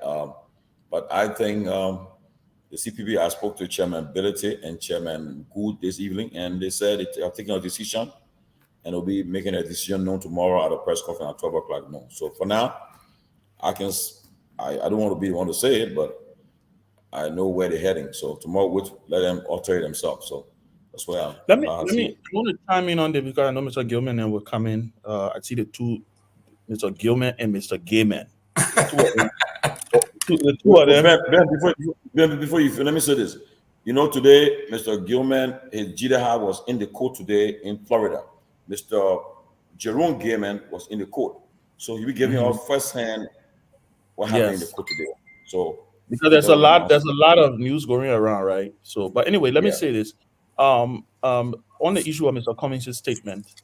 But I think the CPP, I spoke to Chairman Ability and Chairman Good this evening, and they said they are taking a decision, and they'll be making a decision known tomorrow at a press conference at 12 o'clock noon. So for now, I don't want to be the one to say it, but I know where they're heading. So tomorrow, we'll let them alter it themselves. So that's where I want to chime in on this because I know Mr. Gilman and will come in. I see the two, Mr. Gilman and Mr. Gayman. The two of them. Ben, before you, let me say this. You know, today, Mr. Gilman, his Jidaha was in the court today in Florida. Mr. Jerome Gayman was in the court. So he will give you us firsthand what happened in the court today. So because there's a lot of news going around, right? So, but anyway, let me say this. On the issue of Mr. Cummings' statement,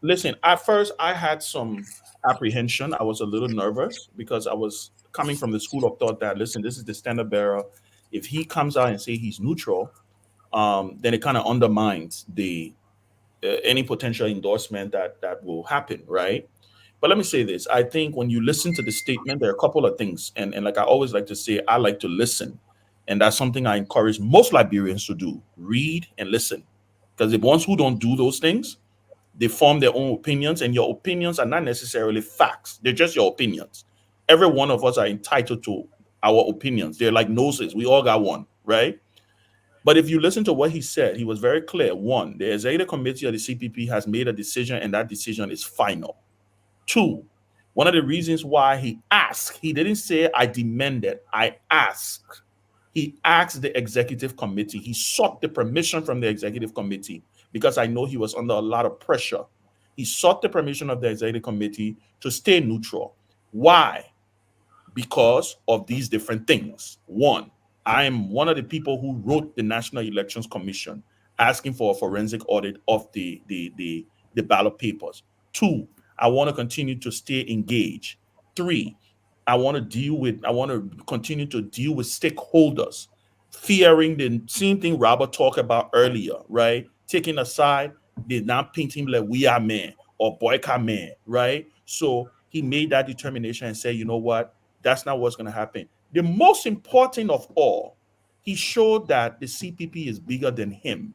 listen, at first I had some apprehension. I was a little nervous because I was coming from the school of thought that, listen, this is the standard bearer. If he comes out and say he's neutral, then it kind of undermines the any potential endorsement that will happen, right? But let me say this. I think when you listen to the statement, there are a couple of things. And like I always like to say, I like to listen. And that's something I encourage most Liberians to do. Read and listen. Because the ones who don't do those things, they form their own opinions. And your opinions are not necessarily facts. They're just your opinions. Every one of us are entitled to our opinions. They're like noses. We all got one, right? But if you listen to what he said, he was very clear. One, the executive committee of the CPP has made a decision, and that decision is final. Two, one of the reasons why he asked, he didn't say, I demanded, I asked. He asked the executive committee. He sought the permission from the executive committee because I know he was under a lot of pressure. He sought the permission of the executive committee to stay neutral. Why? Because of these different things. One, I am one of the people who wrote the National Elections Commission asking for a forensic audit of the ballot papers. Two, I want to continue to stay engaged. Three, I want to continue to deal with stakeholders, fearing the same thing Robert talked about earlier, right? Taking aside, they're not painting like we are men or boycott men, right? So he made that determination and said, you know what? That's not what's going to happen. The most important of all, he showed that the CPP is bigger than him,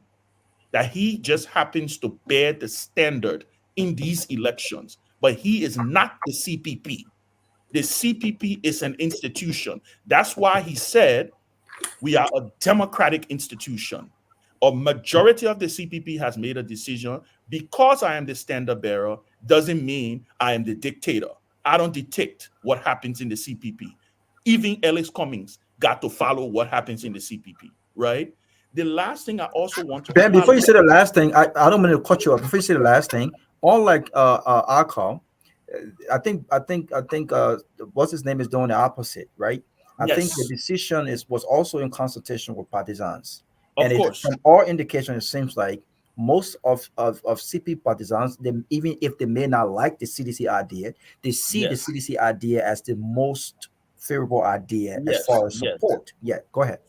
that he just happens to bear the standard in these elections, but he is not the CPP. The CPP is an institution. That's why he said we are a democratic institution. A majority of the CPP has made a decision. Because I am the standard bearer doesn't mean I am the dictator. I don't dictate what happens in the CPP. Even Alex Cummings got to follow what happens in the CPP, right? The last thing I also want to Ben, before you say the last thing, I don't want to cut you off. Before you say the last thing, unlike our call, I think what's his name is doing the opposite, right? I think the Yes, decision was also in consultation with partisans. of And course. from all indication, it seems like most of CP partisans, even if they may not like the CDC idea, they see the Yes, CDC idea as the most favorable idea as yes, far as yes. support. Yeah, go ahead.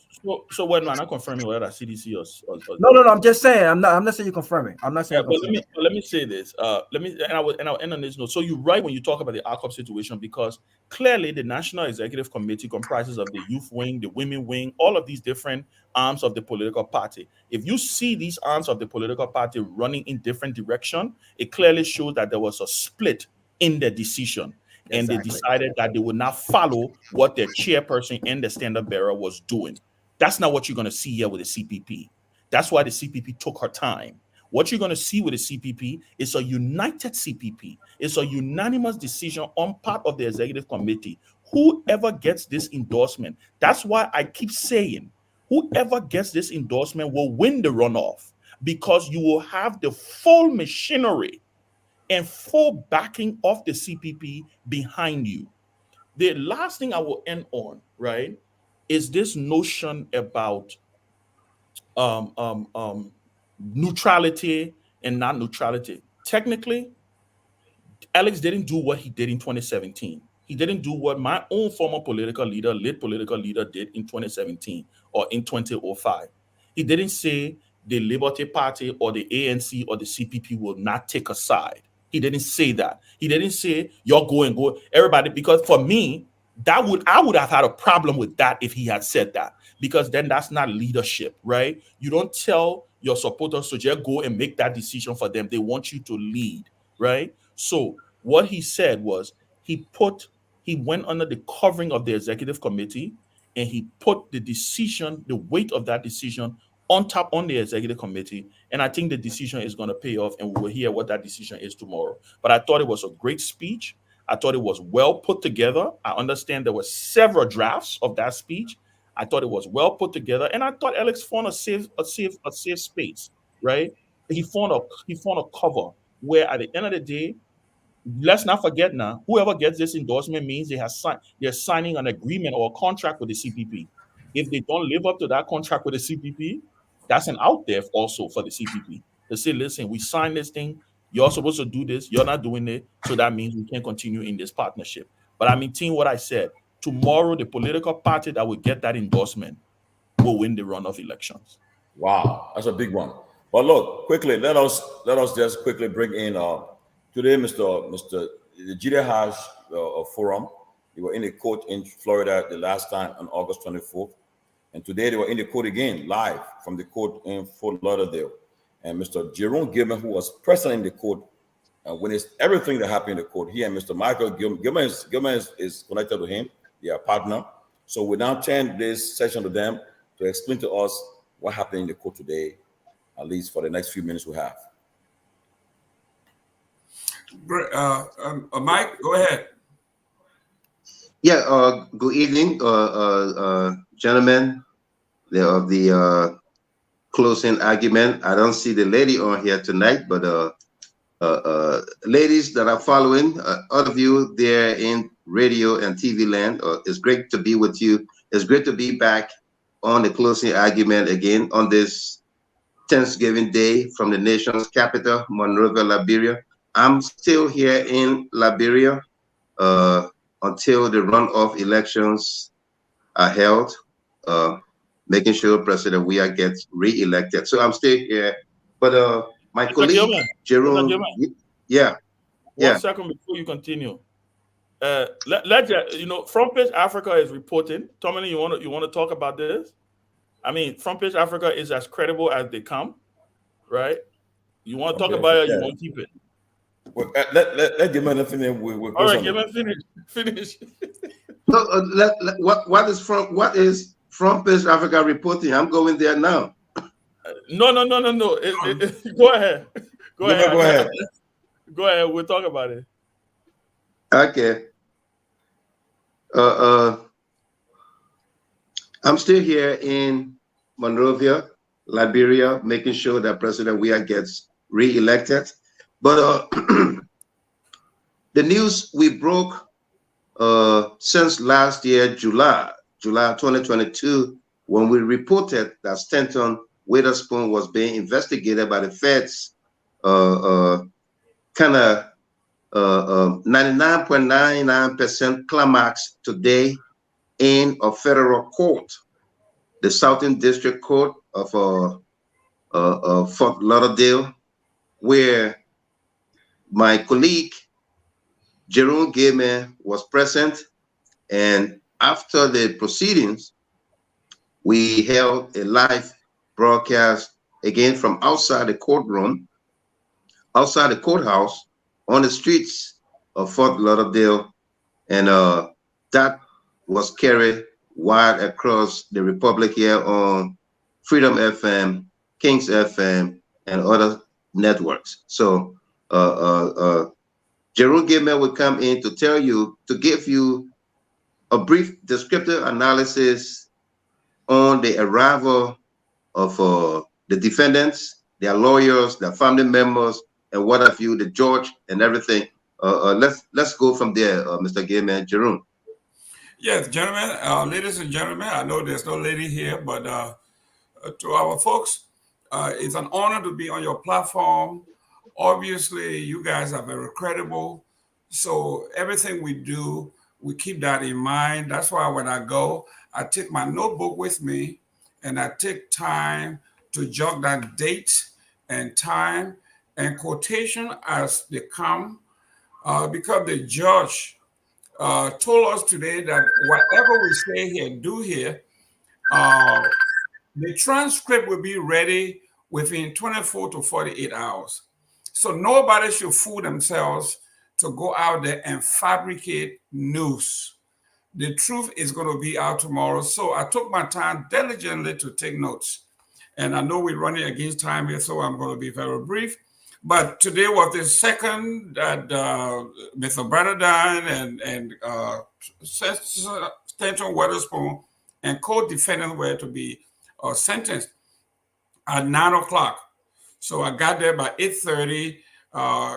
So when man, I'm not confirming whether that's CDC or No, no, no. I'm just saying. I'm not saying you're confirming. I'm not saying yeah, you're but confirming. let me say this. I'll end on this note. So you're right when you talk about the ARCOP situation, because clearly the National Executive Committee comprises of the youth wing, the women wing, all of these different arms of the political party. If you see these arms of the political party running in different direction, it clearly shows that there was a split in the decision. And they Exactly. decided that they would not follow what their chairperson and the standard bearer was doing. That's not what you're going to see here with the CPP. That's why the CPP took her time. What you're going to see with the CPP is a united CPP. It's a unanimous decision on part of the executive committee. Whoever gets this endorsement, that's why I keep saying, whoever gets this endorsement will win the runoff, because you will have the full machinery and full backing of the CPP behind you. The last thing I will end on, right, is this notion about um, um, um, neutrality and not neutrality. Technically, Alex didn't do what he did in 2017. He didn't do what my own former lead political leader did in 2017 or in 2005. He didn't say the Liberty Party or the ANC or the CPP will not take a side. He didn't say that. He didn't say you're going, go, everybody, because for me, I would have had a problem with that if he had said that, because then that's not leadership, right? You don't tell your supporters to just go and make that decision for them. They want you to lead, right? So what he said was he went under the covering of the executive committee, and he put the decision, the weight of that decision on the executive committee. And I think the decision is going to pay off, and we will hear what that decision is tomorrow. But I thought it was a great speech. I thought it was well put together. I understand there were several drafts of that speech. I thought it was well put together, and I thought Alex found a safe space, right? He found a cover where at the end of the day, let's not forget now, whoever gets this endorsement means they're signing an agreement or a contract with the CPP. If they don't live up to that contract with the CPP, that's an out there also for the CPP. They say, listen, we signed this thing. You're supposed to do this. You're not doing it. So that means we can't continue in this partnership. But I maintain what I said. Tomorrow, the political party that will get that endorsement will win the runoff elections. Wow, that's a big one. But look, quickly, let us just quickly bring in today, Mr. the Judea Hash Forum. They were in the court in Florida the last time on August 24th. And today they were in the court again, live from the court in Fort Lauderdale. And Mr. Jerome Gilman, who was present in the court, witnessed everything that happened in the court. He and Mr. Michael Gilman is connected to him. They are partner. So we now turn this session to them to explain to us what happened in the court today, at least for the next few minutes we have. Mike, go ahead. Yeah, good evening, gentlemen. Of the closing argument. I don't see the lady on here tonight, but ladies that are following, all of you there in radio and TV land, it's great to be with you. It's great to be back on the closing argument again on this Thanksgiving Day from the nation's capital, Monrovia, Liberia. I'm still here in Liberia until the runoff elections are held, making sure President Weah gets re-elected. So I'm still here. But my colleague, Jerome, yeah. 1 second before you continue. Front Page Africa is reporting. Tomalin, you want to talk about this? I mean, Front Page Africa is as credible as they come, right? You want to talk about it, you want to keep it. Well, let Gilman finish. All right, Gilman, finish. No, what is Front Page Africa reporting? I'm going there now. No. Go ahead. Go ahead. Go ahead. We'll talk about it. Okay. I'm still here in Monrovia, Liberia, making sure that President Weah gets re-elected. But the news we broke since last year, July, July 2022, when we reported that Stanton Witherspoon was being investigated by the feds, kind of 99.99% climax today in a federal court, the Southern District Court of Fort Lauderdale, where my colleague Jerome Gayman was present. And after the proceedings, we held a live broadcast again from outside the courtroom, outside the courthouse, on the streets of Fort Lauderdale. And that was carried wide across the Republic here on Freedom FM, Kings FM, and other networks. So Jerome Gayman will come in to tell you, to give you a brief descriptive analysis on the arrival of the defendants, their lawyers, their family members, and what have you, the judge and everything. Let's go from there, Mr. Gayman. Jerome. Yes, gentlemen, ladies and gentlemen, I know there's no lady here, but to our folks, it's an honor to be on your platform. Obviously, you guys are very credible. So everything we do, we keep that in mind. That's why when I go, I take my notebook with me and I take time to jot down date and time and quotation as they come, because the judge told us today that whatever we say here, do here, the transcript will be ready within 24 to 48 hours. So nobody should fool themselves to go out there and fabricate news. The truth is going to be out tomorrow. So I took my time diligently to take notes. And I know we're running against time here, so I'm going to be very brief. But today was the second that Mr. Bernardine and Stanton Witherspoon and co-defendants were to be sentenced at 9 o'clock. So I got there by 8:30,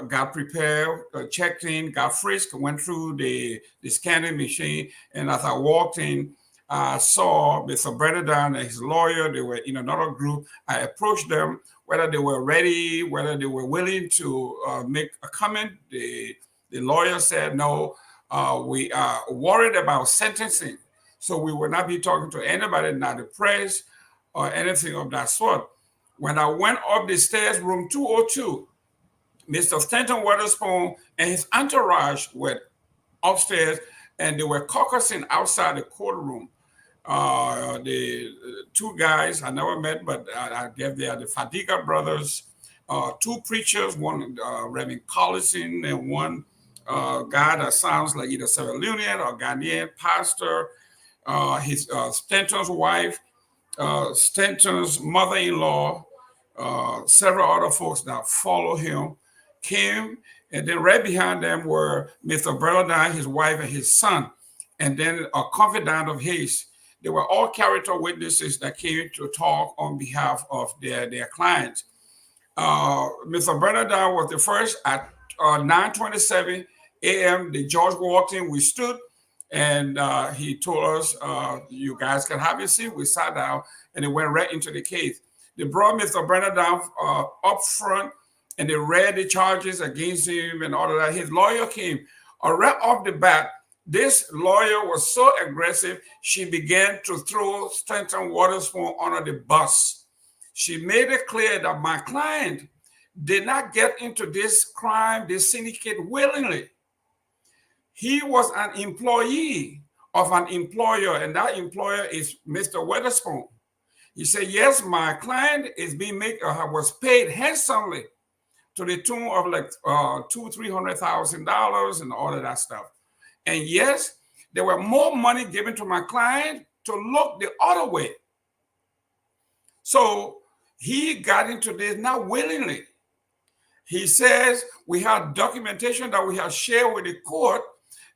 got prepared, checked in, got frisked, went through the scanning machine. And as I walked in, I saw Mr. Bernardine and his lawyer. They were in another group. I approached them, whether they were ready, whether they were willing to make a comment. The lawyer said, no, we are worried about sentencing. So we will not be talking to anybody, not the press or anything of that sort. When I went up the stairs, room 202, Mr. Stanton Witherspoon and his entourage were upstairs, and they were caucusing outside the courtroom. The two guys I never met, but I guess they are the Fadiga brothers, two preachers, one Reverend Collison and one guy that sounds like either Sierra Leonean or Ghanaian pastor, his Stanton's wife, Stanton's mother-in-law, several other folks that follow him came, and then right behind them were Mr. Bernardine, his wife, and his son, and then a confidant of his. They were all character witnesses that came to talk on behalf of their clients. Mr. Bernardine was the first at 9:27 a.m. The judge walked in, we stood, and he told us, you guys can have your seat. We sat down, and they went right into the case. They brought Mr. Bernardine up front, and they read the charges against him and all of that. His lawyer came. Right off the bat, this lawyer was so aggressive, she began to throw Stanton Witherspoon under the bus. She made it clear that my client did not get into this crime, this syndicate willingly. He was an employee of an employer, and that employer is Mr. Witherspoon. He said, yes, my client is was paid handsomely to the tune of like $200,000-$300,000 and all of that stuff. And yes, there were more money given to my client to look the other way. So he got into this not willingly. He says we have documentation that we have shared with the court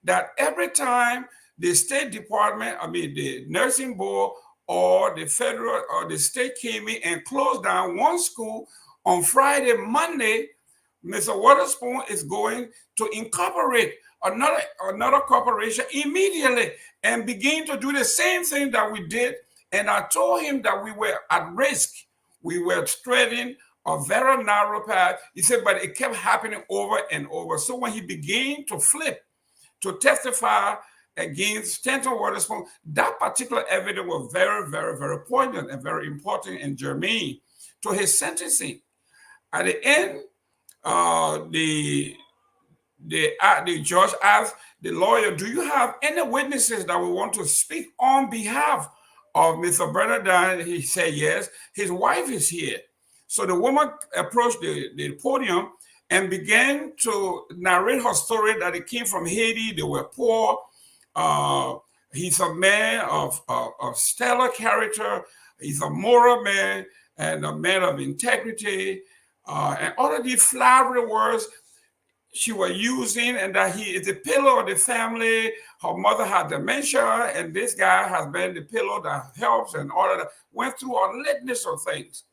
that every time the State Department, the nursing board or the federal or the state came in and closed down one school on Friday, Monday, Mr. Witherspoon is going to incorporate another corporation immediately and begin to do the same thing that we did. And I told him that we were at risk. We were treading a very narrow path. He said, but it kept happening over and over. So when he began to flip, to testify against Stanton Witherspoon, that particular evidence was very, very, very poignant and very important and germane to his sentencing. At the end, the judge asked the lawyer, do you have any witnesses that we want to speak on behalf of Mr. Bernardine? He said yes. His wife is here. So the woman approached the podium and began to narrate her story that it came from Haiti. They were poor. He's a man of stellar character. He's a moral man and a man of integrity. And all of these flowery words she was using, and that he is the pillar of the family. Her mother had dementia, and this guy has been the pillar that helps, and all of that. Went through a litany of things.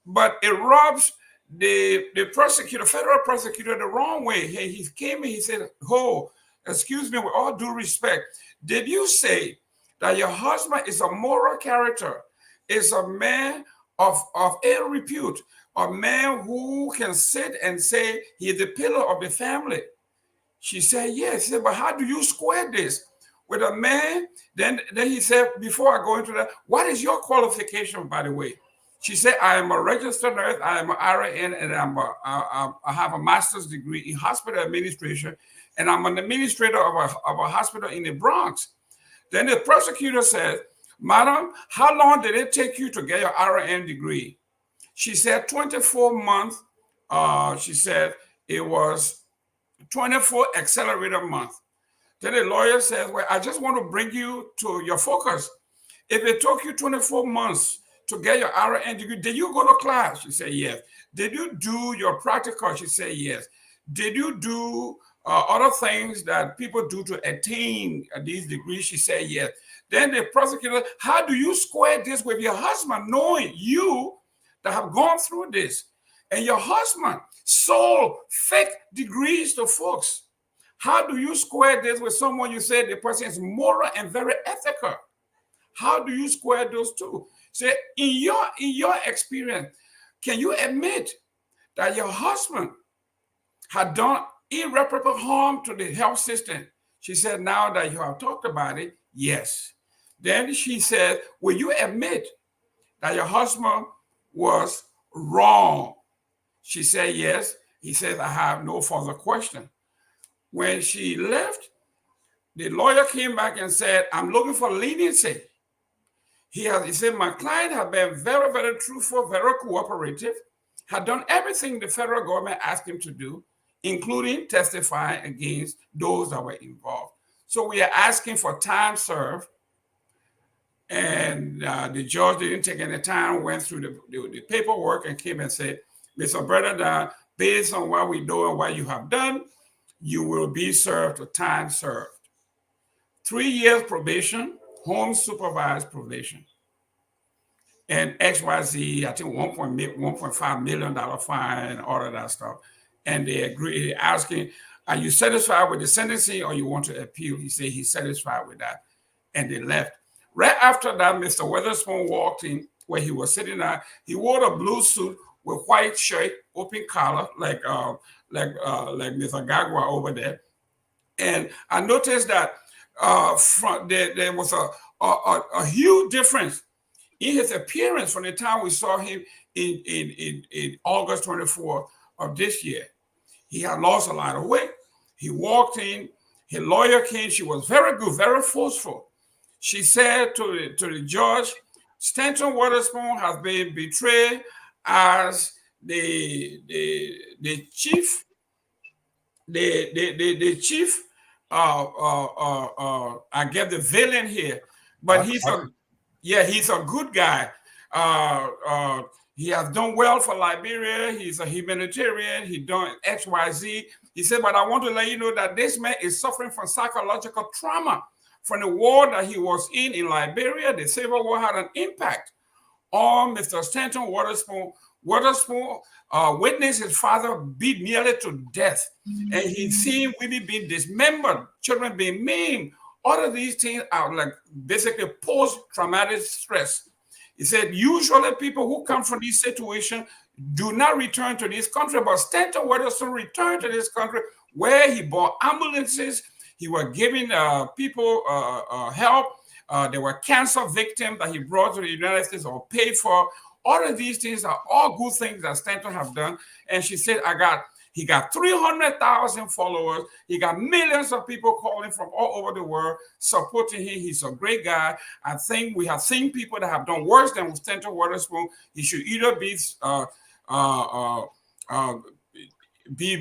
But it rubs the prosecutor, federal prosecutor, the wrong way. He came in, he said, oh, excuse me, with all due respect, did you say that your husband is a moral character, is a man of ill repute, a man who can sit and say he is the pillar of the family? She said, yes. He said, but how do you square this with a man? Then he said, before I go into that, what is your qualification, by the way? She said, I am a registered nurse, I am an RN, and I have a master's degree in hospital administration, and I'm an administrator of a hospital in the Bronx. Then the prosecutor said, madam, how long did it take you to get your RN degree? She said 24 months. She said it was 24 accelerator months. Then the lawyer said, well, I just want to bring you to your focus. If it took you 24 months to get your RN degree, did you go to class? She said, yes. Did you do your practical? She said, yes. Did you do other things that people do to attain these degrees? She said, yes. Then the prosecutor, how do you square this with your husband, knowing you that have gone through this, and your husband sold fake degrees to folks? How do you square this with someone you said the person is moral and very ethical? How do you square those two? Say, in your experience, can you admit that your husband had done irreparable harm to the health system? She said, now that you have talked about it, yes. Then she said, will you admit that your husband was wrong? She said, yes. He said, I have no further question. When she left, the lawyer came back and said, I'm looking for leniency. He said, my client had been very, very truthful, very cooperative, had done everything the federal government asked him to do, including testifying against those that were involved. So we are asking for time served. And the judge didn't take any time, went through the paperwork and came and said, Mr. Bernardine, based on what we know and what you have done, you will be served with time served. 3 years probation, home supervised probation, and XYZ, I think $1.5 million fine and all of that stuff. And they agreed, asking, are you satisfied with the sentencing or you want to appeal? He said he's satisfied with that. And they left. Right after that, Mr. Witherspoon walked in where he was sitting there. He wore a blue suit with white shirt, open collar, like Mr. Gagwa over there. And I noticed that there was a huge difference in his appearance from the time we saw him in August 24th of this year. He had lost a lot of weight. He walked in, his lawyer came, she was very good, very forceful. She said to the judge, Stanton Witherspoon has been betrayed as the chief, I get the villain here, but he's a good guy. He has done well for Liberia. He's a humanitarian. He done XYZ. He said, but I want to let you know that this man is suffering from psychological trauma from the war that he was in Liberia. The Civil War had an impact on Mr. Stanton Witherspoon Witherspoon witnessed his father beat nearly to death, and he's seen women being dismembered, children being maimed. All of these things are like basically post-traumatic stress. He said, usually people who come from this situation do not return to this country, but Stanton Witherspoon returned to this country where he bought ambulances. He was giving people help. There were cancer victims that he brought to the United States or paid for. All of these things are all good things that Stanton have done. And she said, he got 300,000 followers. He got millions of people calling from all over the world, supporting him. He's a great guy. I think we have seen people that have done worse than Stanton Witherspoon. He should either be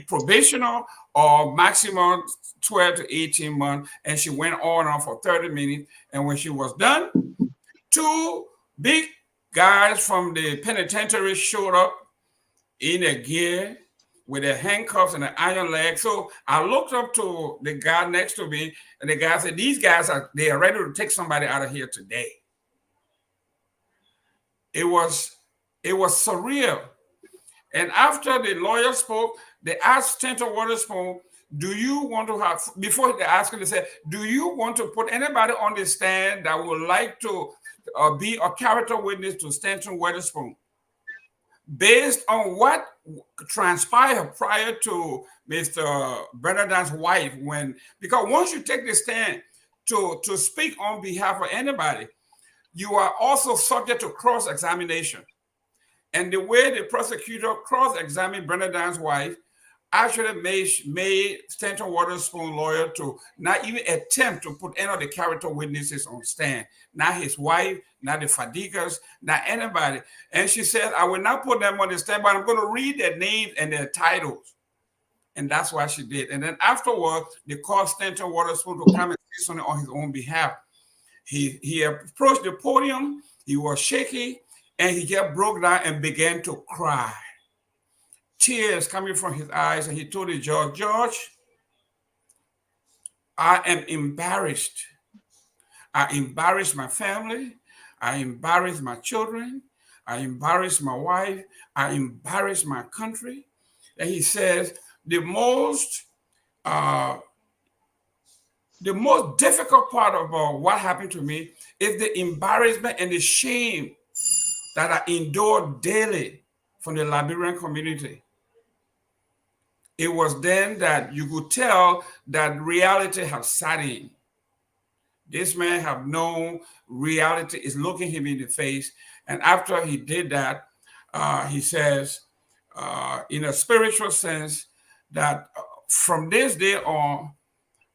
probational or maximum 12 to 18 months. And she went on and on for 30 minutes. And when she was done, 2 big guys from the penitentiary showed up in a gear with their handcuffs and an iron leg. So I looked up to the guy next to me, and the guy said, these guys they are ready to take somebody out of here today. It was surreal. And after the lawyer spoke, they asked Stanton Witherspoon, do you want to have, before they asked him, they said, do you want to put anybody on the stand that would like to be a character witness to Stanton Witherspoon? Based on what transpired prior to Mr. Bernardin's wife, because once you take the stand to speak on behalf of anybody, you are also subject to cross-examination. And the way the prosecutor cross-examined Bernardin's wife actually made Stanton Witherspoon lawyer to not even attempt to put any of the character witnesses on stand. Not his wife, not the Fadikas, not anybody. And she said, I will not put them on the stand, but I'm going to read their names and their titles. And that's why she did. And then afterwards, they called Stanton Witherspoon to come and say something on his own behalf. He approached the podium, he was shaky, and he just broke down and began to cry. Tears coming from his eyes, and he told the judge, George, I am embarrassed. I embarrassed my family. I embarrassed my children. I embarrassed my wife. I embarrassed my country. And he says, the most difficult part about what happened to me is the embarrassment and the shame that I endure daily from the Liberian community. It was then that you could tell that reality has set in. This man have known reality is looking him in the face. And after he did that, he says, in a spiritual sense, that from this day on,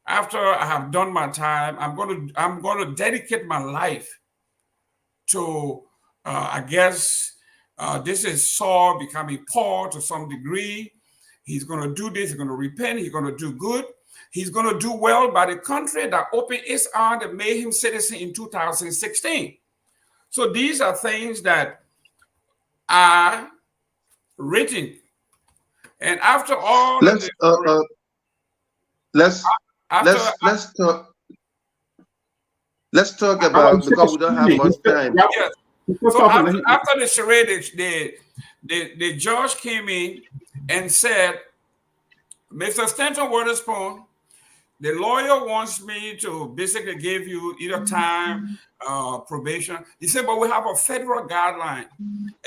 after I have done my time, I'm going to dedicate my life to, I guess, this is Saul becoming Paul to some degree. He's going to do this. He's going to repent. He's going to do good. He's going to do well by the country that opened its arms that made him citizen in 2016. So these are things that are written. And after all, let's talk about, because we don't have much time. Yes. So after the charade, the judge came in and said, Mr. Stanton Witherspoon, the lawyer wants me to basically give you either time, probation. He said, but we have a federal guideline.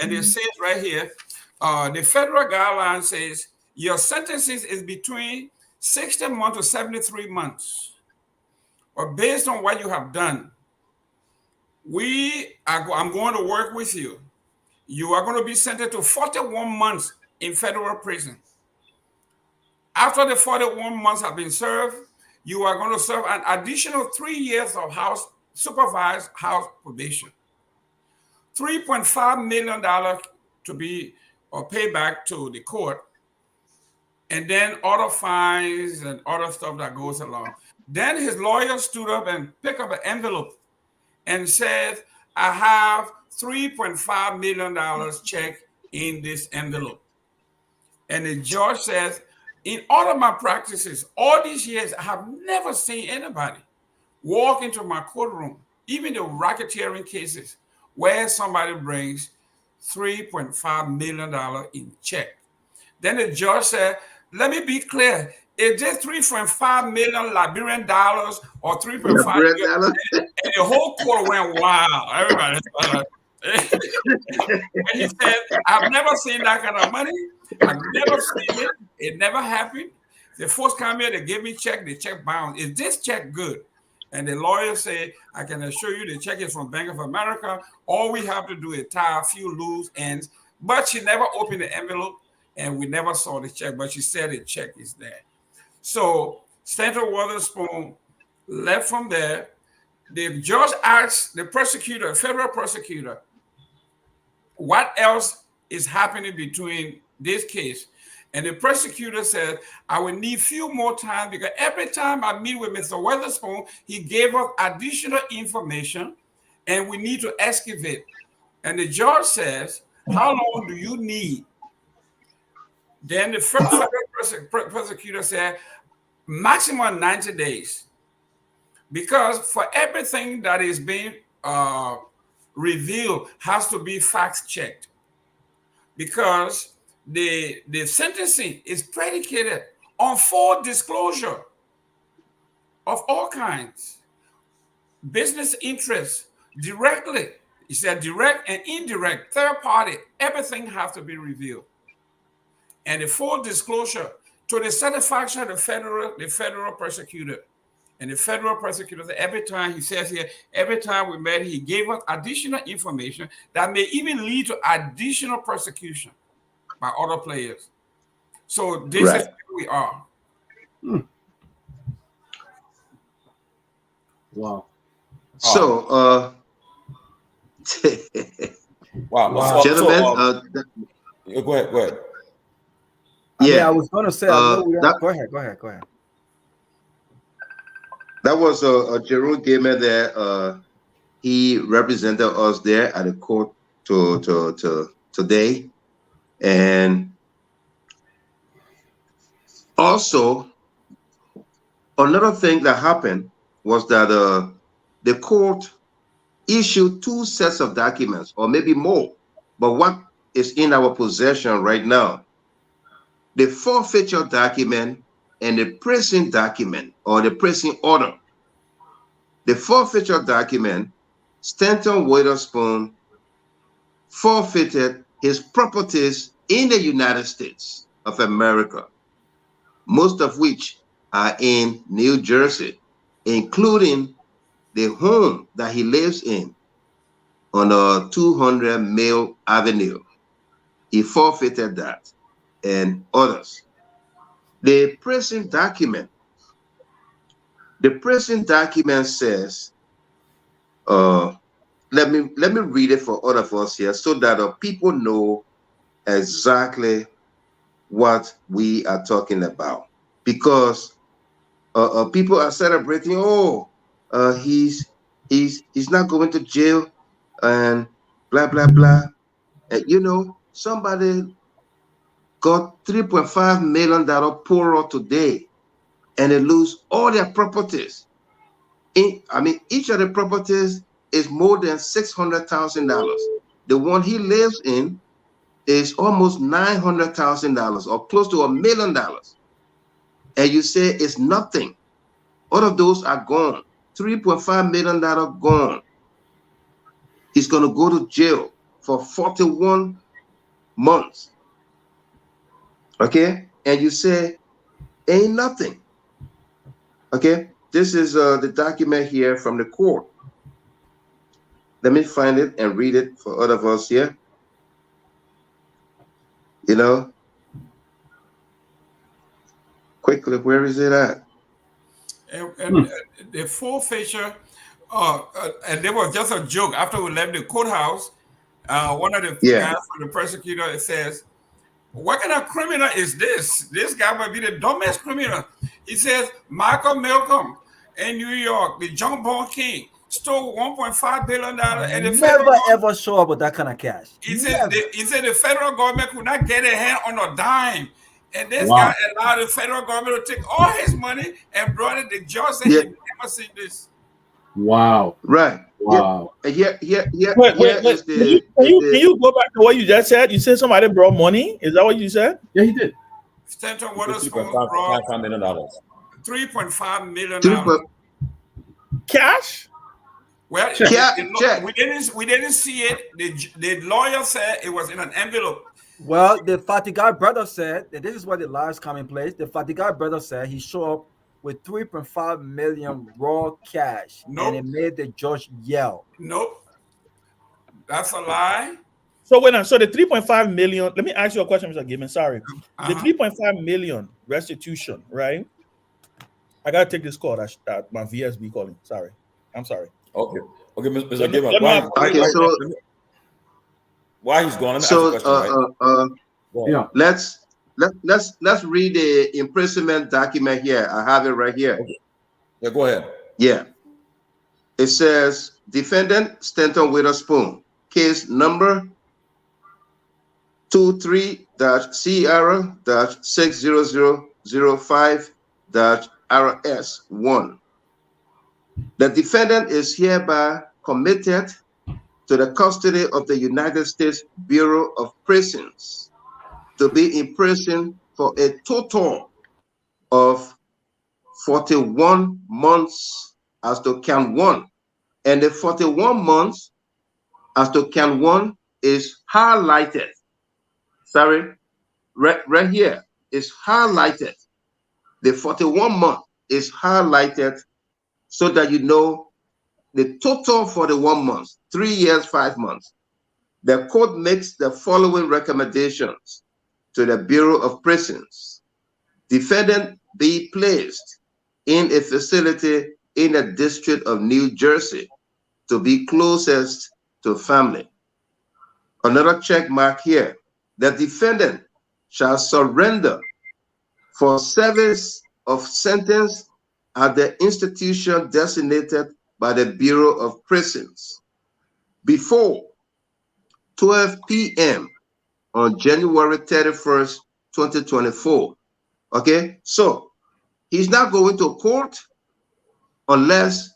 And it says right here, the federal guideline says your sentences is between 60 months to 73 months. But based on what you have done, I'm going to work with you. You are going to be sentenced to 41 months in federal prison. After the 41 months have been served, you are going to serve an additional 3 years of supervised house probation. $3.5 million to be paid back to the court, and then other fines and other stuff that goes along. Then his lawyer stood up and picked up an envelope and said, I have $3.5 million check in this envelope. And the judge says, in all of my practices, all these years, I have never seen anybody walk into my courtroom, even the racketeering cases, where somebody brings $3.5 million in check. Then the judge said, let me be clear. Is this $3.5 million Liberian dollars or $3.5 million? And the whole court went wild. Everybody started. And he said, I've never seen that kind of money. I've never seen it. It never happened. The first come here, they gave me check, the check bounced. Is this check good? And the lawyer said, I can assure you the check is from Bank of America. All we have to do is tie a few loose ends. But she never opened the envelope, and we never saw the check, but she said the check is there. So Stanton Witherspoon left from there. The judge asked the prosecutor, federal prosecutor, what else is happening between this case? And the prosecutor said, I will need few more time because every time I meet with Mr. Witherspoon, he gave us additional information and we need to excavate. And the judge says, how long do you need? Then the federal prosecutor said, maximum 90 days. Because for everything that is being revealed has to be fact checked. Because the sentencing is predicated on full disclosure of all kinds. Business interests, directly, he said direct and indirect, third party, everything has to be revealed. And the full disclosure to the satisfaction of the federal prosecutor. And the federal prosecutor, every time, he says here, every time we met, he gave us additional information that may even lead to additional prosecution by other players. So this is where we are. Wow. So, wow. Gentlemen, Go ahead. I was going to say, go ahead. That was Jerome Gamer there. He represented us there at the court today. And also, another thing that happened was that the court issued 2 sets of documents, or maybe more. But what is in our possession right now, the forfeiture document and the prison document, or the prison order. The forfeiture document, Stanton Witherspoon forfeited his properties in the United States of America, most of which are in New Jersey, including the home that he lives in on 200 Mill Avenue. He forfeited that and others. The prison document says, let me read it for all of us here so that people know exactly what we are talking about. Because people are celebrating, he's not going to jail and blah blah blah. And somebody got $3.5 million poorer today, and they lose all their properties. Each of the properties is more than $600,000. The one he lives in is almost $900,000 or close to $1 million. And you say it's nothing. All of those are gone. $3.5 million gone. He's going to go to jail for 41 months. Okay? And you say, ain't nothing. Okay? This is the document here from the court. Let me find it and read it for all of us here. Quickly, where is it at? And the forfeiture, and there was just a joke after we left the courthouse. One of the guys from the prosecutor says, what kind of criminal is this? This guy might be the dumbest criminal. He says, Michael Malcolm in New York, the John Bond King, stole $1.5 billion. And the never ever show up with that kind of cash. He said the federal government could not get a hand on a dime. And this guy allowed the federal government to take all his money and brought it. The judge said he never seen this. Wow. Right. Wow. Yeah. Here Wait. is Can you go back to what you just said? You said somebody brought money. Is that what you said? Yeah, he did. Stanton He said Waterspoon brought $3.5 million. $3.5 million. Cash? Well, check. we didn't see it. The lawyer said it was in an envelope. Well, the Fatigar brother said that this is where the lies come in place. The Fatigar brother said he showed up with 3.5 million raw cash, and it made the judge yell. Nope, that's a lie. So so the 3.5 million, let me ask you a question, Mr. Gibbons. Sorry. The 3.5 million restitution, right? I gotta take this call that my VSB calling. Sorry. I'm sorry. Okay, Mr. Gibbons. Why he's gone? Let me ask you a question, right? Yeah. Let's read the imprisonment document here. I have it right here. Okay. Yeah, go ahead. Yeah. It says, defendant Stanton Witherspoon, case number 23-Sierra-60005-RS1. The defendant is hereby committed to the custody of the United States Bureau of Prisons to be in prison for a total of 41 months as to count one. And the 41 months as to count one is highlighted. Sorry, right here is highlighted. The 41 month is highlighted so that you know the total 41 months, 3 years, 5 months. The court makes the following recommendations to the Bureau of Prisons. Defendant be placed in a facility in the District of New Jersey to be closest to family. Another check mark here. The defendant shall surrender for service of sentence at the institution designated by the Bureau of Prisons before 12 p.m. on January 31st, 2024. Okay, so he's not going to court unless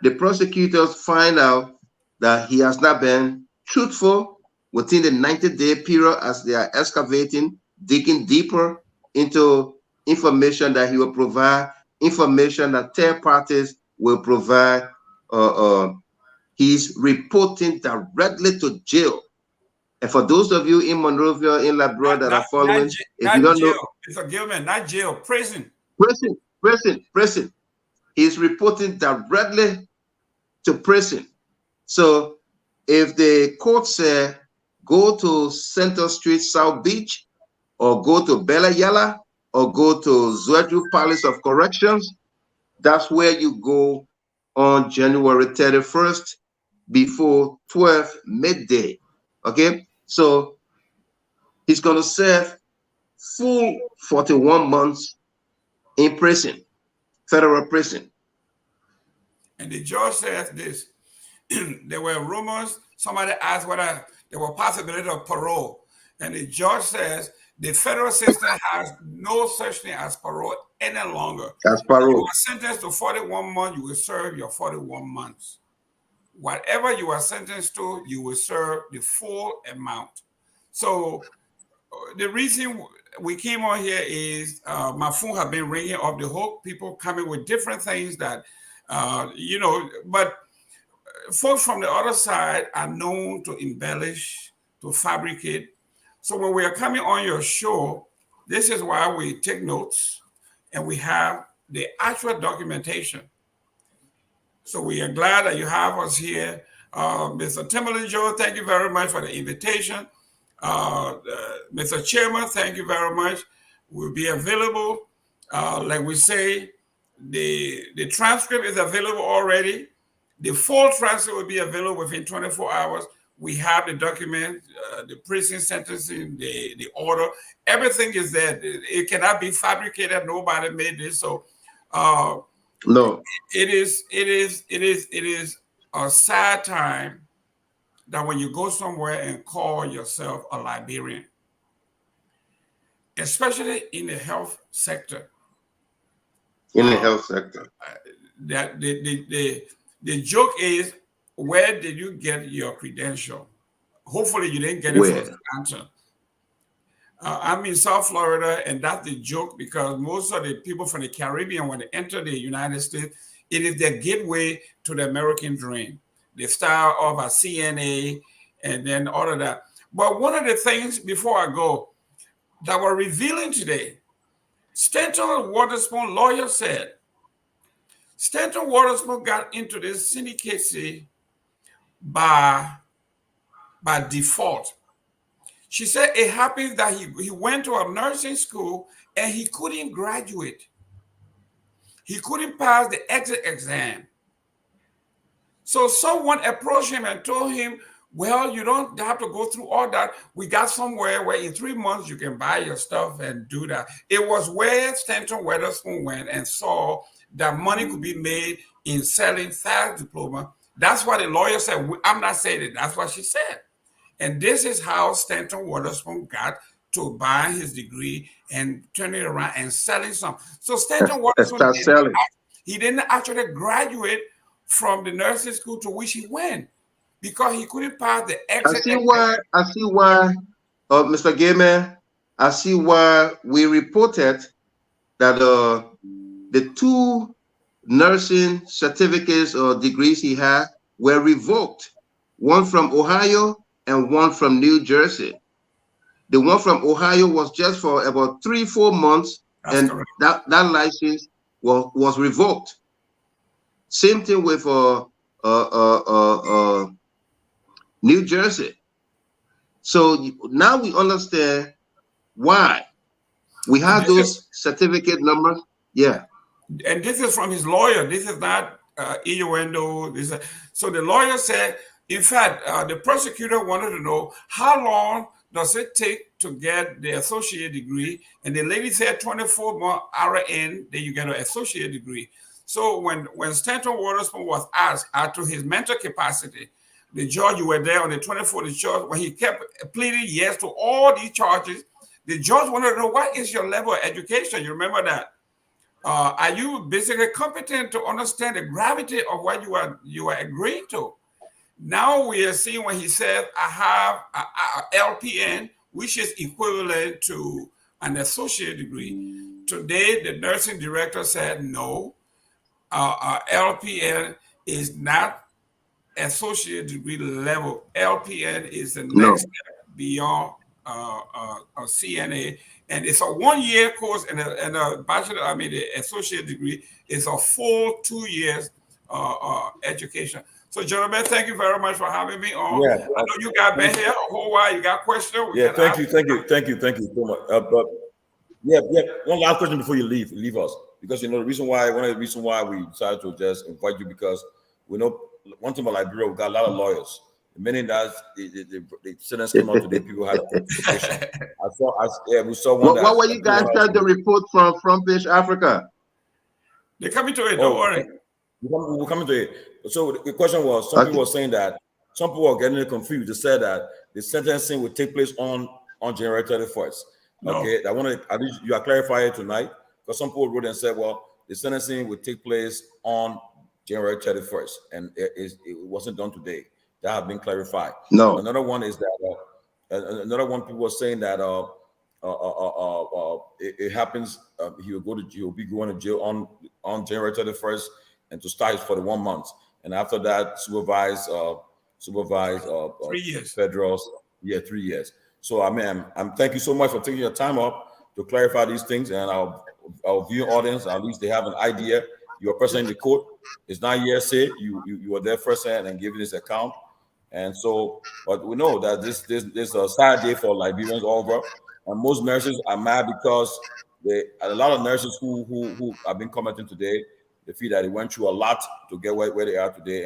the prosecutors find out that he has not been truthful within the 90-day period as they are excavating, digging deeper into information that he will provide, information that third parties will provide. He's reporting directly to jail. And for those of you in Monrovia, in Labrador that are following, if you don't know, Mr. Gilman, not jail, prison. Prison. He's reporting directly to prison. So if the court said go to Center Street, South Beach, or go to Bella Yala, or go to Zwedru Palace of Corrections, that's where you go on January 31st before 12 midday. Okay, so he's going to serve full 41 months in prison, federal prison. And the judge says this. There were rumors. Somebody asked whether there were possibility of parole. And the judge says the federal system has no such thing as parole any longer. As parole. You are sentenced to 41 months, you will serve your 41 months. Whatever you are sentenced to, you will serve the full amount. So the reason we came on here is my phone has been ringing off the hook. People coming with different things that, but folks from the other side are known to embellish, to fabricate. So when we are coming on your show, this is why we take notes and we have the actual documentation. So we are glad that you have us here. Mr. Tomalin Joe, thank you very much for the invitation. Mr. Chairman, thank you very much. We'll be available. Like we say, the transcript is available already. The full transcript will be available within 24 hours. We have the document, the prison sentencing, the order. Everything is there. It cannot be fabricated. Nobody made this. So no, it is a sad time that when you go somewhere and call yourself a Liberian, especially in the health sector. In the health sector. That The joke is, where did you get your credential? Hopefully you didn't get it Where? from Stanton. I'm in South Florida, and that's the joke, because most of the people from the Caribbean, when they enter the United States, it is their gateway to the American dream. They start off at CNA and then all of that. But one of the things, before I go, that were revealing today, Stanton Waterspoon lawyer said, Stanton Waterspoon got into this syndicate by default. She said it happened that he went to a nursing school and he couldn't graduate. He couldn't pass the exit exam. So someone approached him and told him, well, you don't have to go through all that. We got somewhere where in 3 months you can buy your stuff and do that. It was where Stanton Weatherspoon went and saw that money could be made in selling that diploma. That's what the lawyer said. I'm not saying it. That's what she said. And this is how Stanton Waterspoon got to buy his degree and turn it around and selling some. So Stanton Waterspoon, he didn't actually graduate from the nursing school to which he went because he couldn't pass the exit. I see why, Mr. Gayman, I see why we reported that the 2 nursing certificates or degrees he had were revoked. One from Ohio and one from New Jersey. The one from Ohio was just for about 3-4 months. That's and correct. that license was revoked. Same thing with New Jersey. So now we understand why we have those certificate numbers. Yeah. And this is from his lawyer. This is not innuendo. So the lawyer said, in fact, the prosecutor wanted to know how long does it take to get the associate degree? And the lady said 24 months RN, then you get an associate degree. So when Stanton Waterspoon was asked as to his mental capacity, the judge, you were there on the 24th charge, when he kept pleading yes to all these charges, the judge wanted to know, what is your level of education? You remember that? Are you basically competent to understand the gravity of what you are agreeing to? Now we are seeing when he said, I have a LPN, which is equivalent to an associate degree. Today, the nursing director said, no, LPN is not associate degree level. LPN is the next step beyond a CNA. And it's a 1-year course, and a bachelor, the associate degree is a full 2 years education. So, gentlemen, thank you very much for having me on. Yeah, I know you got been here a whole while. You got questions? Yeah, thank you so much. But one last question before you leave us, because one of the reasons why we decided to just invite you, because we know one thing about Liberia, we got a lot of lawyers. The minute that the sentence came out today, people had a participation. We saw one. What were you guys trying to report from Front Page Africa? They're coming to it. Don't worry. We're coming to it. So the question was, some people were saying that some people are getting confused. They said that the sentencing would take place on January 31st. No. Okay, at least you are clarifying it tonight, because some people wrote and said, well, the sentencing would take place on January 31st, and it wasn't done today. That have been clarified. No. Another one is that people were saying that it happens. He'll be going to jail on January 31st, and to start for the 1 month, and after that supervised 3 years. Federal, 3 years. So I'm thank you so much for taking your time up to clarify these things, and our viewing audience, at least they have an idea. You're a person in the court. It's not hearsay. You were there firsthand and giving this account. And so, but we know that this is a sad day for Liberians all over, and most nurses are mad because a lot of nurses who have been commenting today, they feel that they went through a lot to get where they are today,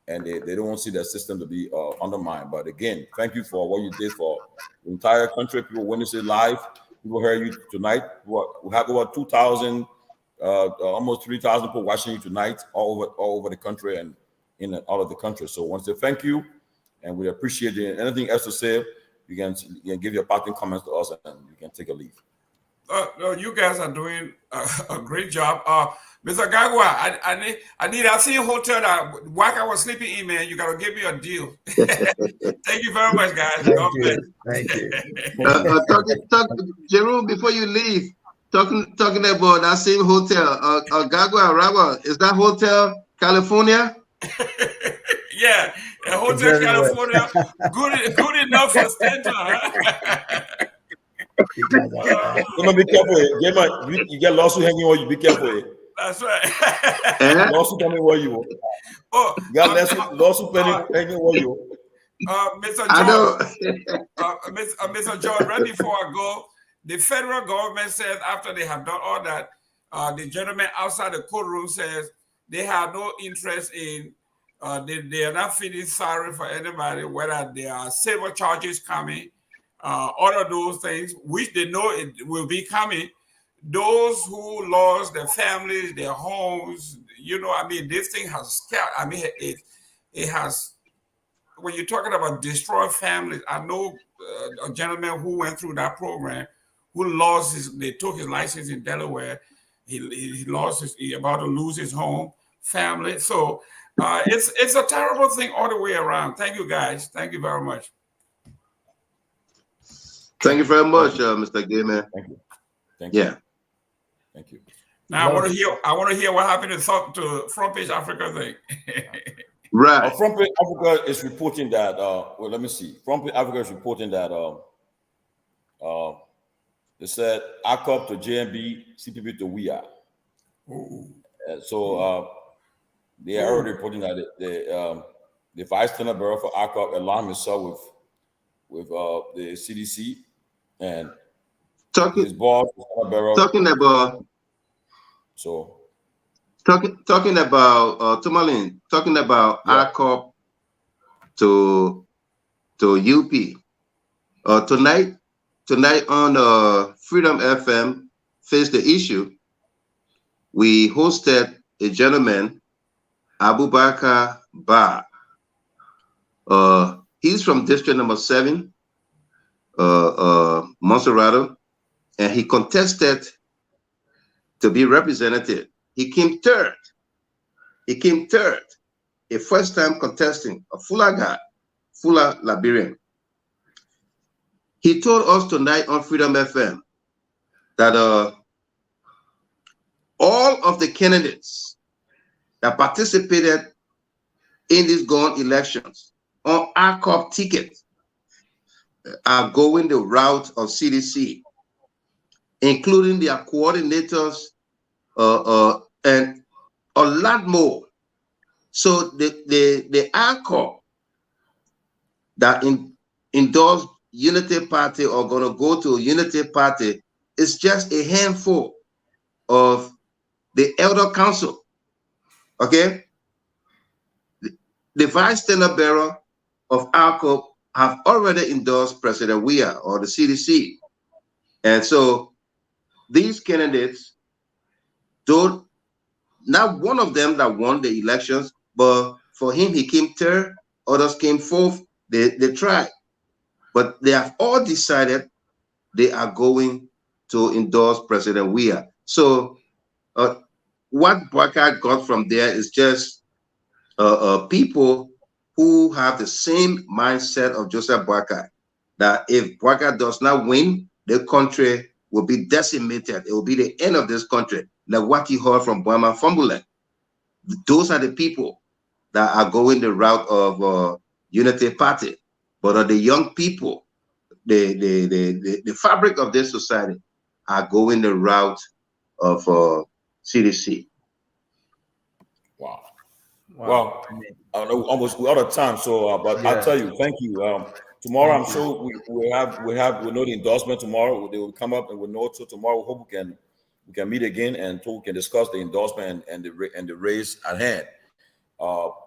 and they don't want to see their system to be undermined. But again, thank you for what you did for the entire country. People witnessed it live. People heard you tonight. We have over 2,000, almost 3,000 people watching you tonight, all over the country and in and out of the country. So I want to say thank you, and we appreciate it. Anything else to say, you can give your parting comments to us, and you can take a leave. You guys are doing a great job. Mr. Gagwa, I see a hotel that Waka was sleeping in, man. You got to give me a deal. Thank you very much, guys. God bless. Thank you. Jerome, before you leave, talking about that same hotel, Gagwa Rawa, is that hotel California? Yeah, Hotel California, good enough for Stanton, huh? Be careful. You get lawsuit hanging on you. Be careful. That's right. Lawsuit coming where you. You got lawsuit hanging where you. Mr. John, Mr. John, right before I go, the federal government says after they have done all that, the gentleman outside the courtroom says they have no interest in, they are not feeling sorry for anybody, whether there are civil charges coming, all of those things, which they know it will be coming. Those who lost their families, their homes, this thing has scared. It has. When you're talking about destroyed families, I know a gentleman who went through that program, who they took his license in Delaware. He about to lose his home, family. So it's a terrible thing all the way around. Thank you, guys. Thank you very much. Thank you very much, Mr. Gayman. Thank you. Thank you. Now I want to hear what happened to Front Page Africa thing. Right. Front Page Africa is reporting that. Let me see. Front Page Africa is reporting that. They said ACOP to JMB, CPP to WIA. So they are already reporting that the Vice Tenor Bureau for ACOP aligned himself with the CDC and his boss, talking about Tomalin, talking about ACOP to UP. Tonight on Freedom FM, Face the Issue, we hosted a gentleman, Abubakar Ba. He's from District Number 7, Monserrato, and he contested to be representative. He came third. A first time contesting, a Fuller guy, Fuller Liberian. He told us tonight on Freedom FM that all of the candidates that participated in these gone elections on ACOP ticket are going the route of CDC, including their coordinators and a lot more. So the ACOP that endorsed Unity Party or going to go to Unity Party is just a handful of the Elder Council. Okay? The Vice Tenor Bureau of ACOP have already endorsed President Weah or the CDC. And so these candidates, though not one of them that won the elections, but for him, he came third, others came fourth, they tried. But they have all decided they are going to endorse President Weah. So what Bwaka got from there is just people who have the same mindset of Joseph Bwaka, that if Bwaka does not win, the country will be decimated. It will be the end of this country, like what he heard from Bwama Fumbulen. Those are the people that are going the route of Unity Party. But the young people, the fabric of this society are going the route of CDC. Wow. Well, I know almost we're out of time. So, but I'll tell you, thank you. Tomorrow, I'm sure we'll know the endorsement tomorrow. They will come up and we'll know. So tomorrow, we hope we can meet again and we can discuss the endorsement and the race at hand.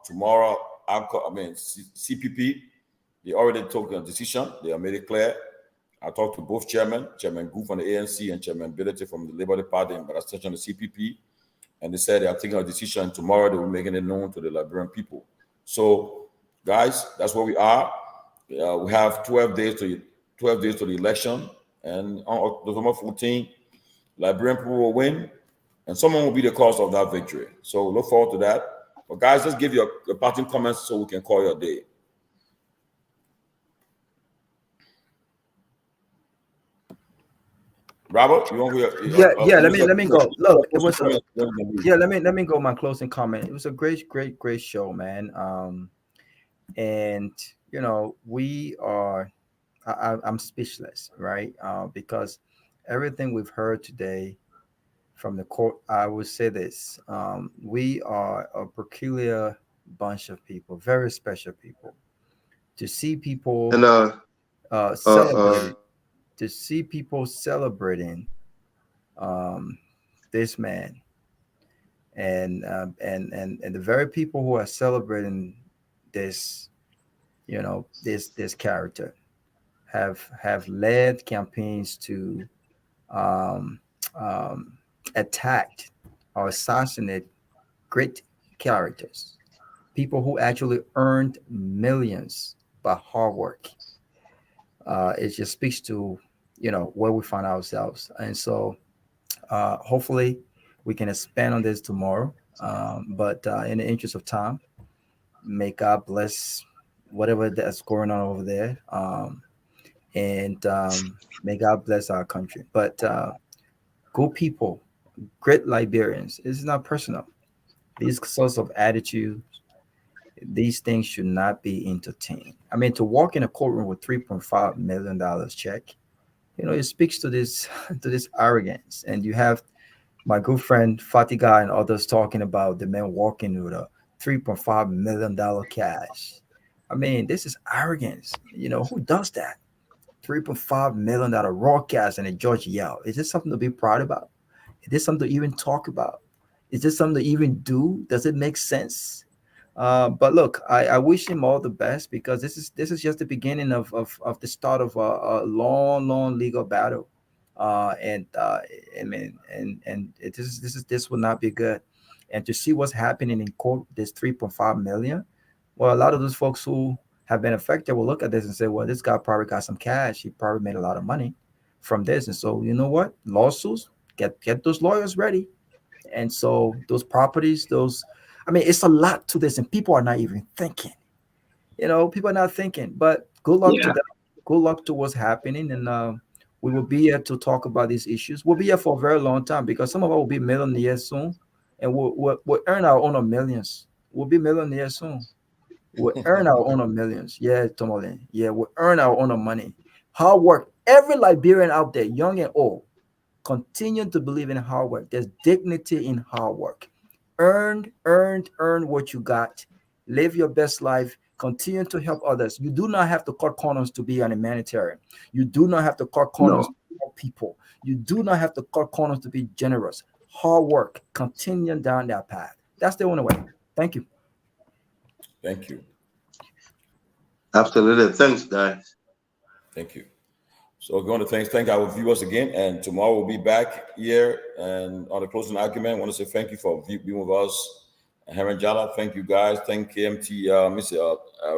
Tomorrow, CPP, they already took a decision. They have made it clear. I talked to both Chairman Gu from the ANC and Chairman Bility from the Labour Party, but I touched on the CPP. And they said they are taking a decision tomorrow. They will be making it known to the Liberian people. So, guys, that's where we are. We have 12 days to the election, and on November 14, Liberian people will win, and someone will be the cause of that victory. So look forward to that. But guys, just give your parting comments so we can call your day. Robert, you want to Yeah. Let me go. Look, it was let me go. My closing comment. It was a great show, man. And you know, we are. I'm speechless, right? Because everything we've heard today from the court, I would say this: we are a peculiar bunch of people, very special people. To see people And celebrating, to see people celebrating um, this man, and the very people who are celebrating this, you know, this character have led campaigns to um, um, attack or assassinate great characters, people who actually earned millions by hard work. It just speaks to, you know, where we find ourselves. And so hopefully we can expand on this tomorrow. But in the interest of time, may God bless whatever that's going on over there. And may God bless our country. But good people, great Liberians. This is not personal. These sorts of attitudes, these things should not be entertained. I mean, to walk in a courtroom with $3.5 million check, you know, it speaks to this to this arrogance. And you have my good friend Fatiga and others talking about the man walking with a $3.5 million cash. I mean, this is arrogance. You know, who does that? $3.5 million raw cash and a George Yell. Is this something to be proud about? Is this something to even talk about? Is this something to even do? Does it make sense? But look, I wish him all the best because this is just the beginning of the start of a long legal battle. And I mean, this will not be good. And to see what's happening in court, this 3.5 million. Well, a lot of those folks who have been affected will look at this and say, well, this guy probably got some cash. He probably made a lot of money from this. And so, you know what? Lawsuits, get those lawyers ready. And so those properties, those, I mean, it's a lot to this, and people are not even thinking. You know, people are not thinking. But good luck to them. Good luck to what's happening, and we will be here to talk about these issues. We'll be here for a very long time because some of us will be millionaires soon, and we'll earn our own millions. We'll be millionaires soon. We'll earn our own millions. Yeah, Tomalin. Yeah, we'll earn our own money. Hard work. Every Liberian out there, young and old, continue to believe in hard work. There's dignity in hard work. Earn what you got. Live your best life. Continue to help others. You do not have to cut corners to be an humanitarian. You do not have to cut corners to help people. You do not have to cut corners to be generous. Hard work. Continue down that path. That's the only way. Thank you. Thank you. Absolutely. Thanks, guys. Thank you. So we want to thank our viewers again, and tomorrow we'll be back here and on the closing argument. I want to say thank you for being with us. Heron Jala, thank you guys. Thank KMT,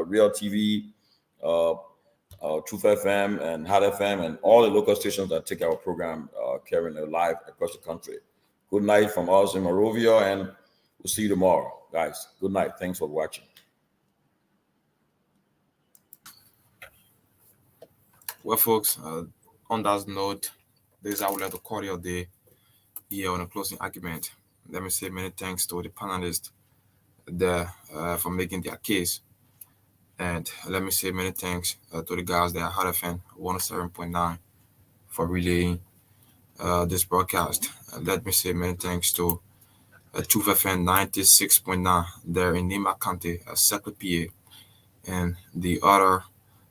Real TV, Truth FM, and Hot FM, and all the local stations that take our program carrying it live across the country. Good night from us in Morovia, and we'll see you tomorrow, guys. Good night. Thanks for watching. Well, folks, on that note, this is how we like to call your day here on a closing argument. Let me say many thanks to the panelists there for making their case. And let me say many thanks to the guys there at Hot FM 107.9 for relaying this broadcast. And let me say many thanks to Truth FM 96.9 there in Nima County, Secret PA, and the other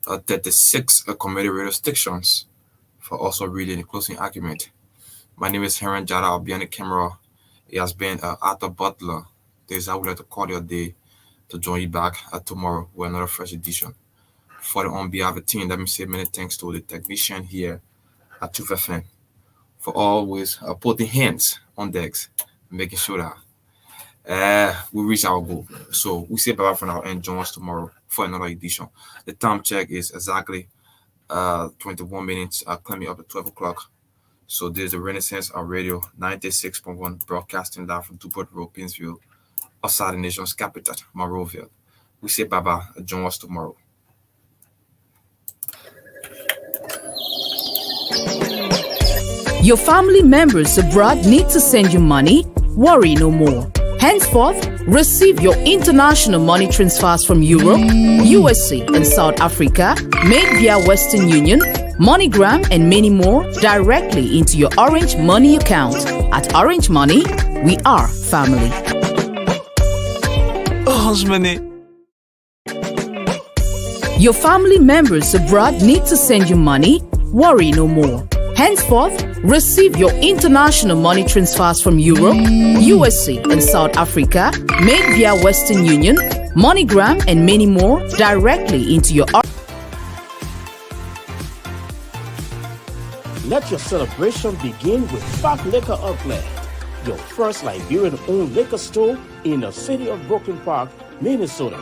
36 community radio stations for also reading the closing argument. My name is Heron Jada. I'll be on the camera. It has been Arthur Butler. This is how we like to call your day to join you back tomorrow with another fresh edition. For the on behalf of the team, let me say many thanks to the technician here at 2FM for always putting hands on decks, making sure that we reach our goal. So we say bye for now and join us tomorrow for another edition. The time check is exactly 21 minutes, climbing up to 12 o'clock. So there's the Renaissance on Radio 96.1, broadcasting live from Dupont Road, Pinsville, outside the nation's capital, Monrovia. We say bye-bye. Join us tomorrow. Your family members abroad need to send you money? Worry no more. Henceforth, receive your international money transfers from Europe, USA, and South Africa made via Western Union, MoneyGram, and many more directly into your Orange Money account. At Orange Money, we are family. Orange Money. Your family members abroad need to send you money? Worry no more. Henceforth, receive your international money transfers from Europe, USA, and South Africa made via Western Union, MoneyGram, and many more directly into your. Let your celebration begin with Park Liquor Outlet, your first Liberian-owned liquor store in the city of Brooklyn Park, Minnesota.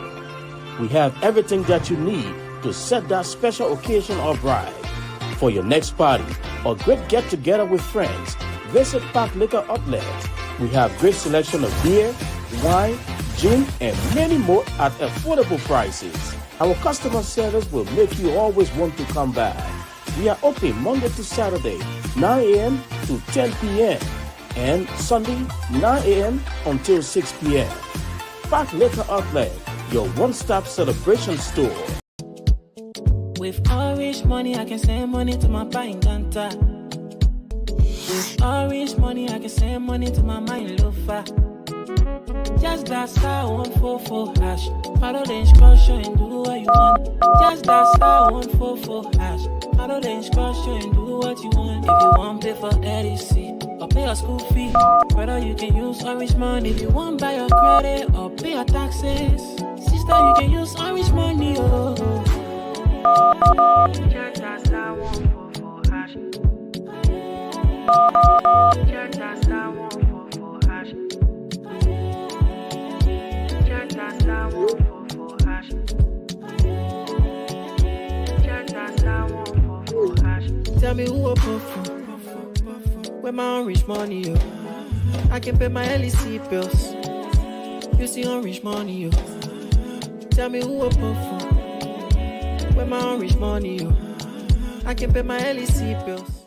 We have everything that you need to set that special occasion or bride. For your next party or great get-together with friends, visit Park Liquor Outlet. We have great selection of beer, wine, gin, and many more at affordable prices. Our customer service will make you always want to come back. We are open Monday to Saturday, 9 a.m. to 10 p.m. and Sunday, 9 a.m. until 6 p.m. Park Liquor Outlet, your one-stop celebration store. With Orange Money, I can send money to my buying danta. With Orange Money, I can send money to my mind loafer. Just that star 144 hash. Follow the instruction and do what you want. Just that star 144 hash. Follow the instruction and do what you want. If you want pay for EDC or pay your school fee, brother, you can use Orange Money. If you want buy your credit or pay your taxes, sister, you can use Orange Money. Oh. Just that star 144 hash. Just that star 144 hash. Just that star 144 hash. Just that star 144 hash. Tell me who I put for. Where my Orange Money, yo. I can pay my LEC bills. You see Orange Money, yo. Tell me who I put for. Where my Orange Money, yo. I can pay my LEC bills.